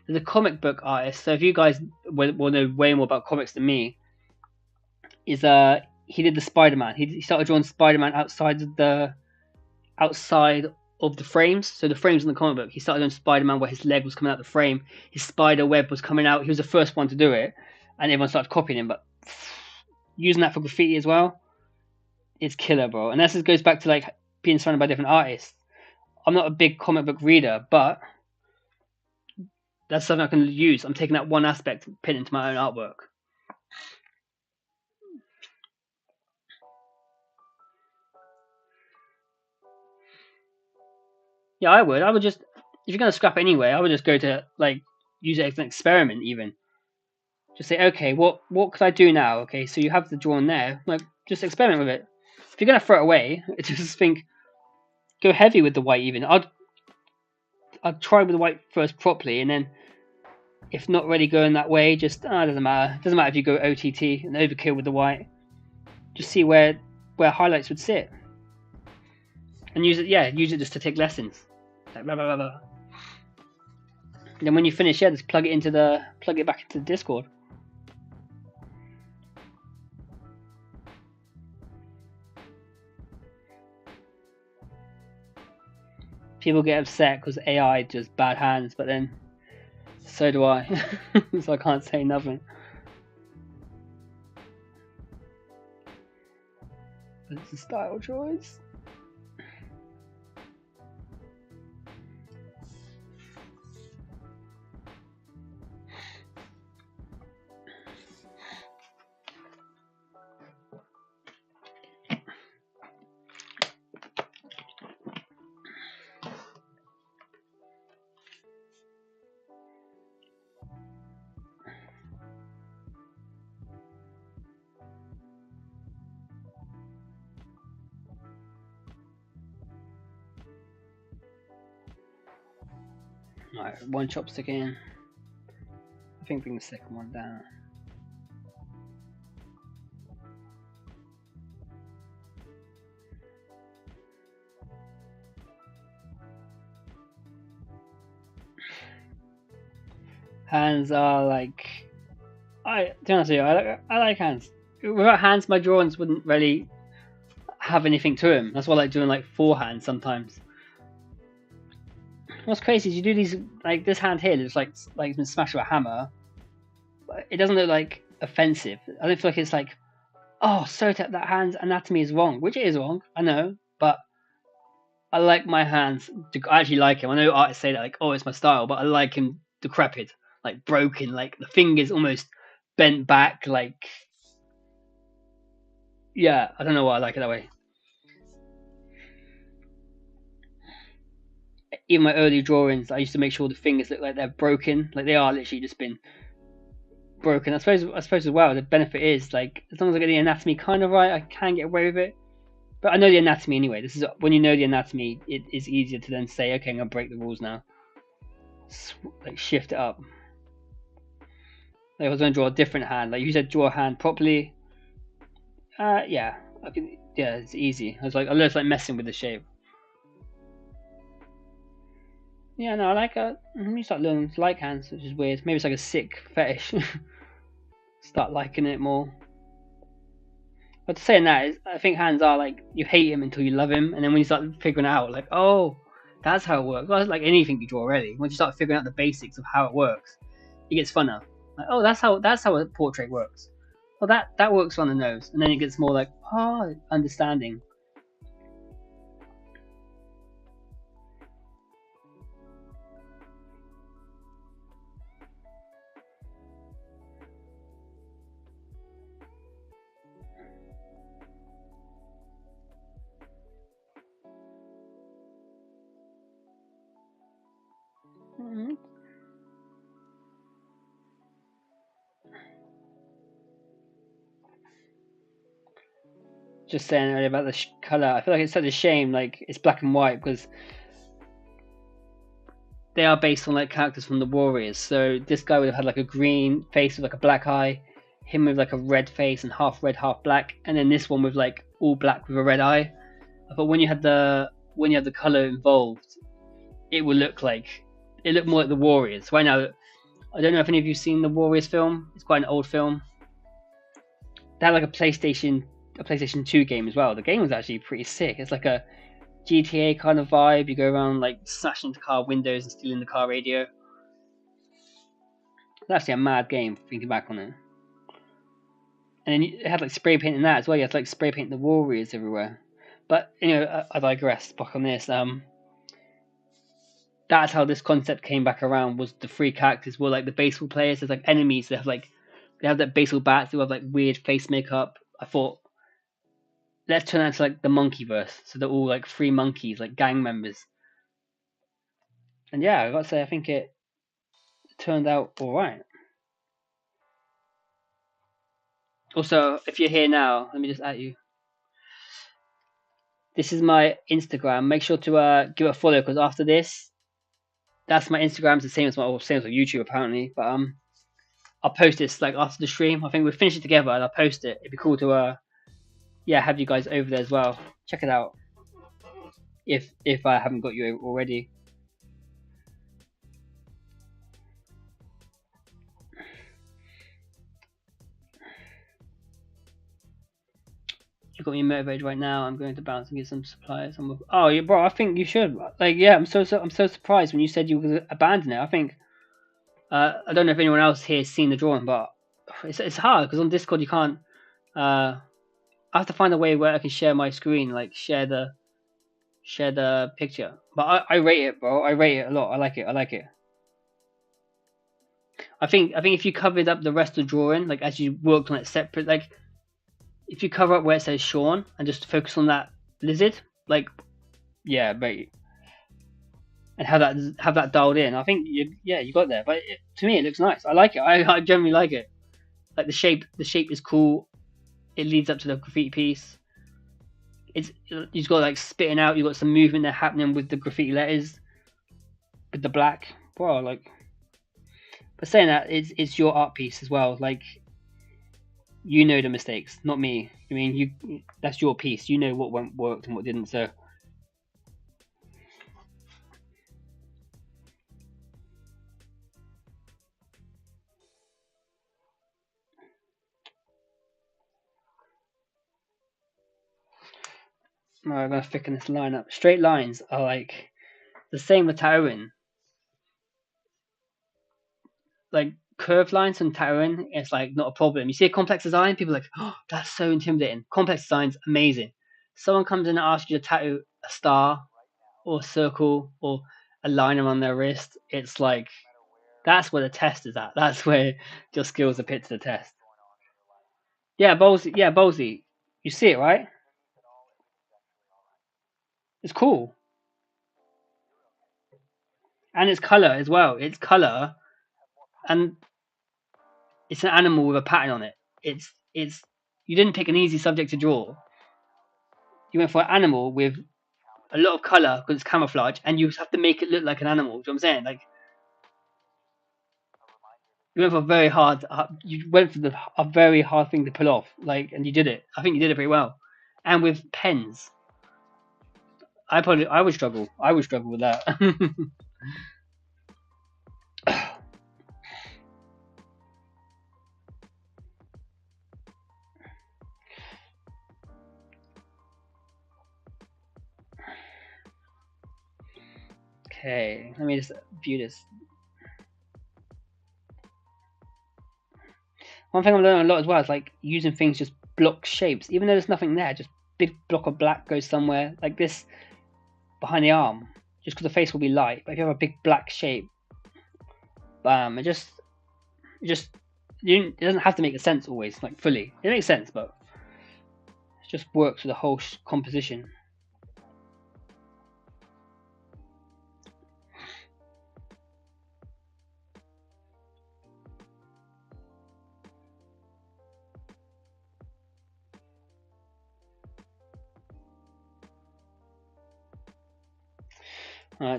Speaker 1: there's a comic book artist. So if you guys will know way more about comics than me, is he did the Spider-Man. He started drawing Spider-Man outside of the frames. So the frames in the comic book, he started doing Spider-Man where his leg was coming out the frame, his spider web was coming out. He was the first one to do it, and everyone started copying him. But using that for graffiti as well, it's killer, bro. And this goes back to like being surrounded by different artists. I'm not a big comic book reader, but that's something I can use. I'm taking that one aspect and putting it into my own artwork. Yeah, I would. I would just, if you're gonna scrap it anyway, I would just go to like use it as an experiment. Even just say, okay, what could I do now? Okay, so you have the drawing there. Like, just experiment with it. If you're gonna throw it away, just think, go heavy with the white. Even I'd try with the white first properly, and then if not really going that way, just it doesn't matter. It doesn't matter if you go OTT and overkill with the white. Just see where highlights would sit, and use it. Yeah, use it just to take lessons. Like blah, blah, blah, blah. And then when you finish, yeah, just plug it back into the Discord. People get upset because AI does bad hands, but then so do I. So I can't say nothing. But it's a style choice. Alright, one chopstick in. I think bring the second one down. Hands are like, to be honest with you, I like hands. Without hands, my drawings wouldn't really have anything to them. That's why I like doing like four hands sometimes. What's crazy is you do these, like this hand here looks like it's been smashed with a hammer, but it doesn't look like offensive. I don't feel like it's like, oh, Sotep, that hand's anatomy is wrong, which it is wrong, I know, but I like my hands. I actually like him. I know artists say that like, oh, it's my style, but I like him decrepit, like broken, like the fingers almost bent back, like Yeah, I don't know why I like it that way. Even my early drawings, I used to make sure the fingers look like they're broken, like they are literally just been broken. I suppose as well, the benefit is like as long as I get the anatomy kind of right, I can get away with it. But I know the anatomy anyway. This is when you know the anatomy, it is easier to then say, okay, I'm gonna break the rules now. Like shift it up. Like I was gonna draw a different hand. Like you said, draw a hand properly. Yeah, I can. Yeah, it's easy. I was like messing with the shape. Yeah, no, I like it. You start learning to like hands, which is weird. Maybe it's like a sick fetish. Start liking it more. But saying that, I think hands are like you hate him until you love him, and then when you start figuring it out, like, oh, that's how it works. Well, it's like anything you draw, really. Once you start figuring out the basics of how it works, it gets funner. Like, oh, that's how a portrait works. Well, that works on the nose, and then it gets more like, oh, understanding. Mhm. Just saying earlier about the color, I feel like it's such a shame. Like it's black and white because they are based on like characters from the Warriors. So this guy would have had like a green face with like a black eye, him with like a red face and half red, half black, and then this one with like all black with a red eye. I thought when you had the color involved, it would look like it looked more like the Warriors. Right now, I don't know if any of you've seen the Warriors film. It's quite an old film. They had like a PlayStation 2 game as well. The game was actually pretty sick. It's like a GTA kind of vibe. You go around like smashing into car windows and stealing the car radio. It's actually a mad game thinking back on it. And then it had like spray painting that as well. You had to like spray paint the Warriors everywhere. But I digress. Back on this. That's how this concept came back around. Was the three characters were like the baseball players. There's like enemies. They have that baseball bats. They have like weird face makeup. I thought let's turn that into like the monkey verse. So they're all like three monkeys, like gang members. And yeah, I gotta say, I think it turned out all right. Also, if you're here now, let me just add you. This is my Instagram. Make sure to give it a follow because after this, that's my Instagram. It's the same as my YouTube apparently. But I'll post this like after the stream. I think we'll finish it together and I'll post it. It'd be cool to yeah have you guys over there as well. Check it out if I haven't got you already. You got me motivated right now. I'm going to bounce and get some supplies. Oh, yeah, bro. I think you should. Like, yeah. I'm so surprised when you said you were gonna abandon it. I think. I don't know if anyone else here has seen the drawing, but it's hard because on Discord you can't. I have to find a way where I can share my screen, like share the picture. But I rate it, bro. I rate it a lot. I like it. I like it. I think if you covered up the rest of the drawing, like as you worked on it separate, like if you cover up where it says Sean and just focus on that lizard, like yeah, mate, and have that dialed in, I think you got there. But to me, it looks nice. I like it. I generally like it. Like the shape is cool. It leads up to the graffiti piece. It's you've got like spitting out. You've got some movement there happening with the graffiti letters, with the black. Bro, like, but saying that, it's your art piece as well. Like, you know the mistakes, not me. I mean, that's your piece. You know what worked and what didn't. So I'm gonna thicken this line up. Straight lines are like the same with tattooing. Like curved lines and tattooing, it's like not a problem. You see a complex design, people are like, oh, that's so intimidating. Complex design's amazing. Someone comes in and asks you to tattoo a star or a circle or a line around their wrist. It's like that's where the test is at. That's where your skills are put to the test. Yeah, Ballsy. Yeah, Ballsy. You see it, right? It's cool. And it's color as well. It's color, and it's an animal with a pattern on it. It's you didn't pick an easy subject to draw. You went for an animal with a lot of color because it's camouflage, and you have to make it look like an animal. Do you know what I'm saying? Like you went for a very hard. You went for a very hard thing to pull off. Like, and you did it. I think you did it very well. And with pens, I would struggle. I would struggle with that. Okay, let me just view this. One thing I'm learning a lot as well is like using things just block shapes, even though there's nothing there. Just big block of black goes somewhere like this behind the arm, just because the face will be light. But if you have a big black shape, bam, it doesn't have to make sense always, like fully. It makes sense, but it just works with the whole composition.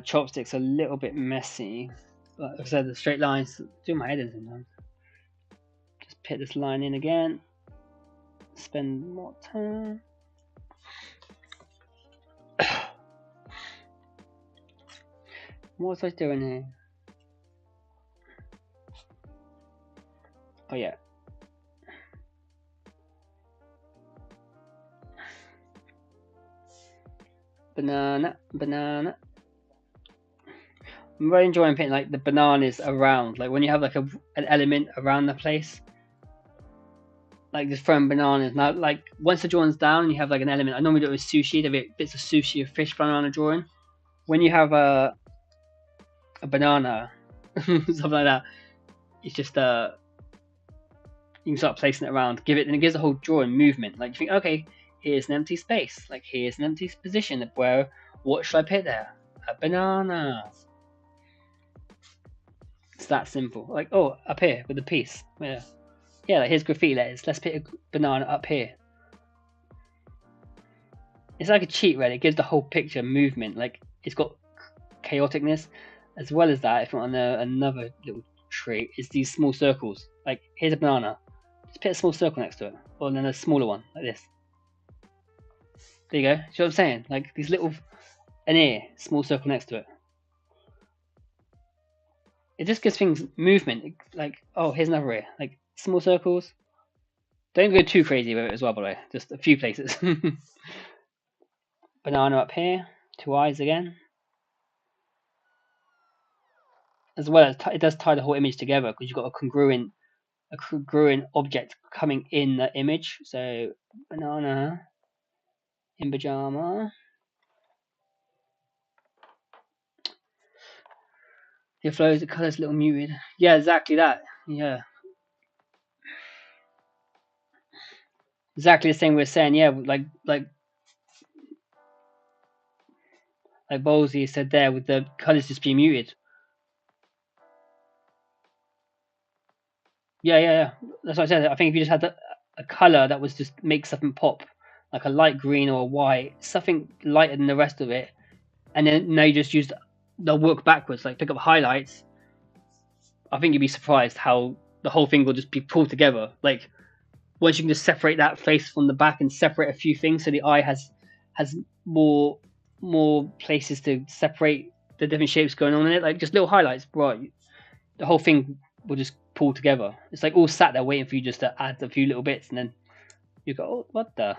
Speaker 1: Chopsticks are a little bit messy, but like I said, the straight lines do my head in sometimes. Just put this line in again. Spend more time. What was I doing here? Oh yeah. Banana. I'm really enjoying painting like the bananas around, like when you have like an element around the place, like just throwing bananas. Now, like once the drawing's down and you have like an element, I normally do it with sushi. There'll be bits of sushi or fish flying around the drawing. When you have a banana, something like that, it's just you can start placing it around, give it, and it gives the whole drawing movement. Like you think, okay, here's an empty space, like here's an empty position where what should I put there? A banana. It's that simple. Like, oh, up here with the piece. Yeah. Yeah, like here's graffiti letters. Let's put a banana up here. It's like a cheat, really. It gives the whole picture movement. Like, it's got chaoticness. As well as that, if you want another little trait, is these small circles. Like, here's a banana. Just put a small circle next to it. Or then a smaller one, like this. There you go. See what I'm saying? Like, these little... An ear, small circle next to it. It just gives things movement. Like, oh, here's another ear. Like, small circles. Don't go too crazy with it as well, by the way. Just a few places. Banana up here. 2 eyes again. As well as it does tie the whole image together because you've got a congruent object coming in the image. So banana in pajama. Your flows, the colour's a little muted. Yeah, exactly that. Yeah. Exactly the same we're saying, yeah, like Ballsy said there, with the colours just being muted. Yeah. That's what I said. I think if you just had a colour that was just make something pop, like a light green or a white, something lighter than the rest of it, and then now you just use they'll work backwards, like pick up highlights. I think you'd be surprised how the whole thing will just be pulled together. Like once you can just separate that face from the back and separate a few things, so the eye has more places to separate the different shapes going on in it, like just little highlights, right? The whole thing will just pull together. It's like all sat there waiting for you just to add a few little bits, and then you go, oh, what the?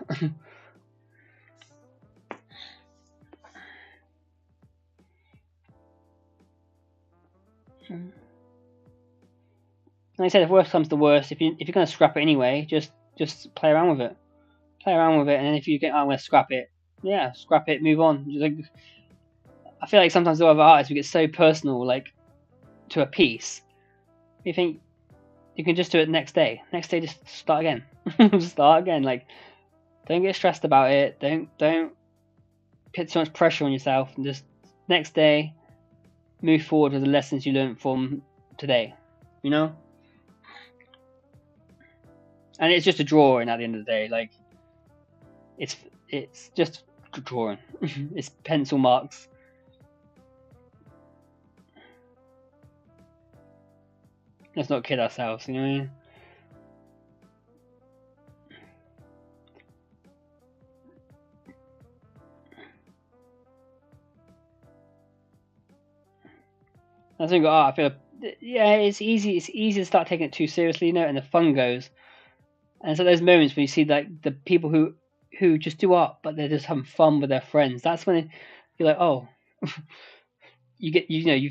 Speaker 1: Like I said, if worst comes to worst, if you're gonna scrap it anyway, just play around with it. Play around with it, and then if you get, oh, I'm gonna scrap it, yeah, scrap it, move on. Like, I feel like sometimes with other artists we get so personal, like to a piece. You think you can just do it next day. Next day, just start again. Start again. Like Don't get stressed about it. Don't put too much pressure on yourself, and just next day move forward with the lessons you learned from today. You know? And it's just a drawing at the end of the day. Like it's just a drawing. It's pencil marks. Let's not kid ourselves, you know what I mean? I think I feel yeah, it's easy to start taking it too seriously, you know, and the fun goes. And so those moments when you see like the people who just do art but they're just having fun with their friends, that's when you're like, oh, you know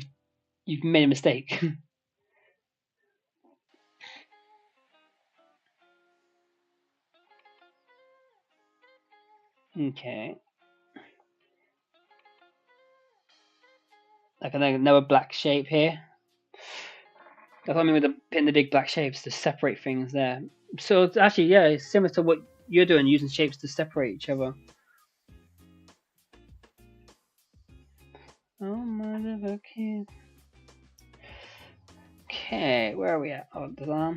Speaker 1: you've made a mistake. Okay. Like another black shape here. That's what I mean with putting the big black shapes to separate things there. So it's actually, yeah, it's similar to what you're doing, using shapes to separate each other. Oh my little kid. Okay, where are we at? Oh, the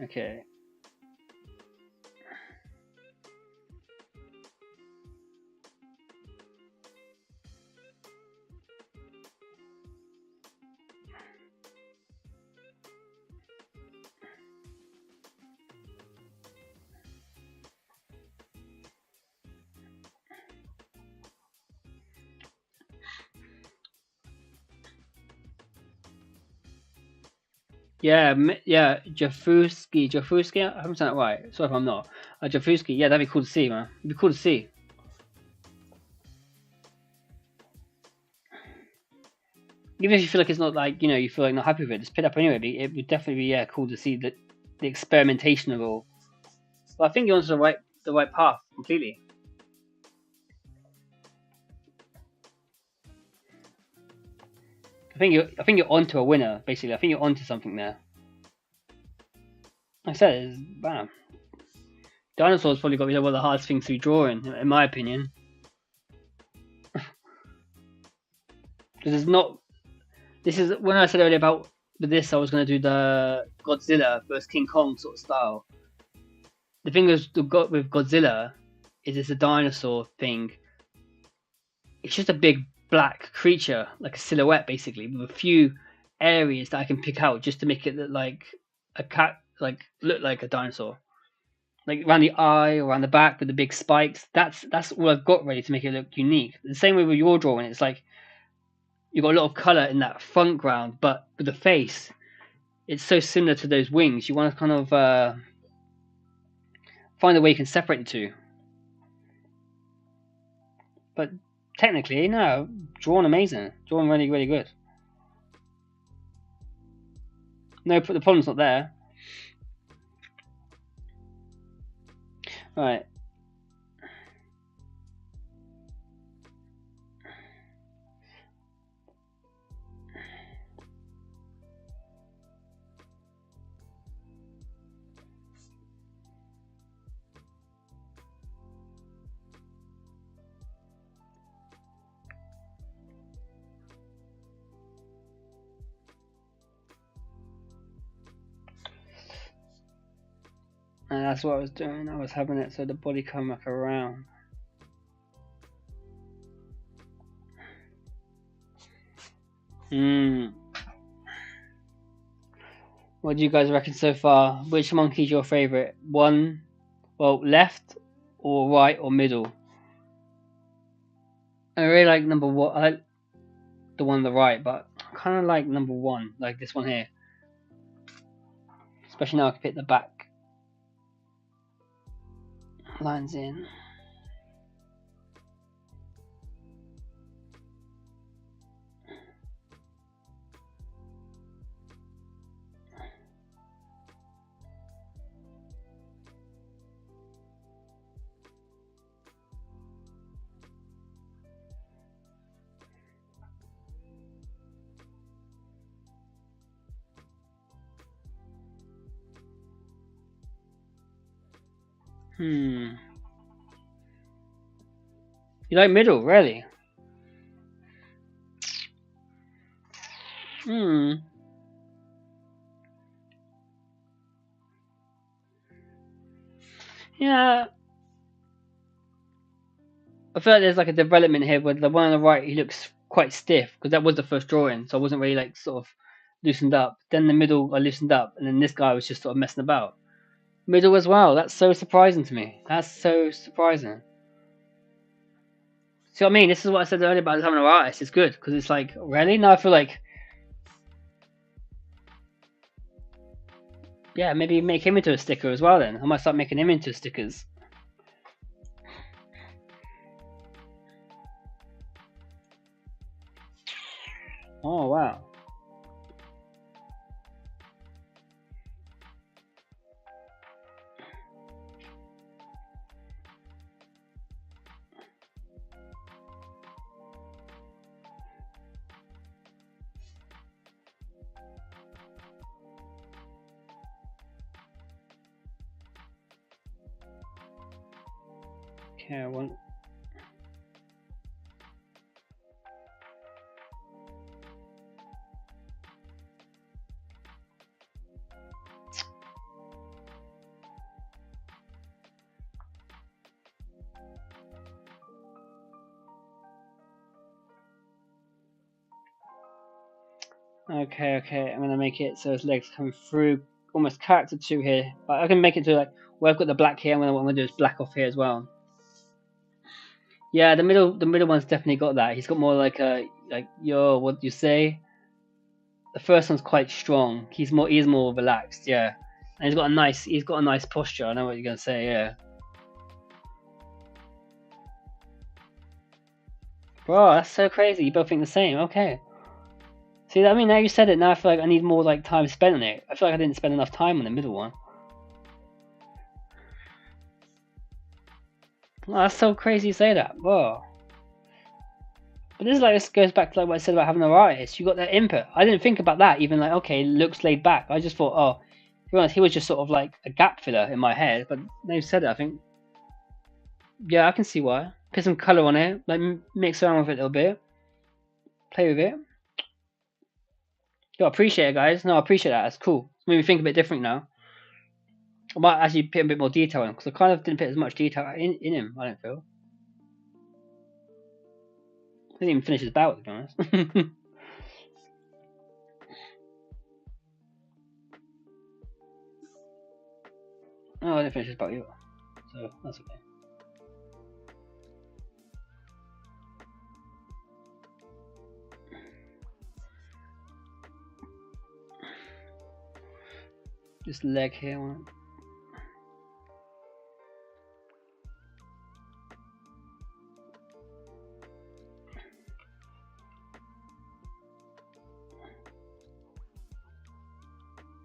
Speaker 1: Okay. Yeah, yeah, Jafuski. I haven't said that right. Sorry if I'm not. Jafuski. Yeah, that'd be cool to see, man. It'd be cool to see. Even if you feel like it's not like you feel like not happy with it, just pick it up anyway. It would definitely be cool to see the experimentation of all. But I think you're on the right path completely. I think you're onto a winner basically. I think you're onto something there. Like I said, wow. Dinosaurs probably got to be one of the hardest things to draw in my opinion. Because it's not. This is when I said earlier about with this, I was going to do the Godzilla versus King Kong sort of style. The thing is, with Godzilla, is it's a dinosaur thing. It's just a big black creature, like a silhouette, basically, with a few areas that I can pick out just to make it look like a cat, like look like a dinosaur. Like around the eye, around the back with the big spikes. That's all I've got ready to make it look unique. The same way with your drawing, it's like you've got a lot of color in that front ground, but with the face, it's so similar to those wings. You want to kind of find a way you can separate the two. But technically, no, drawn amazing, drawn really really good. No, the problem's not there. Right. And that's what I was doing. I was having it so the body come back around. What do you guys reckon so far? Which monkey's your favourite? One, well, left or right or middle? I really like number one. I like the one on the right, but I kind of like number one, like this one here. Especially now I can fit the back lines in. You like middle, really? Yeah. I feel like there's like a development here where the one on the right he looks quite stiff because that was the first drawing, so I wasn't really like sort of loosened up. Then the middle I loosened up, and then this guy was just sort of messing about. Middle as well. That's so surprising to me. That's so surprising. See what I mean? This is what I said earlier about having an artist. It's good because it's like really now I feel like yeah maybe make him into a sticker as well. Then I might start making him into stickers. Oh wow. Okay, I want. Okay, I'm gonna make it so his legs come through almost character 2 here. But I can make it to like where I've got the black here, what I'm gonna do is black off here as well. Yeah, the middle one's definitely got that. He's got more like a like yo, what do you say? The first one's quite strong. He's more relaxed, yeah. And he's got a nice posture. I know what you're gonna say, yeah. Bro, that's so crazy. You both think the same. Okay. See, I mean, now you said it. Now I feel like I need more like time spent on it. I feel like I didn't spend enough time on the middle one. Oh, that's so crazy you say that. Whoa. But this goes back to like what I said about having an artist. You got that input. I didn't think about that. Even like okay, looks laid back. I just thought, oh, to be honest, he was just sort of like a gap filler in my head. But now you said it, I think yeah, I can see why. Put some color on it, like mix around with it a little bit, play with it. Yo, I appreciate it, guys. No, I appreciate that. That's cool. It's made me think a bit different now. I might actually put a bit more detail in because I kind of didn't put as much detail in him. I don't feel. I didn't even finish his bout, to be honest. Oh, I didn't finish his bout either, so that's okay. This leg here.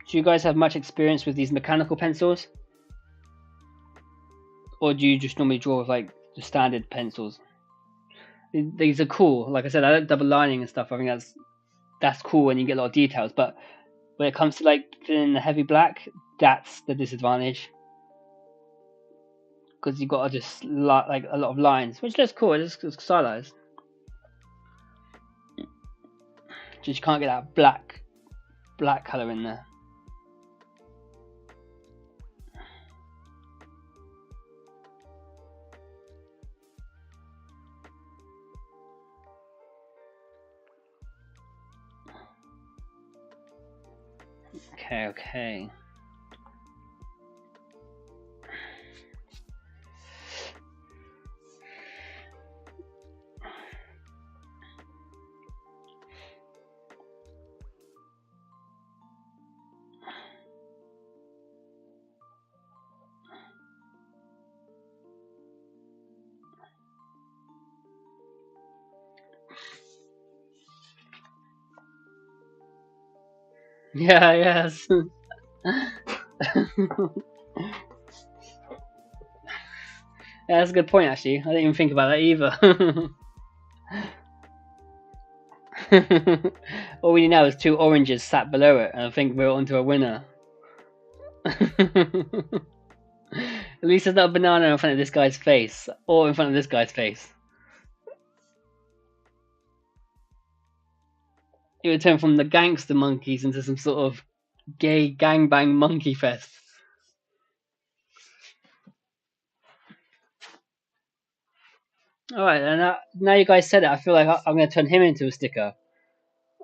Speaker 1: Do you guys have much experience with these mechanical pencils? Or do you just normally draw with like the standard pencils? These are cool. Like I said, I like double lining and stuff. I think that's cool when you get a lot of details. But when it comes to like filling the heavy black, that's the disadvantage. Because you've got to just like a lot of lines, which looks cool. It looks stylized. Just you can't get that black color in there. Okay. Yeah, yes. Yeah, that's a good point actually. I didn't even think about that either. All we need now is 2 oranges sat below it, and I think we're onto a winner. As At least there's not a banana in front of this guy's face, or in front of this guy's face. It would turn from the gangster monkeys into some sort of gay gangbang monkey fest. Alright, and now you guys said it, I feel like I'm going to turn him into a sticker.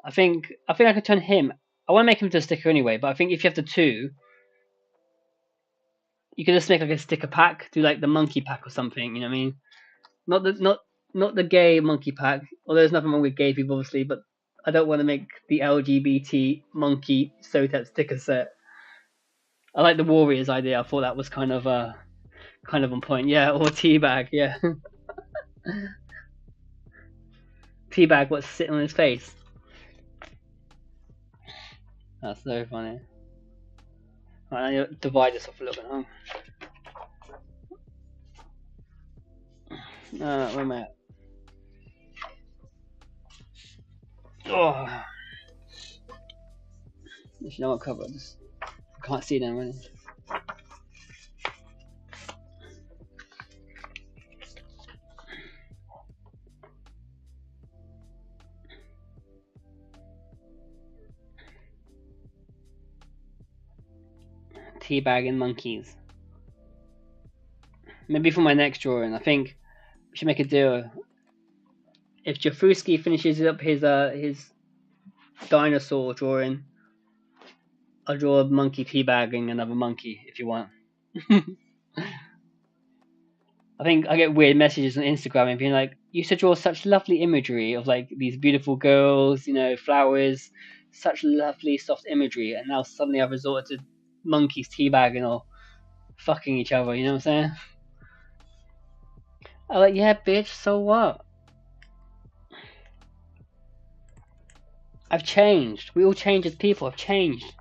Speaker 1: I think I could turn him. I want to make him into a sticker anyway, but I think if you have the two, you could just make like a sticker pack, do like the monkey pack or something. You know what I mean? Not the gay monkey pack. Although there's nothing wrong with gay people, obviously, but I don't want to make the LGBT monkey Sotep sticker set. I like the Warriors idea. I thought that was kind of on point. Yeah, or teabag. Yeah, teabag. What's sitting on his face? That's so funny. Right, I need to divide this off a little bit. Where am I at? Oh. Actually, no, I'll cover this. I can't see them really. Teabagging monkeys. Maybe for my next drawing, I think we should make a deal. If Jafruski finishes up his dinosaur drawing, I'll draw a monkey teabagging another monkey if you want. I think I get weird messages on Instagram and being like, "You used to draw such lovely imagery of like these beautiful girls, you know, flowers, such lovely soft imagery, and now suddenly I've resorted to monkeys teabagging or fucking each other." You know what I'm saying? I'm like, yeah, bitch. So what? I've changed. We all change as people. I've changed.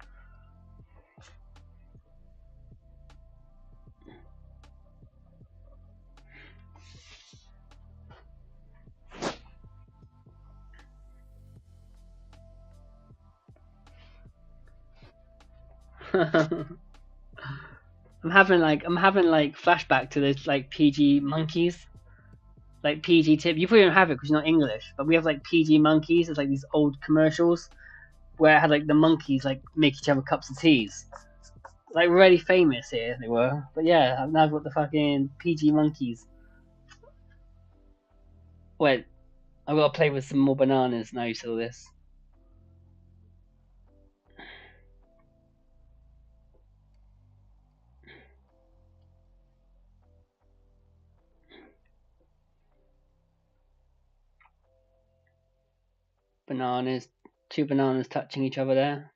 Speaker 1: I'm having like flashback to those like PG monkeys, like PG tip. You probably don't have it because you're not English, but we have like PG monkeys. It's like these old commercials where it had like the monkeys like make each other cups of teas. Like really famous here they were, but yeah, now I've got the fucking PG monkeys. Wait, I've got to play with some more bananas now. You saw this. Bananas, two bananas touching each other there.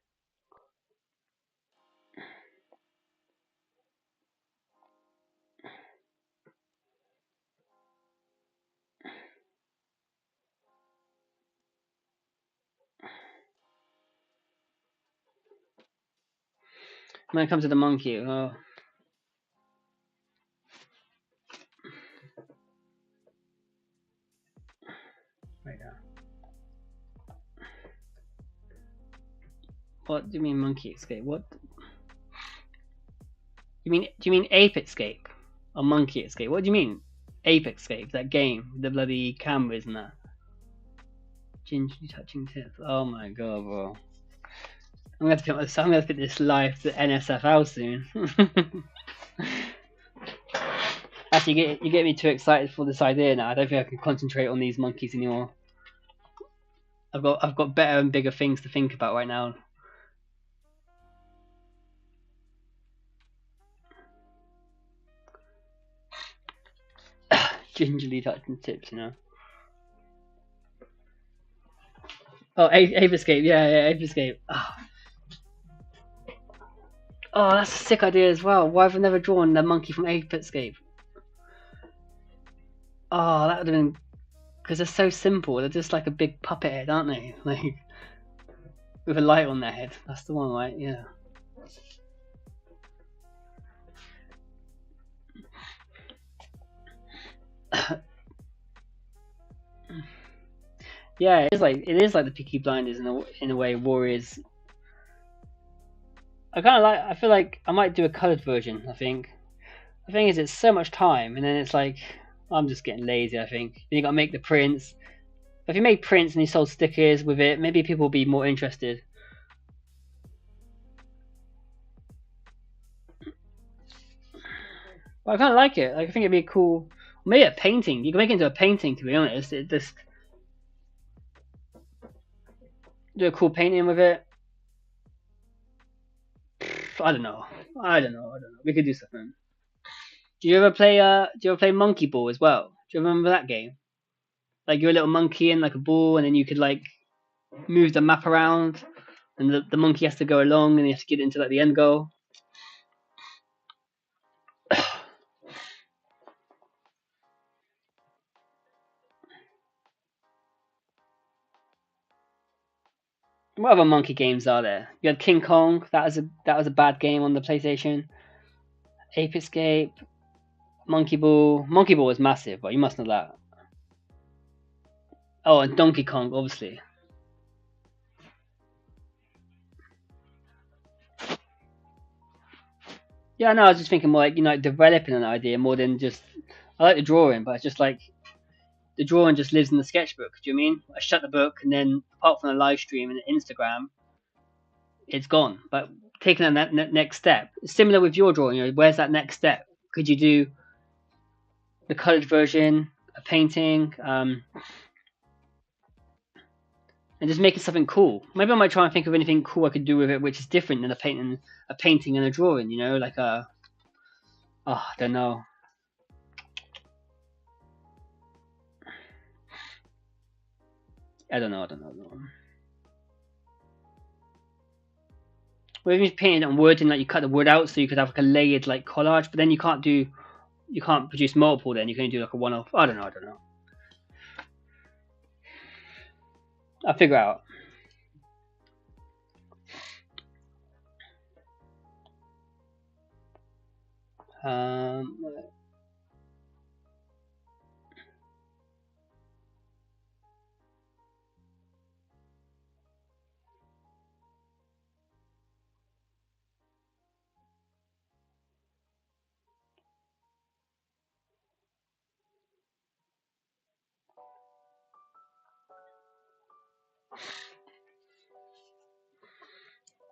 Speaker 1: When it comes to the monkey, oh. Right now. What do you mean monkey escape? What? Do you mean ape escape? Or monkey escape? What do you mean? Ape escape, that game, the bloody cameras and that. Gingerly touching tips. Oh my god, bro. I'm gonna have to put this live to NSFL soon. Actually, you get me too excited for this idea now. I don't think I can concentrate on these monkeys anymore. I've got better and bigger things to think about right now. Gingerly touching tips, you know. Oh, Ape Escape, yeah, Ape Escape. Oh, that's a sick idea as well. Why have I never drawn the monkey from Ape Escape? Oh, that would have been... Because they're so simple. They're just like a big puppet head, aren't they? Like, with a light on their head. That's the one, right? Yeah. Yeah, it is like the Peaky Blinders in a way. Warriors. I feel like I might do a coloured version. I think The thing is, it's so much time, and then it's like I'm just getting lazy. I think then you got to make the prints. If you make prints and you sold stickers with it, maybe people will be more interested. But I kind of like it. Like, I think it'd be cool. Maybe a painting. You can make it into a painting. To be honest, it just do a cool painting with it. I don't know. I don't know. I don't know. We could do something. Do you ever play? Do you ever play Monkey Ball as well? Do you remember that game? Like you're a little monkey in like a ball, and then you could like move the map around, and the monkey has to go along, and you have to get into like the end goal. What other monkey games are there? You had King Kong. That was a bad game on the PlayStation. Ape Escape, Monkey Ball. Monkey Ball was massive, but you must know that. Oh, and Donkey Kong, obviously. Yeah, no, I was just thinking more like like developing an idea more than just. I like the drawing, but it's just like the drawing just lives in the sketchbook. Do you mean? I shut the book, and then apart from the live stream and Instagram, it's gone. But taking that next step, similar with your drawing. Where's that next step? Could you do the colored version, a painting, and just make it something cool? Maybe I might try and think of anything cool I could do with it, which is different than a painting and a drawing. Like a, oh, I don't know. I don't know. Well, even if you painted on wood and like you cut the wood out, so you could have like a layered like collage, but then you can't produce multiple. Then you can only do like a one-off. I don't know. I'll figure out. Um,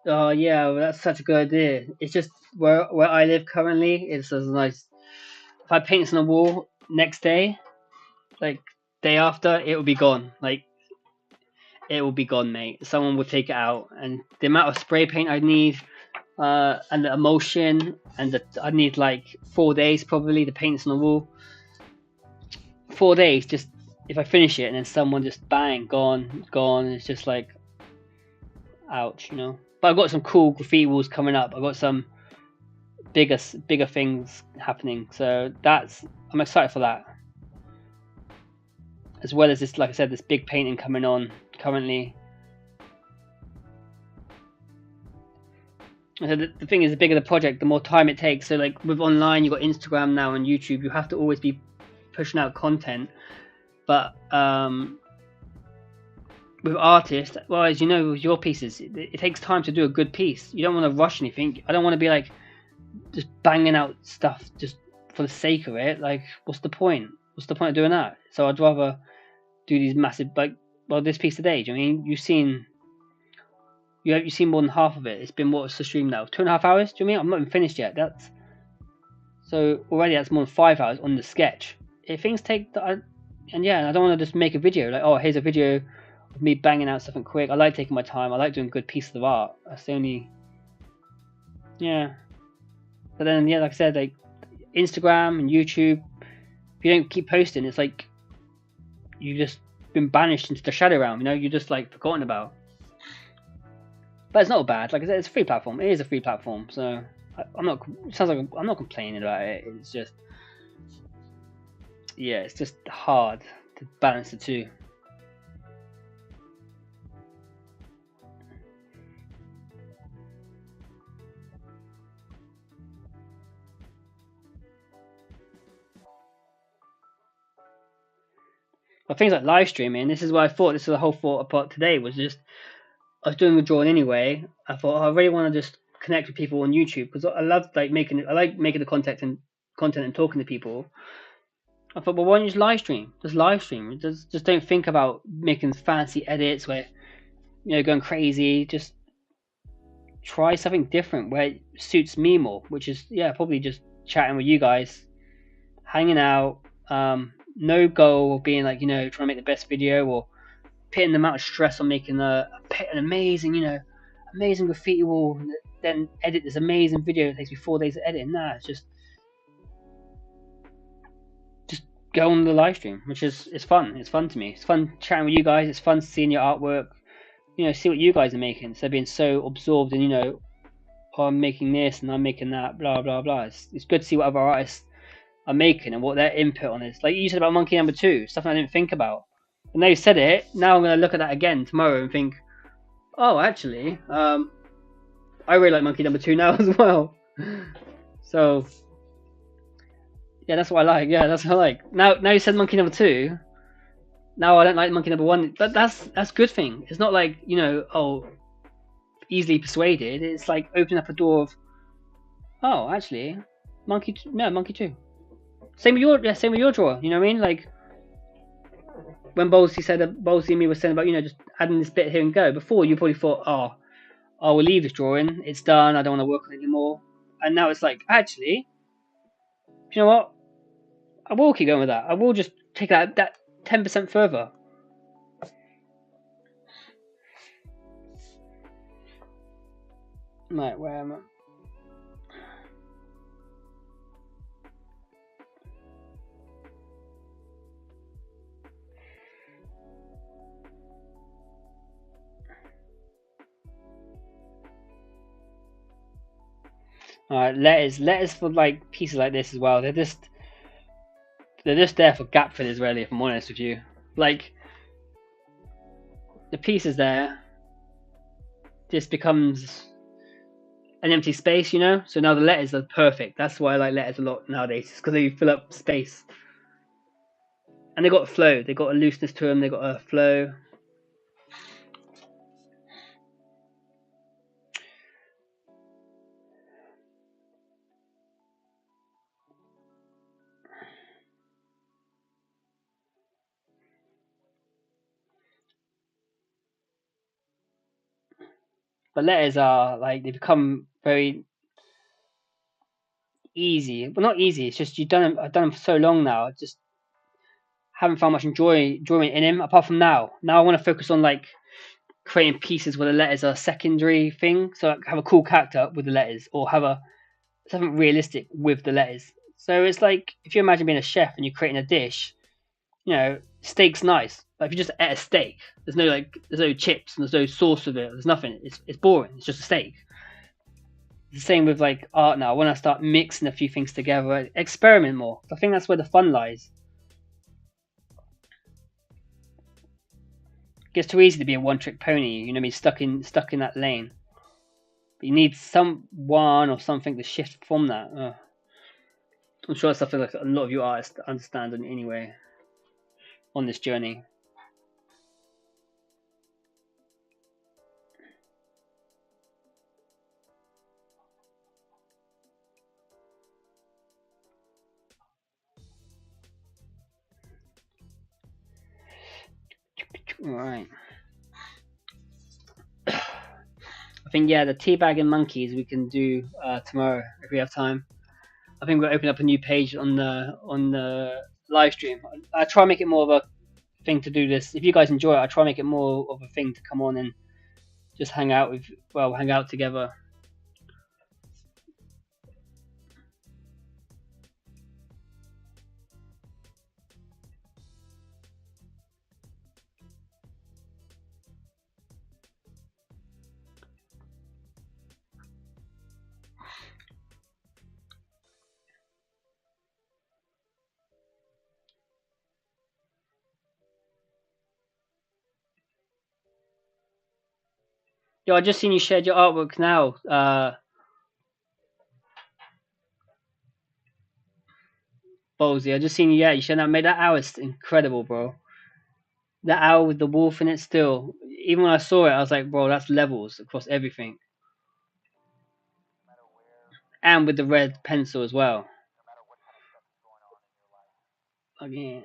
Speaker 1: oh yeah, well, that's such a good idea. It's just where I live currently. It's a nice. If I paint this on the wall next day, like day after, it will be gone. Like it will be gone, mate. Someone will take it out, and the amount of spray paint I need, and the emulsion, and I need like 4 days probably to paint this on the wall. 4 days, just if I finish it, and then someone just bang, gone. It's just like, ouch. But I've got some cool graffiti walls coming up. I've got some bigger things happening, so I'm excited for that. As well as this, like I said, this big painting coming on currently. So the thing is, the bigger the project, the more time it takes. So like with online, you've got Instagram now and YouTube. You have to always be pushing out content. But with artists, well, as you know, with your pieces, it takes time to do a good piece. You don't want to rush anything. I don't want to be like just banging out stuff just for the sake of it. Like, what's the point? What's the point of doing that? So I'd rather do these massive, like, well, this piece today. Do you mean you've seen more than half of it? It's been what's the stream now? 2.5 hours. Do you mean I'm not even finished yet? So already that's more than 5 hours on the sketch. If things take, and yeah, I don't want to just make a video like, oh, here's a video of me banging out something quick. I like taking my time. I like doing good pieces of art. That's the only, yeah. But then, yeah, like I said, like Instagram and YouTube, if you don't keep posting, it's like you've just been banished into the shadow realm. You're just like forgotten about. But it's not bad. Like I said, it's a free platform. It is a free platform, so I'm not. It sounds like I'm not complaining about it. It's just, yeah, it's just hard to balance the two. But things like live streaming, this is what I thought. This is the whole thought about today was just I was doing the drawing anyway. I thought I really want to just connect with people on YouTube because I love like making. I like making the content and content and talking to people. I thought, well, why don't you just live stream? Just live stream. Just don't think about making fancy edits where going crazy. Just try something different where it suits me more, which is probably just chatting with you guys, hanging out. No goal of being like trying to make the best video or putting the amount of stress on making an amazing amazing graffiti wall, and then edit this amazing video. It takes me 4 days to edit. Nah, it's just go on the live stream, which is it's fun. It's fun to me. It's fun chatting with you guys. It's fun seeing your artwork. See what you guys are making instead of being so absorbed in oh, I'm making this and I'm making that, blah blah blah. It's good to see what other artists are making and what their input on it. Like you said about Monkey Number 2, stuff I didn't think about. And now you said it. Now I'm gonna look at that again tomorrow and think, oh, actually, I really like Monkey Number 2 now as well. So yeah, that's what I like. Yeah, that's what I like. Now you said Monkey Number 2. Now I don't like Monkey Number 1, but that's a good thing. It's not like oh, easily persuaded. It's like opening up a door of, oh, actually, Monkey 2. Same with your drawer. You know what I mean? Like when Bowlesy and me were saying about just adding this bit here and go. Before you probably thought, oh, we'll leave this drawing. It's done. I don't want to work on it anymore. And now it's like, actually, you know what? I will keep going with that. I will just take that 10% further. Right, where am I? Alright, letters for like pieces like this as well. They're just there for gap fillers, really, if I'm honest with you. Like the pieces there just becomes an empty space, So now the letters are perfect. That's why I like letters a lot nowadays, because they fill up space. And they got a flow. They got a looseness to them. They got a flow. But letters are like, they become very easy. Well, not easy. It's just I've done them for so long now. I just haven't found much enjoyment in him. Apart from now I want to focus on like creating pieces where the letters are a secondary thing. So like have a cool character with the letters, or have something realistic with the letters. So it's like if you imagine being a chef and you're creating a dish, steak's nice. But if you just ate a steak, there's no chips and there's no sauce with it. There's nothing. It's boring. It's just a steak. It's the same with like art now. When I start mixing a few things together, experiment more. I think that's where the fun lies. It gets too easy to be a one-trick pony. You know, stuck in that lane. But you need someone or something to shift from that. I'm sure it's something like a lot of you artists understand in any way on this journey. Alright. I think the teabagging monkeys we can do tomorrow if we have time. I think we'll open up a new page on the live stream. I try and make it more of a thing to do this. If you guys enjoy it, I try and make it more of a thing to come on and just hang out together. Yo, I just seen you shared your artwork now. Ballsy, I just seen you. Yeah, you shared that. Made that owl is incredible, bro. That owl with the wolf in it still. Even when I saw it, I was like, bro, that's levels across everything. And with the red pencil as well. Again.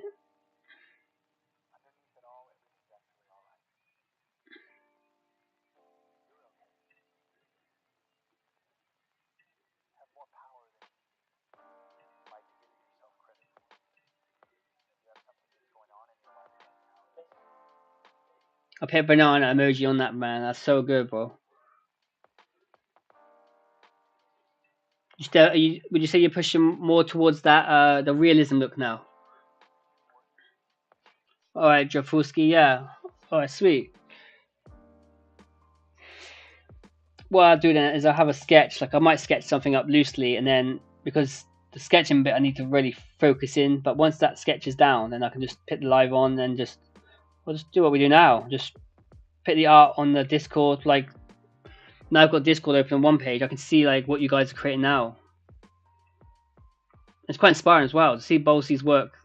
Speaker 1: I put a banana emoji on that, man. That's so good, bro. You still, would you say you're pushing more towards that the realism look now? All right, Jafulski, yeah. All right, sweet. What I'll do then is I'll have a sketch. Like I might sketch something up loosely, and then because the sketching bit I need to really focus in. But once that sketch is down, then I can just put the live on and just we'll just do what we do now. Just put the art on the Discord. Like now I've got Discord open on one page. I can see like what you guys are creating now. It's quite inspiring as well to see Bolsey's work.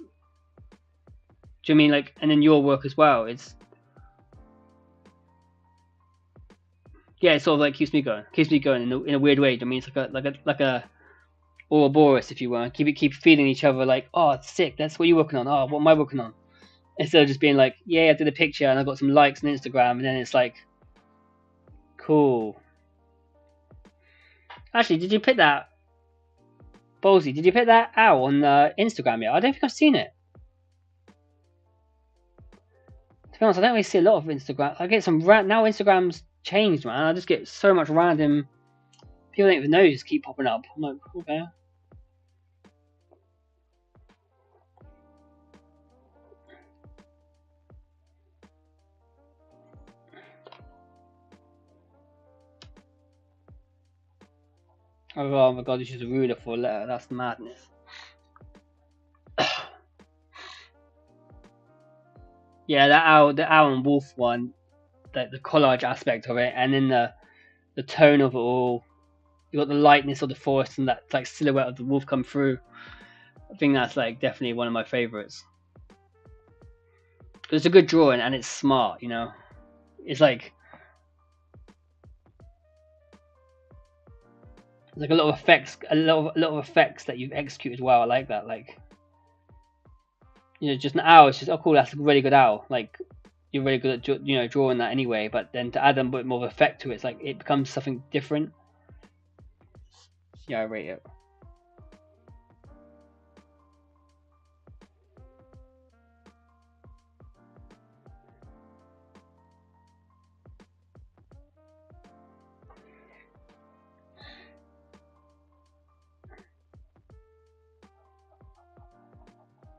Speaker 1: Do you mean like, and then your work as well? It's yeah, it sort of like keeps me going in a weird way. I mean, it's like a Ouroboros, if you will. Keep feeding each other like, oh, it's sick. That's what you're working on. Oh, what am I working on? Instead of just being like, yeah, I did a picture and I got some likes on Instagram, and then it's like, cool. Actually, did you put that, Ballsy? Did you put that out on Instagram yet? I don't think I've seen it. To be honest, I don't really see a lot of Instagram. I get some now Instagram's changed, man. I just get so much random people I don't even know just keep popping up. I'm like, okay. Oh my god, this is a ruler for a letter. That's madness. Yeah, the owl and wolf one, the collage aspect of it, and then the tone of it all. You got the lightness of the forest and that like silhouette of the wolf come through. I think that's like definitely one of my favorites. It's a good drawing and it's smart, you know. It's like there's like a lot of effects, a lot of effects that you've executed well. I like that. Like, you know, just an owl. It's just oh cool, that's a really good owl. Like you're really good at drawing that anyway. But then to add a bit more of effect to it, it's like it becomes something different. Yeah, I rate it.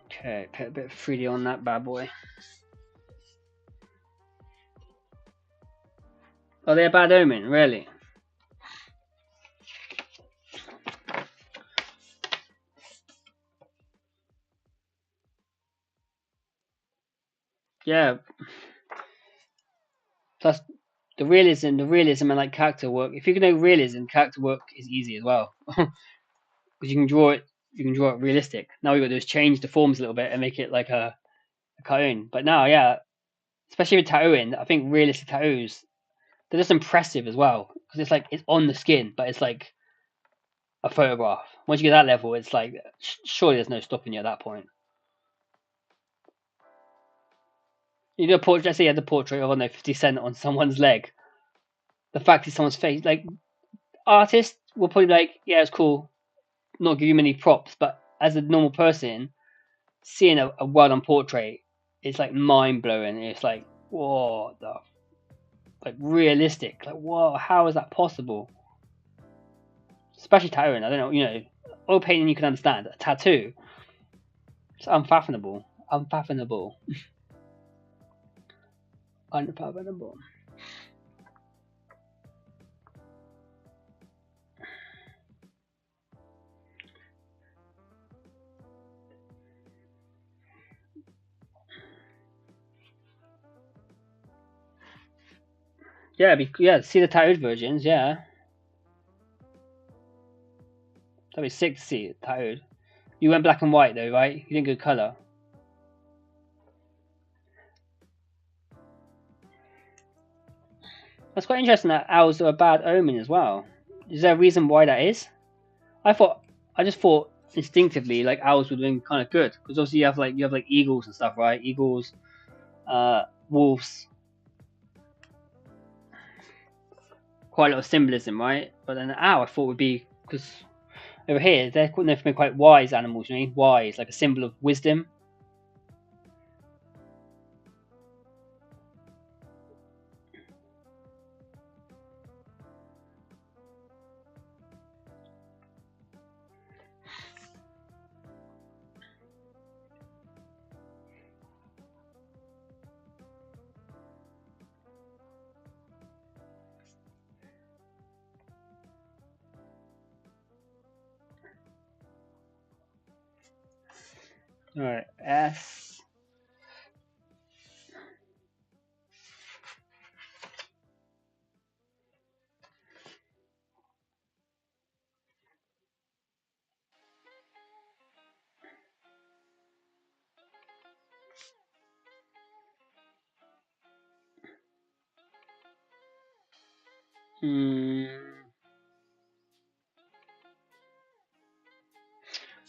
Speaker 1: Okay, put a bit of 3D on that bad boy. Oh, they're a bad omen, really? Yeah. Plus, the realism and like character work. If you can do realism, character work is easy as well, because you can draw it. You can draw it realistic. Now we got to do is change the forms a little bit and make it like a cartoon. But now, yeah, especially with tattooing, I think realistic tattoos they're just impressive as well because it's like it's on the skin, but it's like a photograph. Once you get that level, it's like surely there's no stopping you at that point. You do a portrait. Let's say you had the portrait of 50 Cent on someone's leg. The fact is someone's face. Like artists will probably be like, yeah, it's cool. Not give you many props, but as a normal person, seeing a well done portrait, it's like mind blowing. It's like, whoa, like realistic. Like, whoa, how is that possible? Especially tattooing. I don't know, oil painting you can understand. A tattoo, it's unfathomable. Unfathomable. Unfathomable. Yeah, see the tattooed versions, yeah. That'd be sick to see it tattooed. You went black and white though, right? You didn't go colour. That's quite interesting that owls are a bad omen as well. Is there a reason why that is? I just thought instinctively, like owls would have been kind of good, because obviously you have like eagles and stuff, right? Eagles, wolves, quite a lot of symbolism, right? But then the owl, I thought would be, because over here they're known for being quite wise animals. You know, wise, like a symbol of wisdom. All right, S.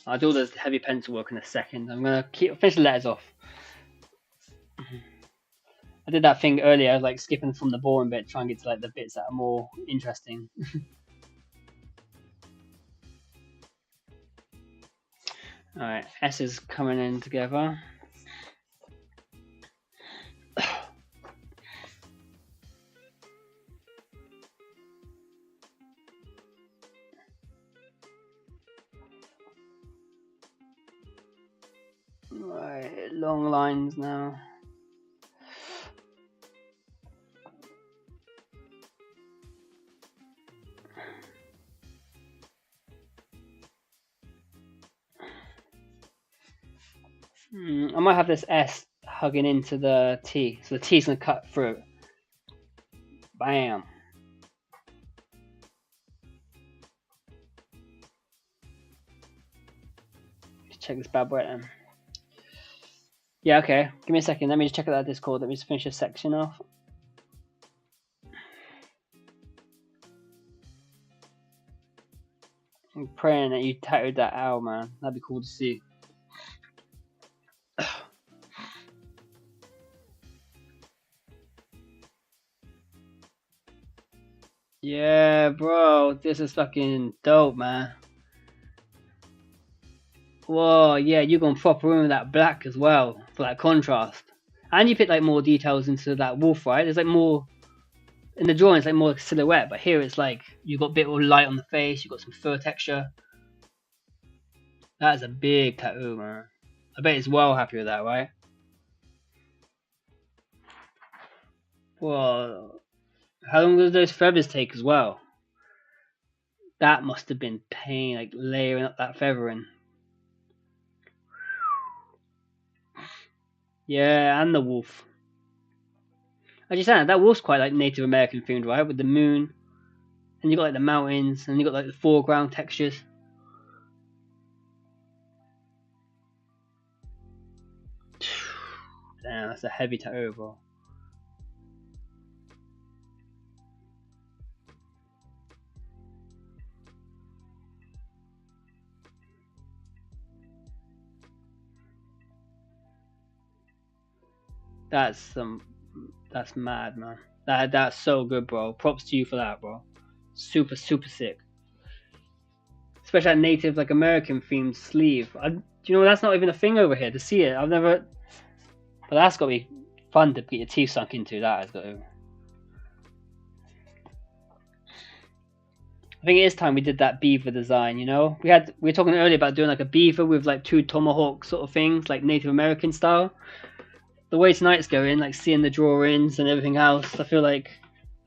Speaker 1: I'll do all the heavy pencil work in a second. I'm gonna finish the letters off. I did that thing earlier, like skipping from the boring bit, trying to get to like the bits that are more interesting. All right, S is coming in together. Right, long lines now. I might have this S hugging into the T, so the T's gonna cut through. Bam. Let's check this bad boy then. Yeah, okay. Give me a second. Let me just check out that Discord. Let me just finish this section off. I'm praying that you tattooed that owl, man. That'd be cool to see. Yeah, bro. This is fucking dope, man. Whoa, yeah, you're going proper in with that black as well for that contrast. And you put like more details into that wolf, right? There's like more in the drawing, it's like more like silhouette, but here it's like you've got a bit of light on the face, you've got some fur texture. That is a big tattoo, man. I bet he's well happy with that, right? Whoa. How long does those feathers take as well? That must have been pain, like layering up that feathering. Yeah, and the wolf. As you said, that wolf's quite like Native American themed, right? With the moon, and you got like the mountains, and you got like the foreground textures. Damn, that's a heavy tattoo, bro. That's mad, man. That's so good, bro. Props to you for that, bro. Super sick. Especially that Native like American themed sleeve. Do you know that's not even a thing over here to see it? I've never. But that's got to be fun to get your teeth sunk into. That has got to. I think it is time we did that beaver design. You know, we were talking earlier about doing like a beaver with like two tomahawk sort of things, like Native American style. The way tonight's going, like seeing the drawings and everything else, I feel like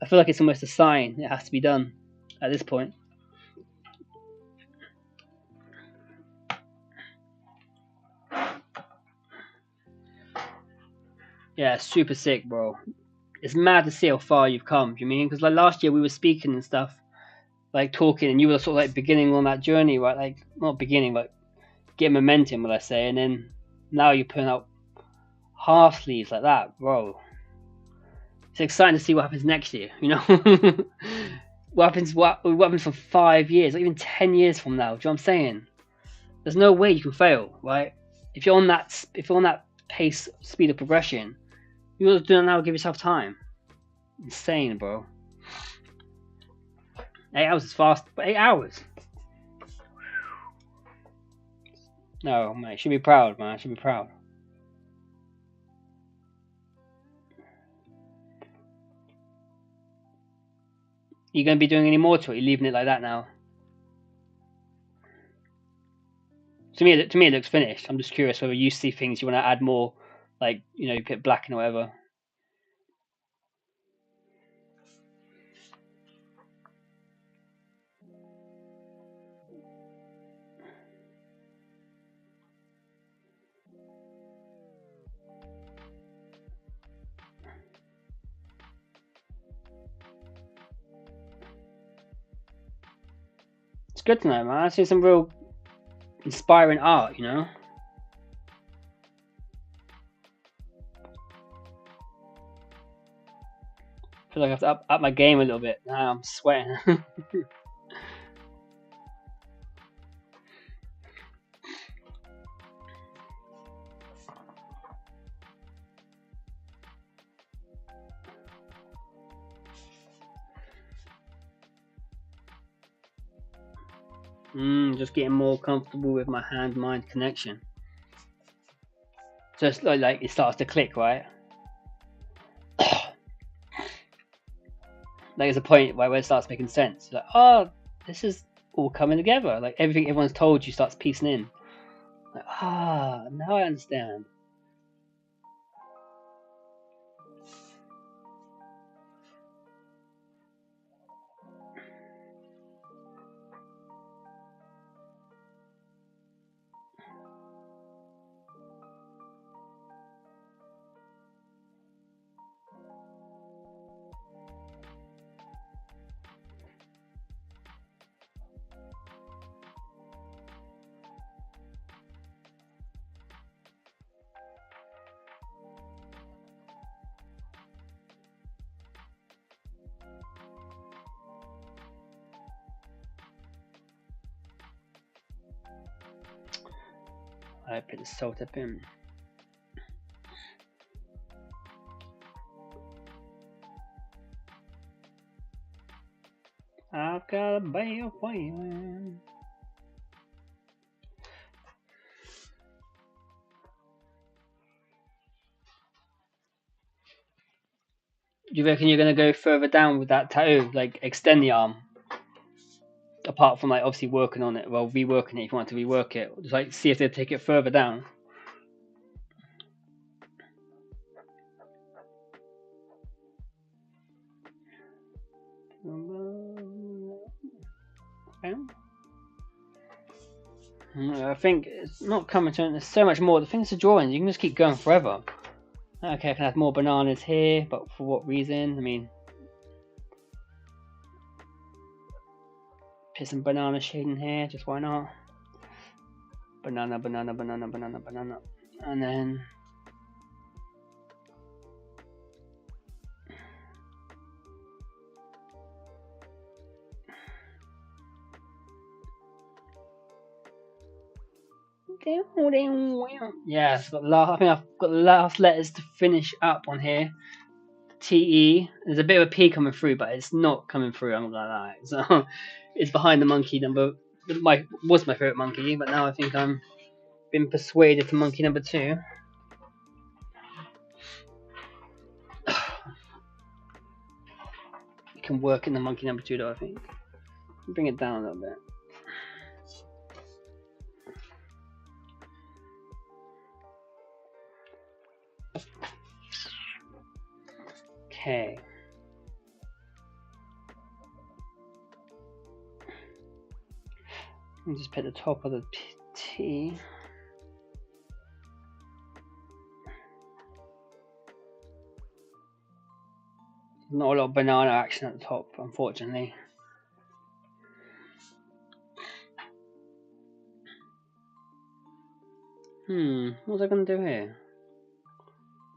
Speaker 1: it's almost a sign. It has to be done at this point. Yeah, super sick, bro. It's mad to see how far you've come. Do you mean? Because like last year we were speaking and stuff, like talking, and you were sort of like beginning on that journey, right? Like not beginning, but getting momentum, will I say? And then now you're putting out half sleeves like that, bro. It's exciting to see what happens next year. You know, what happens for 5 years, or even 10 years from now? Do you know what I'm saying? There's no way you can fail, right? If you're on that pace, speed of progression, you just do now give yourself time. Insane, bro. 8 hours is fast, but 8 hours. No, man, you should be proud, man. Should be proud. You gonna be doing any more to it? You're leaving it like that now? To me, it looks finished. I'm just curious whether you see things you want to add more, like you put black in or whatever. It's good to know, man. I see some real inspiring art, I feel like I have to up my game a little bit. Now I'm sweating. Just getting more comfortable with my hand-mind connection. So it's like it starts to click, right? Like there's a point where it starts making sense. Like, oh, this is all coming together. Like everything everyone's told you starts piecing in. Like, now I understand. I put the Sotep in. I've got a bale wailing. Do you reckon you're gonna go further down with that tattoo? Like extend the arm? Apart from like obviously working on it, well reworking it if you want to rework it. Just like see if they take it further down. I think it's not coming to it. There's so much more. The thing is, the drawings, you can just keep going forever. Okay, I can add more bananas here, but for what reason? I mean, put some banana shading here, just why not? Banana, banana, banana, banana, banana. And then yes, I think I've got the last letters to finish up on here. TE. There's a bit of a P coming through, but it's not coming through. I'm not gonna lie. So it's behind the monkey number. Was my favorite monkey, but now I think I'm been persuaded to monkey number 2. You can work in the monkey number 2 though. I think bring it down a little bit. Okay. I'll just put the top of the T. Not a lot of banana action at the top, unfortunately. What was I going to do here?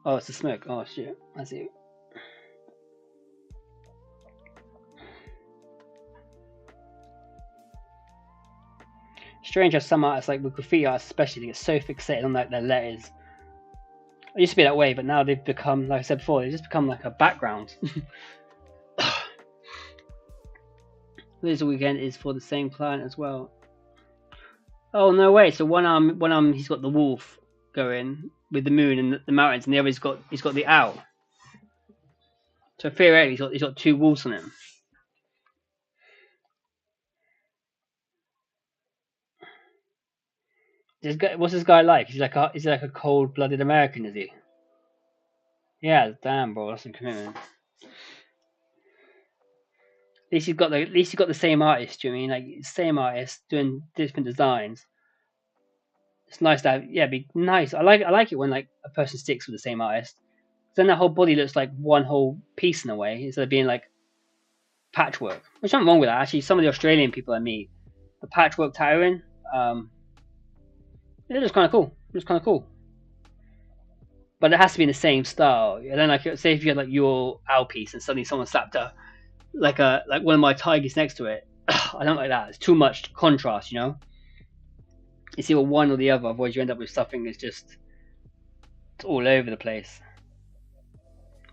Speaker 1: Oh, it's the smoke. Oh, shit. I see. Strange how some artists, like with graffiti artists especially, they get so fixated on like their letters. It used to be that way, but now they've become, like I said before, they've just become like a background. This weekend is for the same client as well. Oh no way! So one arm he's got the wolf going with the moon and the mountains, and the other he's got the owl. So theoretically, he's got two wolves on him. What's this guy like? He's like a cold-blooded American, is he? Yeah, damn, bro, that's some commitment. At least he's got the same artist. Do you know what I mean, like same artist doing different designs? It's nice to have, yeah, be nice. I like it when like a person sticks with the same artist. Then the whole body looks like one whole piece in a way, instead of being like patchwork. Which nothing wrong with that. Actually, some of the Australian people I meet, the patchwork tattooing, it looks kind of cool. It looks kind of cool. But it has to be in the same style. And then, like, say if you had like your owl piece and suddenly someone slapped like one of my tigers next to it. I don't like that. It's too much contrast, you know. It's either one or the other. Otherwise, you end up with something that's just it's all over the place.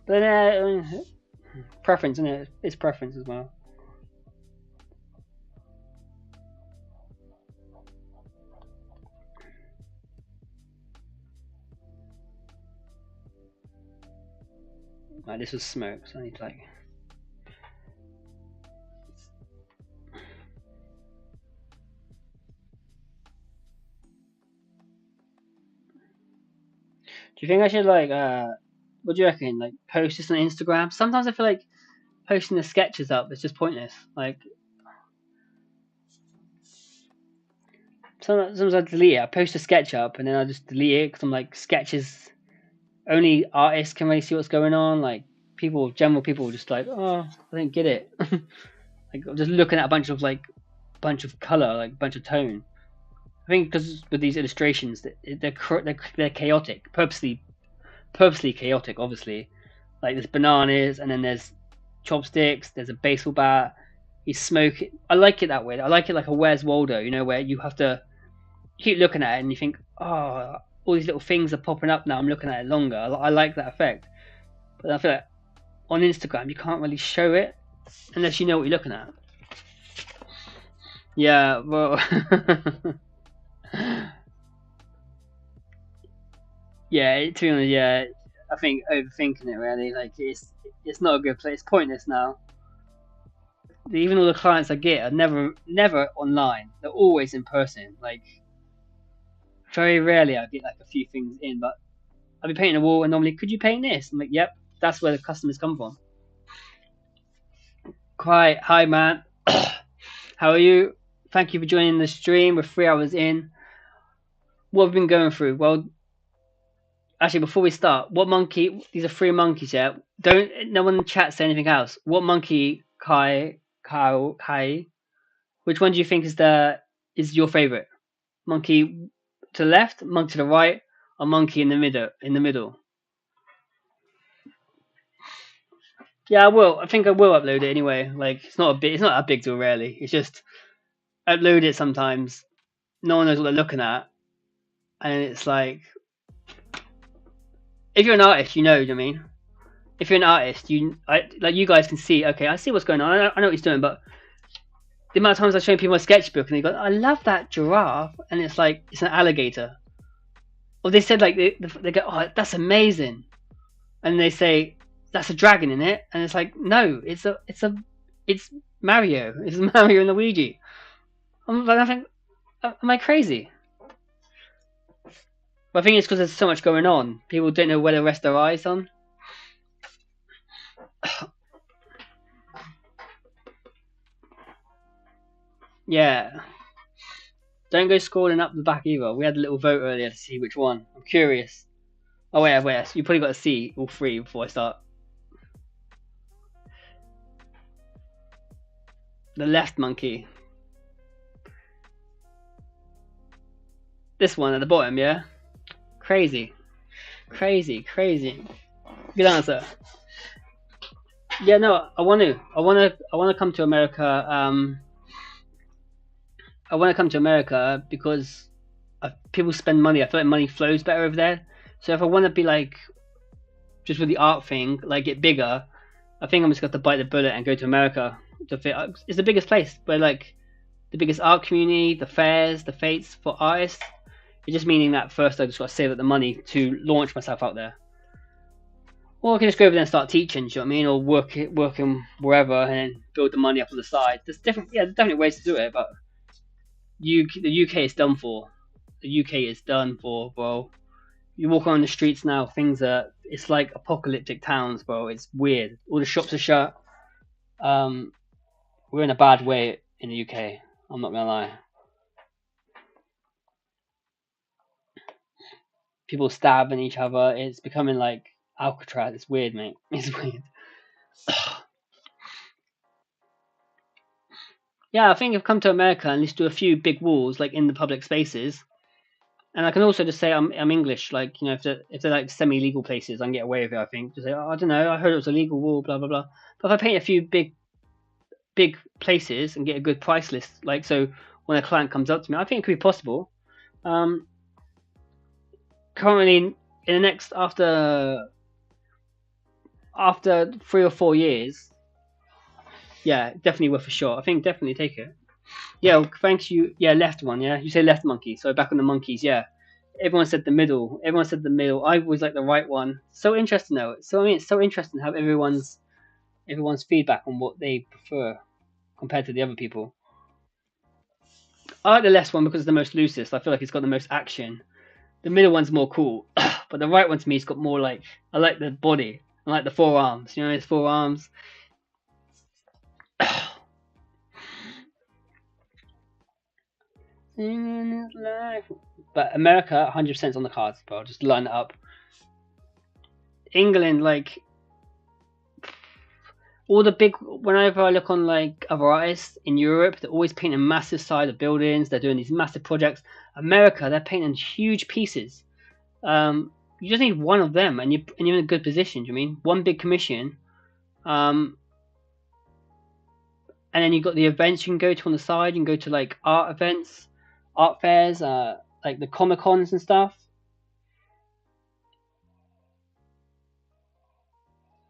Speaker 1: But preference, isn't it? It's preference as well. Right, this was smoke, so I need to like. Do you think I should like what do you reckon? Like post this on Instagram? Sometimes I feel like posting the sketches up is just pointless. Like sometimes I delete it. I post a sketch up and then I just delete it because I'm like sketches. Only artists can really see what's going on. Like general people, just like, oh, I didn't get it. Like I'm just looking at a bunch of color, like bunch of tone. I think because with these illustrations, they're chaotic, purposely chaotic. Obviously, like there's bananas, and then there's chopsticks. There's a baseball bat. He's smoking. I like it that way. I like it like a Where's Waldo, you know, where you have to keep looking at it and you think, oh, all these little things are popping up now. I'm looking at it longer. I like that effect. But I feel like on Instagram you can't really show it unless you know what you're looking at. Yeah, well. Yeah, to be honest, yeah, I think overthinking it really, like it's not a good place. It's pointless now. Even all the clients I get are never online. They're always in person. Like very rarely I get like a few things in, but I'll be painting a wall and normally, could you paint this? I'm like, yep, that's where the customers come from. Quite, hi man, how are you? Thank you for joining the stream. We're 3 hours in. What have we been going through? Well, actually, before we start, what monkey? These are 3 monkeys, yeah. Don't no one in the chat say anything else. What monkey, Kai? Which one do you think is your favorite? Monkey to the left, monkey to the right, or monkey in the middle? Yeah, I will. I think I will upload it anyway. Like it's not a big deal really. It's just upload it sometimes. No one knows what they're looking at, and it's like if you're an artist, you know what I mean. If you're an artist, you guys can see. Okay, I see what's going on. I know what he's doing, but the amount of times I've shown people my sketchbook and they go, "I love that giraffe," and it's like it's an alligator. Or they said like they go, "Oh, that's amazing," and they say that's a dragon in it, and it's like no, it's Mario. It's Mario and Luigi. I think, am I crazy? But I think it's because there's so much going on. People don't know where to rest their eyes on. Yeah. Don't go scrolling up the back either. We had a little vote earlier to see which one. I'm curious. Oh wait. You probably got to see all 3 before I start. The left monkey. This one at the bottom, yeah? Crazy. Good answer. Yeah, no, I want to come to America. I want to come to America because people spend money. I feel like money flows better over there. So if I want to be like just with the art thing, like get bigger, I think I'm just going to bite the bullet and go to America. To fit. It's the biggest place, where like the biggest art community, the fairs, the fates for artists. It's just meaning that first I just got to save up the money to launch myself out there. Or I can just go over there and start teaching, do you know what I mean? Or working wherever and then build the money up on the side. There's definitely ways to do it, but the UK is done for. The UK is done for, bro. You walk around the streets now, it's like apocalyptic towns, bro. It's weird. All the shops are shut. We're in a bad way in the UK. I'm not gonna lie. People stabbing each other. It's becoming like Alcatraz. It's weird, mate. It's weird. Yeah, I think I've come to America and let's do a few big walls like in the public spaces. And I can also just say I'm English, like, you know, if they're like semi-legal places, I can get away with it. I think to say, oh, I don't know, I heard it was a legal wall, blah blah blah. But if I paint a few big places and get a good price list, like, so when a client comes up to me, I think it could be possible. Currently, in the next after 3 or 4 years, yeah, definitely worth a shot. I think definitely take it. Yeah, well, thanks you. Yeah, left one. Yeah, you say left monkey. So back on the monkeys. Yeah, everyone said the middle. Everyone said the middle. I always like the right one. So interesting though. So I mean, it's so interesting to have everyone's feedback on what they prefer compared to the other people. I like the left one because it's the most loosest. I feel like it's got the most action. The middle one's more cool, but the right one to me has got more like, I like the body. I like the forearms. You know, his forearms. But America, 100% on the cards, bro. Just line it up. England, like all the big. Whenever I look on like other artists in Europe, they're always painting massive side of buildings. They're doing these massive projects. America, they're painting huge pieces. You just need one of them, and you're in a good position. Do you mean one big commission? And then you've got the events you can go to on the side. You can go to like art events, art fairs, like the Comic Cons and stuff.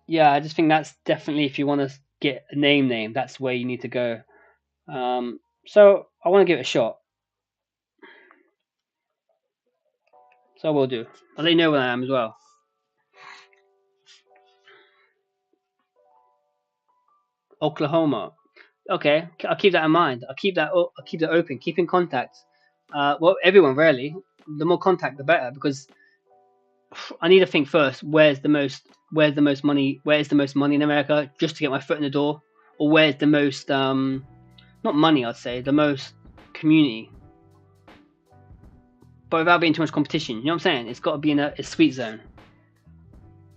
Speaker 1: Yeah, I just think that's definitely, if you want to get a name, that's where you need to go. So I want to give it a shot. So I will do. I'll let you know when I am as well. Oklahoma. Okay, I'll keep that in mind. I'll keep that. I'll keep that open. Keep in contact. Well, everyone really. The more contact, the better, because I need to think first. Where's the most? Where's the most money? Where's the most money in America? Just to get my foot in the door, or where's the most? Not money, I'd say. The most community, but without being too much competition. You know what I'm saying? It's got to be in a sweet zone.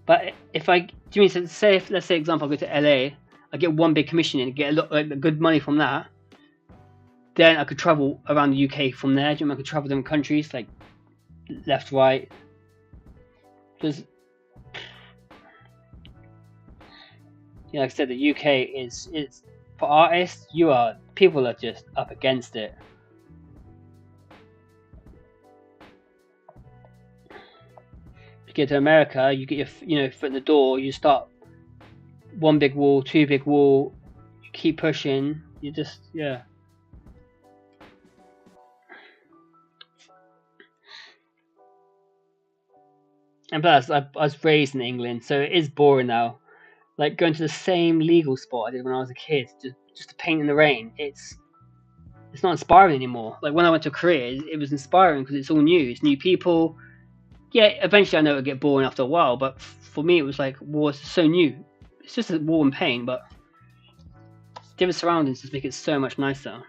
Speaker 1: But if I, do you mean, so say, if, let's say example, I go to LA, I get one big commission and get a lot like good money from that. Then I could travel around the UK from there. Do you know, I could travel different countries, like left, right. Because, yeah, like I said, the UK is for artists. People are just up against it. You get to America, you get your foot in the door. You start one big wall, two big wall. You keep pushing. You just And plus, I was raised in England, so it is boring now. Like going to the same legal spot I did when I was a kid, just to paint in the rain. It's not inspiring anymore. Like when I went to Korea, it was inspiring because it's all new. It's new people. Yeah, eventually I know it'll get boring after a while, but for me it was like, well, it's so new. It's just a wall and paint, but different surroundings just make it so much nicer.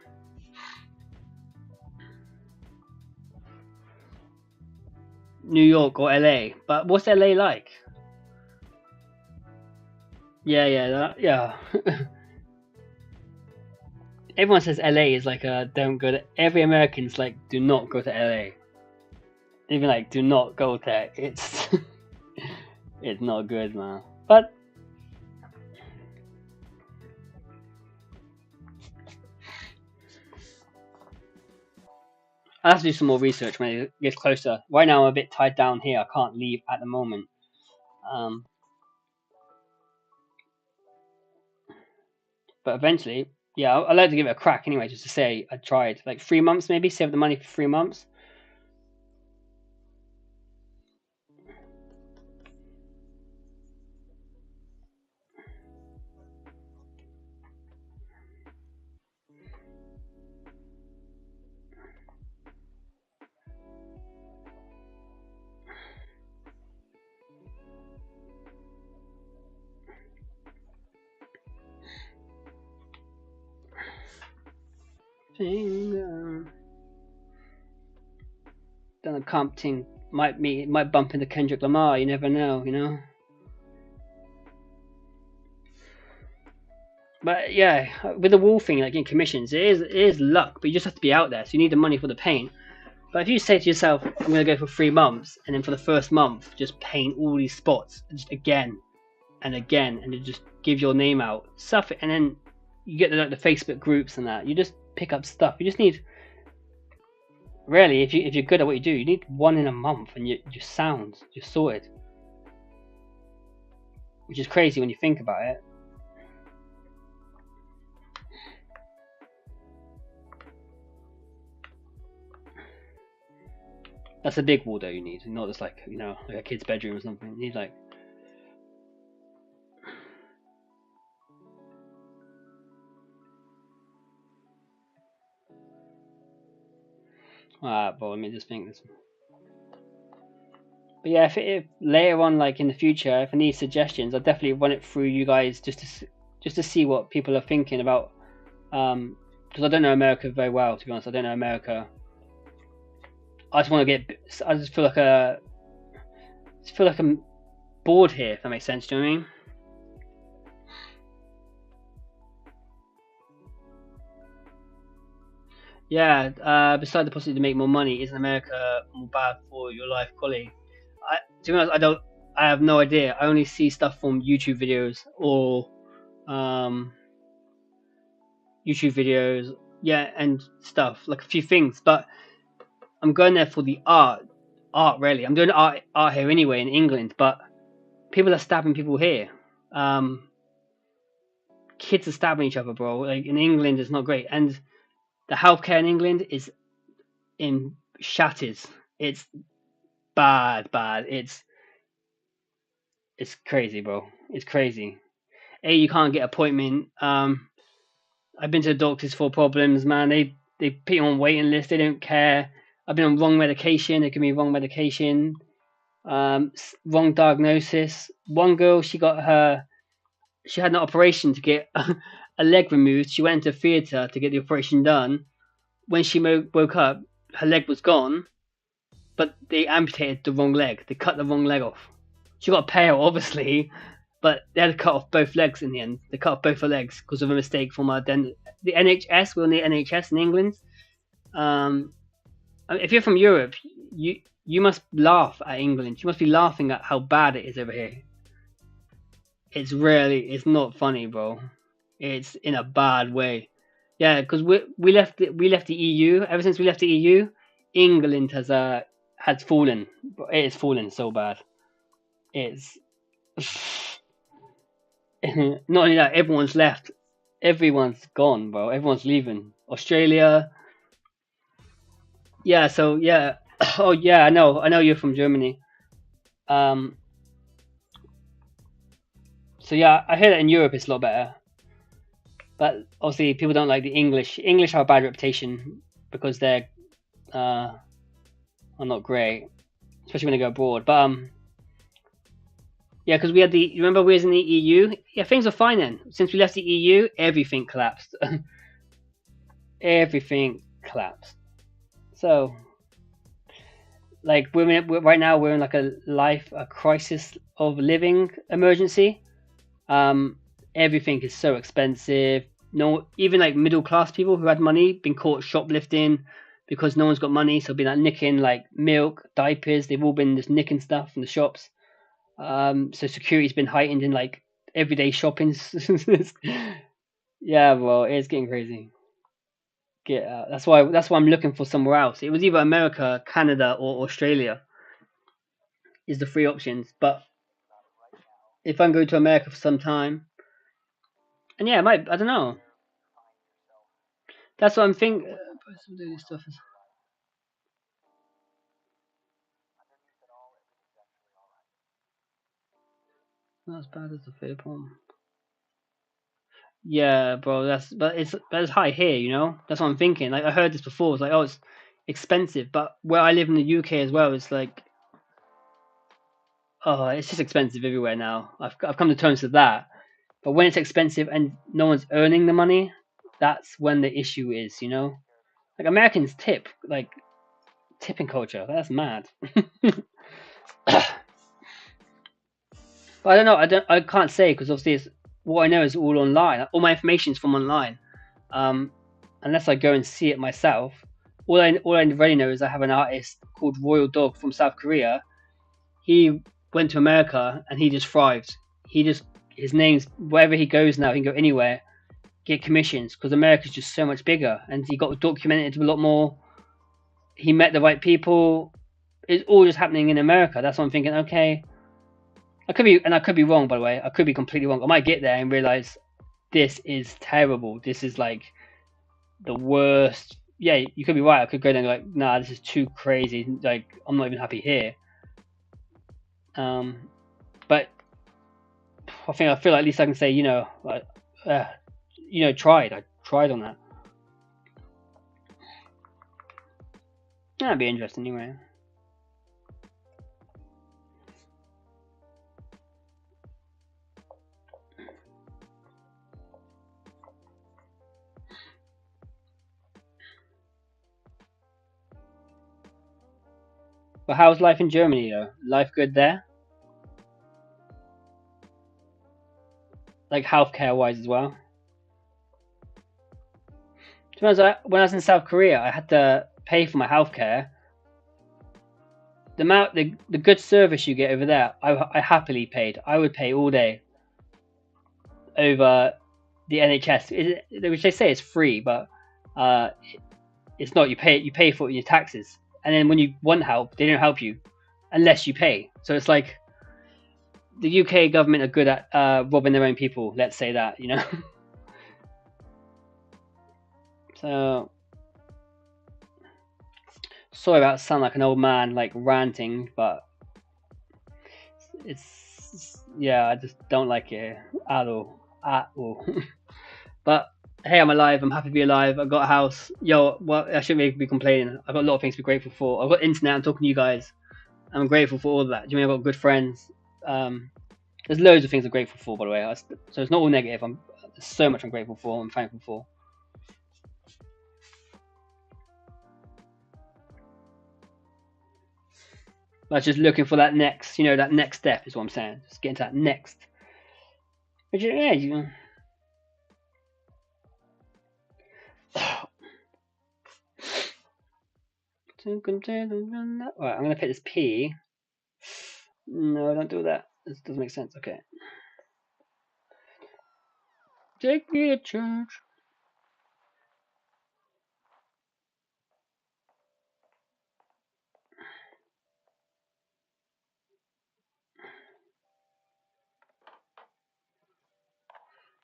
Speaker 1: New York or LA, but what's LA like? Yeah. Everyone says LA is like a don't go to. Every American's like, do not go to LA. Even like, do not go there. It's it's not good, man. But I'll have to do some more research when it gets closer. Right now, I'm a bit tied down here. I can't leave at the moment. Um, but eventually, yeah, I'd like to give it a crack anyway, just to say I tried. Like 3 months, maybe save the money for 3 months. Then the comp team might bump into Kendrick Lamar. You never know, you know. But yeah, with the wall thing, like in commissions, it is luck, but you just have to be out there. So you need the money for the paint. But if you say to yourself, I'm going to go for 3 months, and then for the first month, just paint all these spots, just again and again, and then just give your name out, stuff it, and then you get the Facebook groups and that. You just pick up stuff. You just need, really, if you're good at what you do, you need one in a month, and your sounds just sorted, which is crazy when you think about it. That's a big wall though you need, not just like, you know, like a kid's bedroom or something. You need like, but let me just think this. But yeah, if later on, like in the future, if I need suggestions, I'll definitely run it through you guys just to see what people are thinking about. Because I don't know America very well, to be honest. I don't know America. I just want to get. I just feel like I'm bored here. If that makes sense, do you know what I mean? Yeah. Besides the possibility to make more money, isn't America more bad for your life quality? To be honest, I don't. I have no idea. I only see stuff from YouTube videos or um, YouTube videos, yeah, and stuff like a few things. But I'm going there for the art really. I'm doing art here anyway in England, but people are stabbing people here. Um, Kids are stabbing each other, bro. Like in England, it's not great, and the healthcare in England is in shatters. It's bad. It's crazy, bro. It's crazy. You can't get appointment. I've been to the doctors for problems, man. They put you on waiting list. They don't care. I've been on wrong medication. They give me wrong medication. Wrong diagnosis. One girl, she had an operation to get a leg removed. She went into theatre to get the operation done. When she woke up, her leg was gone, but they amputated the wrong leg. They cut the wrong leg off. She got a payout, obviously, but they had to cut off both legs in the end. They cut off both her legs because of a mistake from the NHS. We're on the NHS in England. If you're from Europe, you must laugh at England. You must be laughing at how bad it is over here. It's not funny, bro. It's in a bad way. Yeah, because we left the EU. Ever since we left the EU, England has fallen. It has fallen so bad. It's not only that, everyone's left. Everyone's gone, bro. Everyone's leaving. Australia. Yeah. So yeah. Oh yeah. I know you're from Germany. Um. So yeah, I hear that in Europe it's a lot better. But obviously, people don't like the English. English have a bad reputation because they're are not great, especially when they go abroad. But yeah, because we had you remember we was in the EU. Yeah, things were fine then. Since we left the EU, everything collapsed. Everything collapsed. So, like right now, we're in like a crisis of living emergency. Everything is so expensive. No, even like middle class people who had money been caught shoplifting because no one's got money, so been like nicking like milk, diapers. They've all been just nicking stuff from the shops. So security's been heightened in like everyday shopping. Yeah, well, it's getting crazy. get out. That's why I'm looking for somewhere else. It was either America, Canada, or Australia is the three options. But if I'm going to America for some time, and yeah, I don't know. That's what I'm thinking. Stuff is not as bad as the third one. Yeah, bro. But it's high here. That's what I'm thinking. Like I heard this before. It's like, oh, it's expensive. But where I live in the UK as well, it's like, oh, it's just expensive everywhere now. I've come to terms with that. But when it's expensive and no one's earning the money, that's when the issue is. Like Americans tip, like tipping culture. That's mad. But I can't say because obviously what I know is all online. All my information is from online. Um, unless I go and see it myself. All I really know is I have an artist called Royal Dog from South Korea. He went to America and he just thrived. His name's wherever he goes now, he can go anywhere, get commissions because America's just so much bigger and he got documented a lot more. He met the right people. It's all just happening in America. That's what I'm thinking. Okay, I could be wrong by the way. I could be completely wrong. I might get there and realize this is terrible. This is like the worst. Yeah, you could be right. I could go there and be like, nah, this is too crazy. Like, I'm not even happy here. But I feel like at least I can say, like, tried. I tried on that. That'd be interesting anyway. But how's life in Germany though? Life good there? Like healthcare wise as well? To be honest, when I was in South Korea, I had to pay for my healthcare. The good service you get over there, I happily paid. I would pay all day over the NHS, which they say is free, but uh, it's not. You pay for it in your taxes, and then when you want help, they don't help you unless you pay. So it's like the UK government are good at robbing their own people. Let's say that. So sorry about sound like an old man like ranting, but yeah, I just don't like it at all. But hey, I'm alive. I'm happy to be alive. I've got a house. Yo, well, I shouldn't really be complaining. I've got a lot of things to be grateful for. I've got internet. I'm talking to you guys. I'm grateful for all of that. Do you mean I've got good friends? There's loads of things I'm grateful for, by the way. So it's not all negative. There's so much I'm grateful for. I'm thankful for. I was just looking for that next step is what I'm saying. Just get into that next. But yeah, Alright, I'm gonna pick this P. No, don't do that. This doesn't make sense. Okay. Take me to church.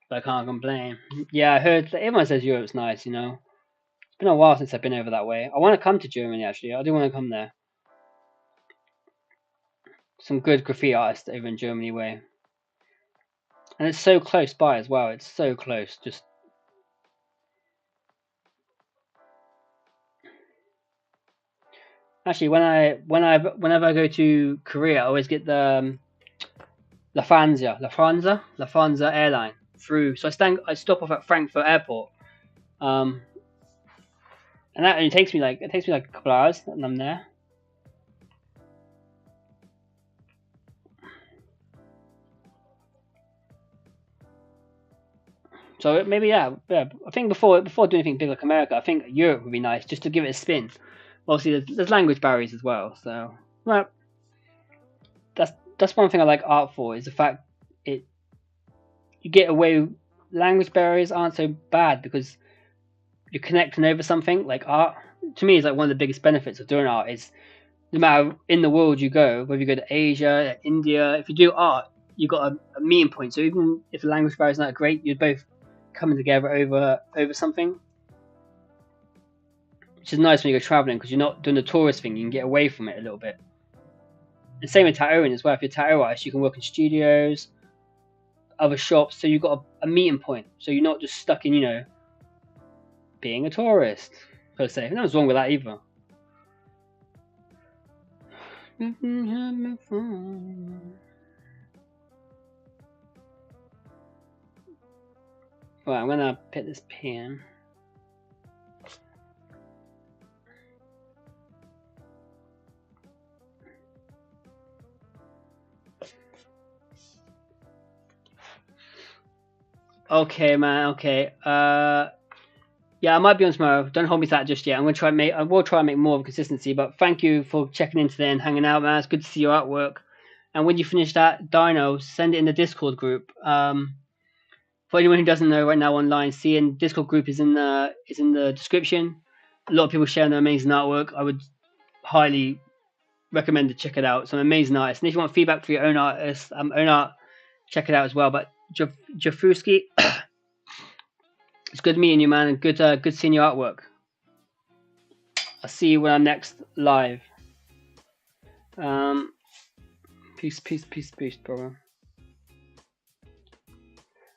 Speaker 1: But I can't complain. Yeah, I heard everyone says Europe's nice. It's been a while since I've been over that way. I want to come to Germany actually. I do want to come there. Some good graffiti artists over in Germany way. And it's so close by as well. It's so close. Just actually, whenever I go to Korea, I always get the Lufthansa airline through. So I stop off at Frankfurt Airport, and that only takes me like a couple of hours, and I'm there. So maybe yeah. I think before doing anything big like America, I think Europe would be nice just to give it a spin. Obviously, there's language barriers as well, so well, that's one thing I like art for is the fact it you get away. Language barriers aren't so bad because you're connecting over something like art. To me, is like one of the biggest benefits of doing art is no matter in the world you go, whether you go to Asia, India, if you do art, you got a meeting point. So even if the language barrier is not great, you're both coming together over something, which is nice when you go traveling because you're not doing the tourist thing. You can get away from it a little bit. And same with tattooing as well. If you're a tattoo artist, you can work in studios, other shops, so you've got a meeting point. So you're not just stuck in, being a tourist, per se. Nothing's wrong with that either. Right, I'm gonna pick this pen. Okay, man. Okay. Yeah, I might be on tomorrow. Don't hold me to that just yet. I will try and make more of a consistency. But thank you for checking in today and hanging out, man. It's good to see your artwork. And when you finish that Dino, send it in the Discord group. For anyone who doesn't know right now online, seeing Discord group is in the description. A lot of people sharing their amazing artwork. I would highly recommend to check it out. Some amazing artists. And if you want feedback for your own artists, own art, check it out as well. But Jafuski, it's good meeting you, man, and good seeing your artwork. I'll see you when I'm next live. Peace, bro.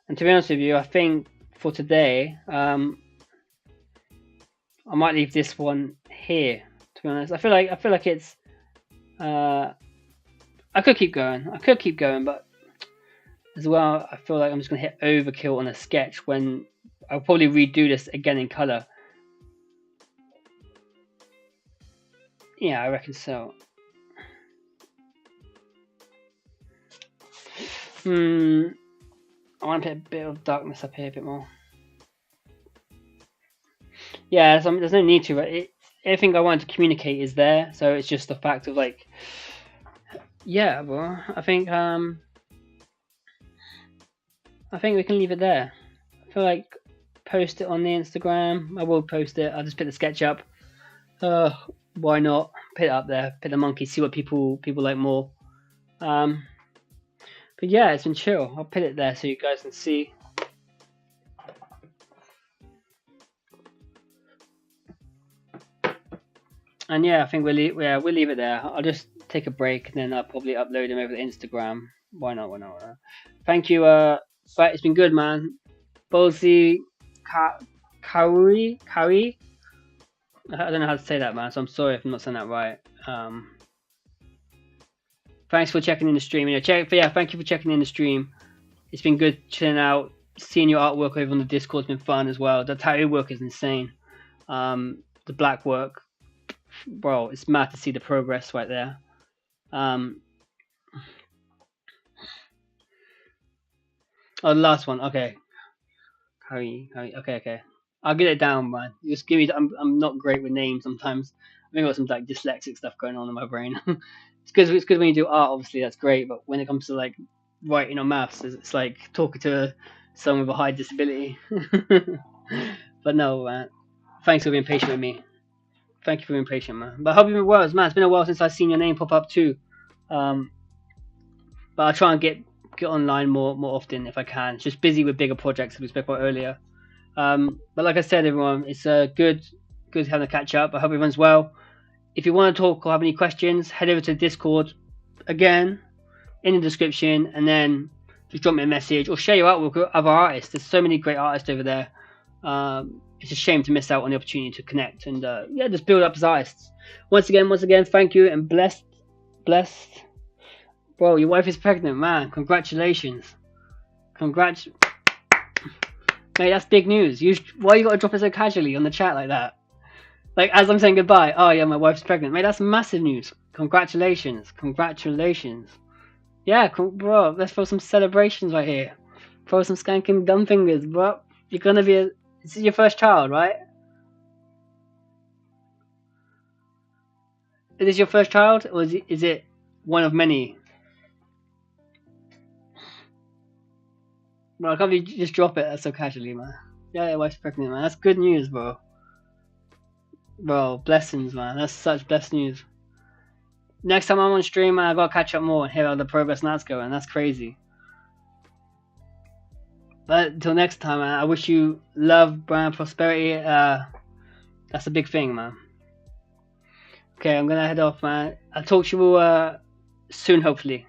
Speaker 1: And to be honest with you, I think for today, I might leave this one here. To be honest, I feel like it's. I could keep going. But as well, I feel like I'm just gonna hit overkill on a sketch when I'll probably redo this again in color. Yeah, I reckon so. I want to put a bit of darkness up here a bit more. Yeah, there's no need to. Everything I wanted to communicate is there, so it's just the fact of like, yeah, well, I think we can leave it there. I feel like post it on the Instagram. I will post it. I'll just put the sketch up. Why not? Put it up there. Put the monkey. See what people like more. But yeah, it's been chill. I'll put it there so you guys can see. And yeah, I think we'll leave it there. I'll just take a break and then I'll probably upload them over to Instagram. Why not? Thank you. But it's been good, man. Bozi Kauri. I don't know how to say that, man. So I'm sorry if I'm not saying that right. Thanks for checking in the stream. Thank you for checking in the stream. It's been good chilling out, seeing your artwork over on the Discord's been fun as well. The tattoo work is insane. The black work, bro, it's mad to see the progress right there. Oh, the last one. Okay. Okay. I'll get it down, man. Just give me. I'm not great with names sometimes. I think I've got some like dyslexic stuff going on in my brain. It's good when you do art, obviously that's great. But when it comes to like writing or maths, it's like talking to someone with a high disability. But no, man. Thanks for being patient with me. Thank you for being patient, man. But I hope you've been well, man. It's been a while since I've seen your name pop up too. But I'll try and get online more often if I can. Just busy with bigger projects, as we spoke about earlier. But like I said, everyone, it's good having a catch up. I hope everyone's well. If you want to talk or have any questions, head over to Discord again in the description, and then just drop me a message or share your artwork with other artists. There's so many great artists over there. It's a shame to miss out on the opportunity to connect and just build up as artists. Once again, thank you and blessed. Bro, your wife is pregnant, man. Congratulations. Mate, that's big news. Why you gotta drop it so casually on the chat like that? Like, as I'm saying goodbye, oh yeah, my wife's pregnant. Mate, that's massive news. Congratulations. Yeah, bro, let's throw some celebrations right here. Throw some skanking dumb fingers, bro. You're gonna be this is your first child, right? Is this your first child, or is it one of many? Well, I can't believe you just drop it so casually, man. Yeah, your wife's pregnant, man. That's good news, bro. Bro, blessings, man. That's such blessed news. Next time I'm on stream, man, I gotta catch up more and hear how the progress night's going. That's crazy. But until next time, man, I wish you love, brand, prosperity. That's a big thing, man. Okay, I'm gonna head off, man. I'll talk to you soon, hopefully.